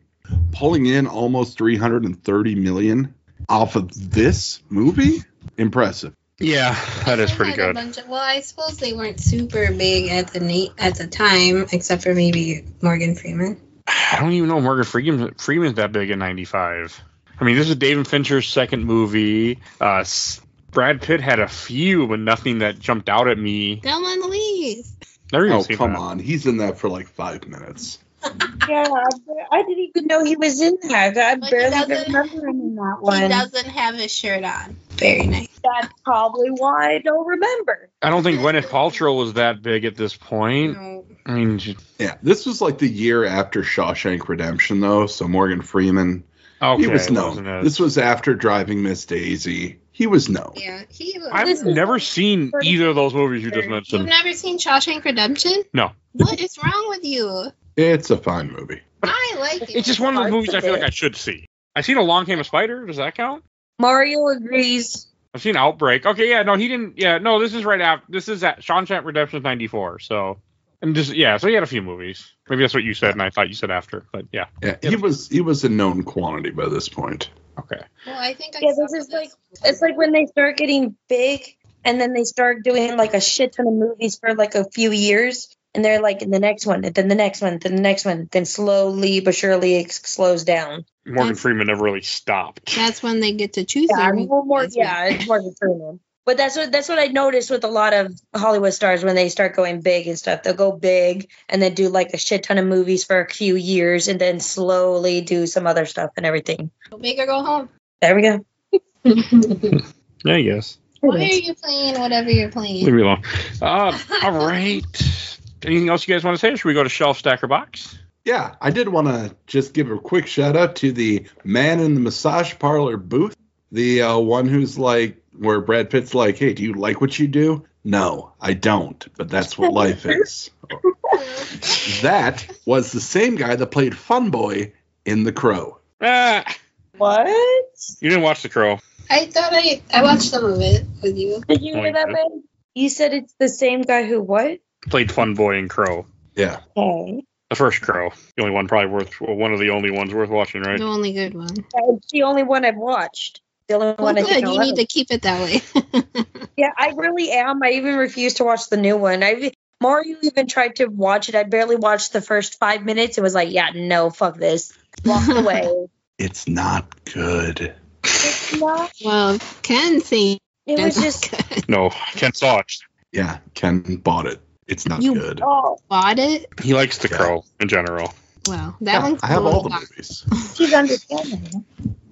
Speaker 4: pulling in almost 330 million off of this movie, impressive.
Speaker 2: Yeah, that is pretty good.
Speaker 3: I suppose they weren't super big at the time, except for maybe Morgan Freeman.
Speaker 2: I don't even know Morgan Freeman's that big in 95. This is David Fincher's second movie. Brad Pitt had a few, but nothing that jumped out at me.
Speaker 3: Thelma and Louise.
Speaker 2: Never even
Speaker 4: Oh,
Speaker 2: seen
Speaker 4: come
Speaker 2: that.
Speaker 4: on. He's in that for 5 minutes.
Speaker 5: Yeah, I didn't even know he was in that. I
Speaker 3: But
Speaker 5: barely
Speaker 3: he
Speaker 5: even
Speaker 3: doesn't-
Speaker 5: remember him in that
Speaker 3: He
Speaker 5: one.
Speaker 3: doesn't have his shirt on. Very nice.
Speaker 5: That's probably why I don't remember.
Speaker 2: I don't think Gwyneth Paltrow was that big at this point.
Speaker 3: No.
Speaker 4: Yeah, this was the year after Shawshank Redemption, though. So Morgan Freeman,
Speaker 2: Okay,
Speaker 4: he was known.
Speaker 2: wasn't it?
Speaker 4: This was after Driving Miss Daisy. He was known.
Speaker 3: Yeah, he was.
Speaker 2: I've never seen either of those movies you just
Speaker 3: You've
Speaker 2: mentioned.
Speaker 3: never seen Shawshank Redemption?
Speaker 2: No.
Speaker 3: What is wrong with you?
Speaker 4: It's a fine movie.
Speaker 3: I like it.
Speaker 2: It's just one of those movies I feel like I should see. I've seen Along Came a Spider. Does that count?
Speaker 5: Mario agrees.
Speaker 2: I've seen Outbreak. Okay, yeah, no, he didn't. Yeah, no, this is right after. This is at Shawshank Redemption 94. So, and just so he had a few movies. Maybe that's what you said, and I thought you said after. But yeah.
Speaker 4: Yeah, he was a known quantity by this point.
Speaker 2: Okay.
Speaker 3: Well, I think I
Speaker 5: Yeah,
Speaker 3: saw
Speaker 5: this is it's like when they start getting big and then they start doing a shit ton of movies for a few years. And they're in the next one, and then the next one, then the next one, then slowly but surely it slows down.
Speaker 2: Morgan Freeman never really stopped.
Speaker 3: That's when they get to choose
Speaker 5: Yeah,
Speaker 3: their
Speaker 5: it's Morgan Freeman. But that's what I noticed with a lot of Hollywood stars when they start going big and stuff. They'll go big and then do like a shit ton of movies for a few years and then slowly do some other stuff and everything.
Speaker 3: Go big or go home.
Speaker 5: There we go.
Speaker 2: Yeah, I guess.
Speaker 3: Why are you playing whatever you're playing?
Speaker 2: Leave me alone. All right. Anything else you guys want to say? Or should we go to Shelf Stacker Box?
Speaker 4: Yeah, I did want to just give a quick shout out to the man in the massage parlor booth. The one who's like, where Brad Pitt's like, hey, do you like what you do? No, I don't, but that's what life is. That was the same guy that played Fun Boy in The Crow.
Speaker 2: Ah,
Speaker 5: What?
Speaker 2: you didn't watch The Crow.
Speaker 3: I thought I watched some of it with you.
Speaker 5: Did you hear that, Ben? You said it's the same guy who what?
Speaker 2: Played Fun Boy in Crow.
Speaker 4: Yeah.
Speaker 5: Okay.
Speaker 2: The first Crow. The only one probably one of the only ones worth watching, right?
Speaker 3: The only good one.
Speaker 5: That's the only one I've watched. The only
Speaker 3: Well,
Speaker 5: one I
Speaker 3: good.
Speaker 5: think I
Speaker 3: You need
Speaker 5: love.
Speaker 3: to keep it that way.
Speaker 5: Yeah, I really am. I even refuse to watch the new one. Mario even tried to watch it. I barely watched the first 5 minutes. It was like, yeah, no, fuck this. Walked away.
Speaker 4: It's not good.
Speaker 5: It's not.
Speaker 3: Well, Ken saying
Speaker 5: It was
Speaker 3: it's
Speaker 5: just.
Speaker 3: good.
Speaker 2: No, Ken saw it.
Speaker 4: Yeah, Ken bought it. It's not
Speaker 3: You-
Speaker 4: good.
Speaker 5: Oh,
Speaker 3: Bought it.
Speaker 2: He likes The
Speaker 4: Yeah.
Speaker 2: Crow in general.
Speaker 3: Well, that
Speaker 4: Yeah,
Speaker 3: one's
Speaker 4: I have
Speaker 3: cool.
Speaker 4: all the movies.
Speaker 5: she's understanding.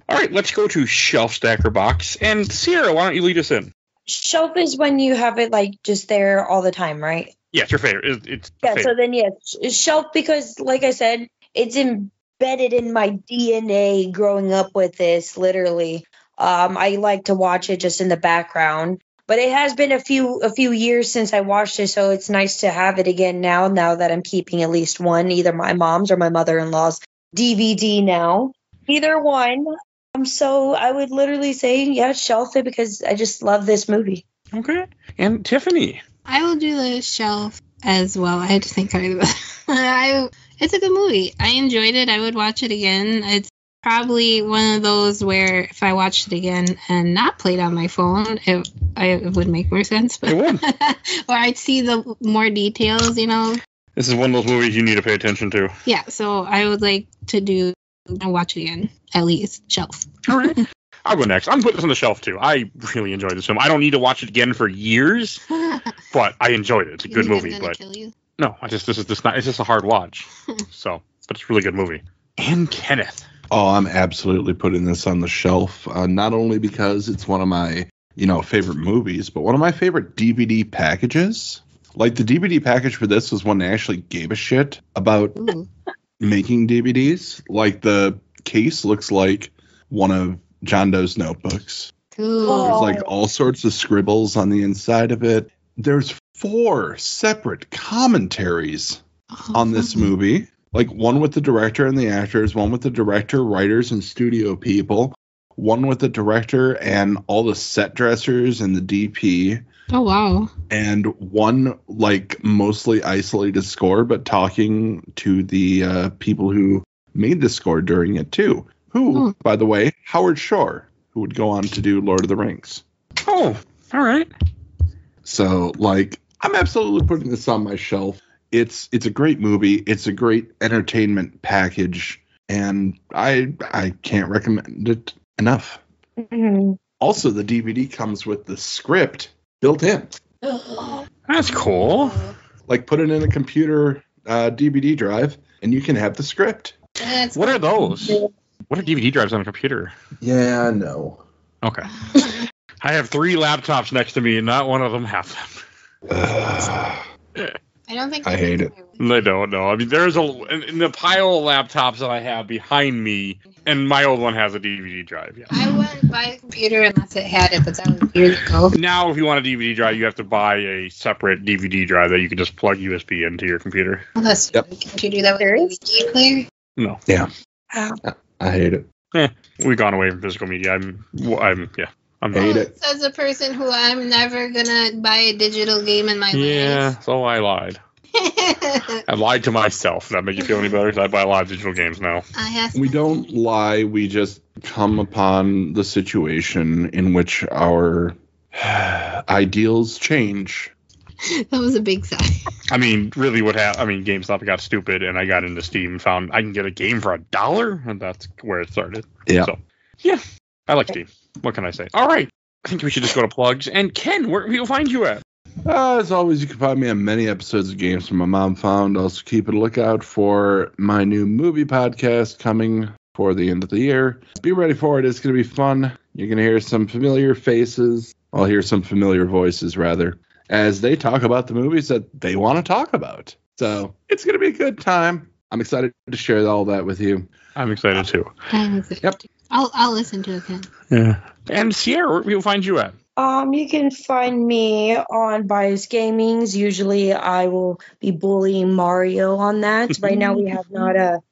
Speaker 2: All right, let's go to Shelf Stacker Box. And Sierra, why don't you lead us in?
Speaker 5: Shelf is when you have it like just there all the time, right?
Speaker 2: Yeah, it's your favorite. It's
Speaker 5: Yeah.
Speaker 2: favorite.
Speaker 5: So then, yes, shelf because, like I said, it's embedded in my DNA. Growing up with this, literally, I like to watch it just in the background. But it has been a few years since I watched it, so it's nice to have it again now. Now that I'm keeping at least one, either my mom's or my mother-in-law's DVD now. Either one. So I would literally say, yeah, shelf it because I just love this movie.
Speaker 2: Okay. And Tiffany.
Speaker 3: I will do the shelf as well. I had to think hard about it. It's a good movie. I enjoyed it. I would watch it again. It's probably one of those where if I watched it again and not played on my phone, it would make more sense. But
Speaker 2: It would.
Speaker 3: or I'd see the more details,
Speaker 2: This is one of those movies you need to pay attention to.
Speaker 3: Yeah, so I would like to watch it again, at least. Shelf.
Speaker 2: All right. I'll go next. I'm putting this on the shelf, too. I really enjoyed this film. I don't need to watch it again for years, but I enjoyed it. It's a good movie.
Speaker 3: Gonna
Speaker 2: But
Speaker 3: kill you?
Speaker 2: no, it's just a hard watch. So, but it's a really good movie. And Kenneth.
Speaker 4: Oh, I'm absolutely putting this on the shelf. Not only because it's one of my, favorite movies, but one of my favorite DVD packages. Like the DVD package for this was one that actually gave a shit about
Speaker 3: Ooh.
Speaker 4: making DVDs. Like the case looks like one of John Doe's notebooks.
Speaker 3: Cool.
Speaker 4: There's like all sorts of scribbles on the inside of it. There's 4 separate commentaries on this movie. Like one with the director and the actors, one with the director, writers, and studio people, one with the director and all the set dressers and the DP,
Speaker 3: Oh, wow.
Speaker 4: and one like mostly isolated score, but talking to the people who made the score during it too. Who, by the way, Howard Shore, who would go on to do Lord of the Rings.
Speaker 2: Oh, all right.
Speaker 4: So, like, I'm absolutely putting this on my shelf. It's a great movie. It's a great entertainment package, and I can't recommend it enough.
Speaker 5: Mm-hmm.
Speaker 4: Also, the DVD comes with the script built in.
Speaker 2: That's cool.
Speaker 4: Like, put it in a computer DVD drive, and you can have the script.
Speaker 3: That's
Speaker 2: What are those? What are DVD drives on a computer?
Speaker 4: Yeah, I know.
Speaker 2: Okay. I have 3 laptops next to me, and not one of them have them.
Speaker 3: I don't think
Speaker 4: I hate it.
Speaker 2: I don't know. I mean, there's in the pile of laptops that I have behind me, and my old one has a DVD drive. Yeah.
Speaker 3: I wouldn't buy a computer unless it had it, but that was years ago.
Speaker 2: Now, if you want a DVD drive, you have to buy a separate DVD drive that you can just plug USB into your computer.
Speaker 3: Unless
Speaker 4: Yep.
Speaker 3: can't you do that with a DVD player?
Speaker 2: No,
Speaker 4: Yeah,
Speaker 5: Ow.
Speaker 4: I hate it.
Speaker 2: we've gone away from physical media. I'm
Speaker 4: Hate it.
Speaker 3: As a person who I'm never gonna buy a digital game in my
Speaker 2: Yeah, so I lied.
Speaker 3: life.
Speaker 2: I lied to myself. That make you feel any better? 'Cause I buy a lot of digital games now.
Speaker 3: I have
Speaker 4: We don't lie. We just come upon the situation in which our ideals change.
Speaker 3: That was a big sigh.
Speaker 2: I mean, really, GameStop got stupid, and I got into Steam and found I can get a game for $1, and that's where it started.
Speaker 4: Yeah.
Speaker 2: So, yeah, I like Steam. What can I say? All right, I think we should just go to plugs. And Ken, where can people find you at?
Speaker 4: As always, you can find me on many episodes of Games from My Mom Found. Also, keep a lookout for my new movie podcast coming for the end of the year. Be ready for it. It's going to be fun. You're going to hear some familiar faces. I'll hear some familiar voices, rather, as they talk about the movies that they want to talk about. So it's going to be a good time. I'm excited to share all that with you.
Speaker 2: I'm excited too.
Speaker 4: Yep.
Speaker 3: I'll listen to it then.
Speaker 2: Yeah. And Sierra, where can people find you at?
Speaker 5: You can find me on Bias Gamings. Usually I will be bullying Mario on that. Right now we have not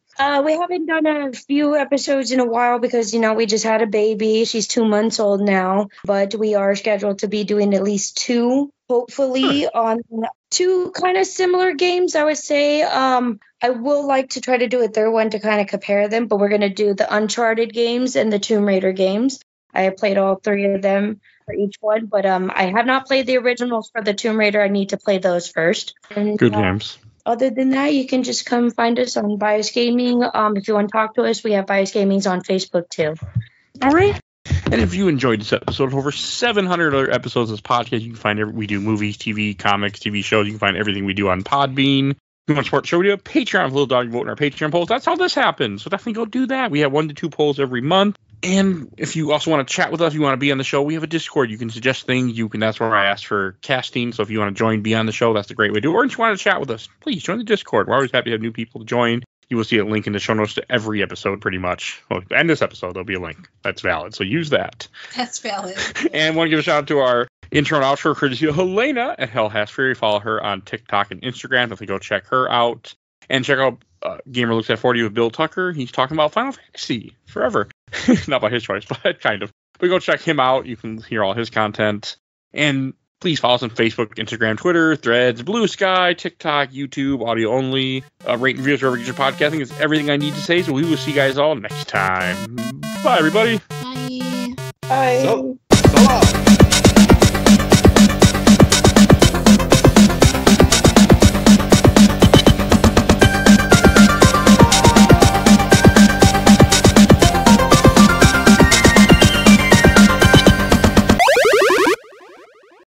Speaker 5: we haven't done a few episodes in a while because, we just had a baby. She's 2 months old now, but we are scheduled to be doing at least two, hopefully, on two kind of similar games, I would say. I will like to try to do a third one to kind of compare them, but we're going to do the Uncharted games and the Tomb Raider games. I have played all three of them for each one, but I have not played the originals for the Tomb Raider. I need to play those first. And,
Speaker 2: Good games.
Speaker 5: Other than that, you can just come find us on Bias Gaming. If you want to talk to us, we have Bias Gamings on Facebook too.
Speaker 2: All right. And if you enjoyed this episode, over 700 other episodes of this podcast, you can find we do movies, TV, comics, TV shows. You can find everything we do on Podbean. If you want to support the show, we do a Patreon for Little Dog Vote in our Patreon polls. That's how this happens. So definitely go do that. We have 1 to 2 polls every month. And if you also want to chat with us, you want to be on the show, we have a Discord. You can suggest things. That's where I ask for casting. So if you want to join, be on the show, that's a great way to do it. Or if you want to chat with us, please join the Discord. We're always happy to have new people to join. You will see a link in the show notes to every episode, pretty much. Well, and this episode, there'll be a link. That's valid. So use that.
Speaker 3: That's valid.
Speaker 2: And want to give a shout out to our intro and outro courtesy of Helena at Hell Has Fury. Follow her on TikTok and Instagram. Definitely go check her out. And check out Gamer Looks at 40 with Bill Tucker. He's talking about Final Fantasy forever. Not by his choice, but kind of. But go check him out. You can hear all his content. And please follow us on Facebook, Instagram, Twitter, Threads, Blue Sky, TikTok, YouTube, audio only. Rate and reviews wherever you get your podcasting. It's everything I need to say. So we will see you guys all next time. Bye, everybody.
Speaker 3: Bye.
Speaker 5: Bye.
Speaker 4: So long.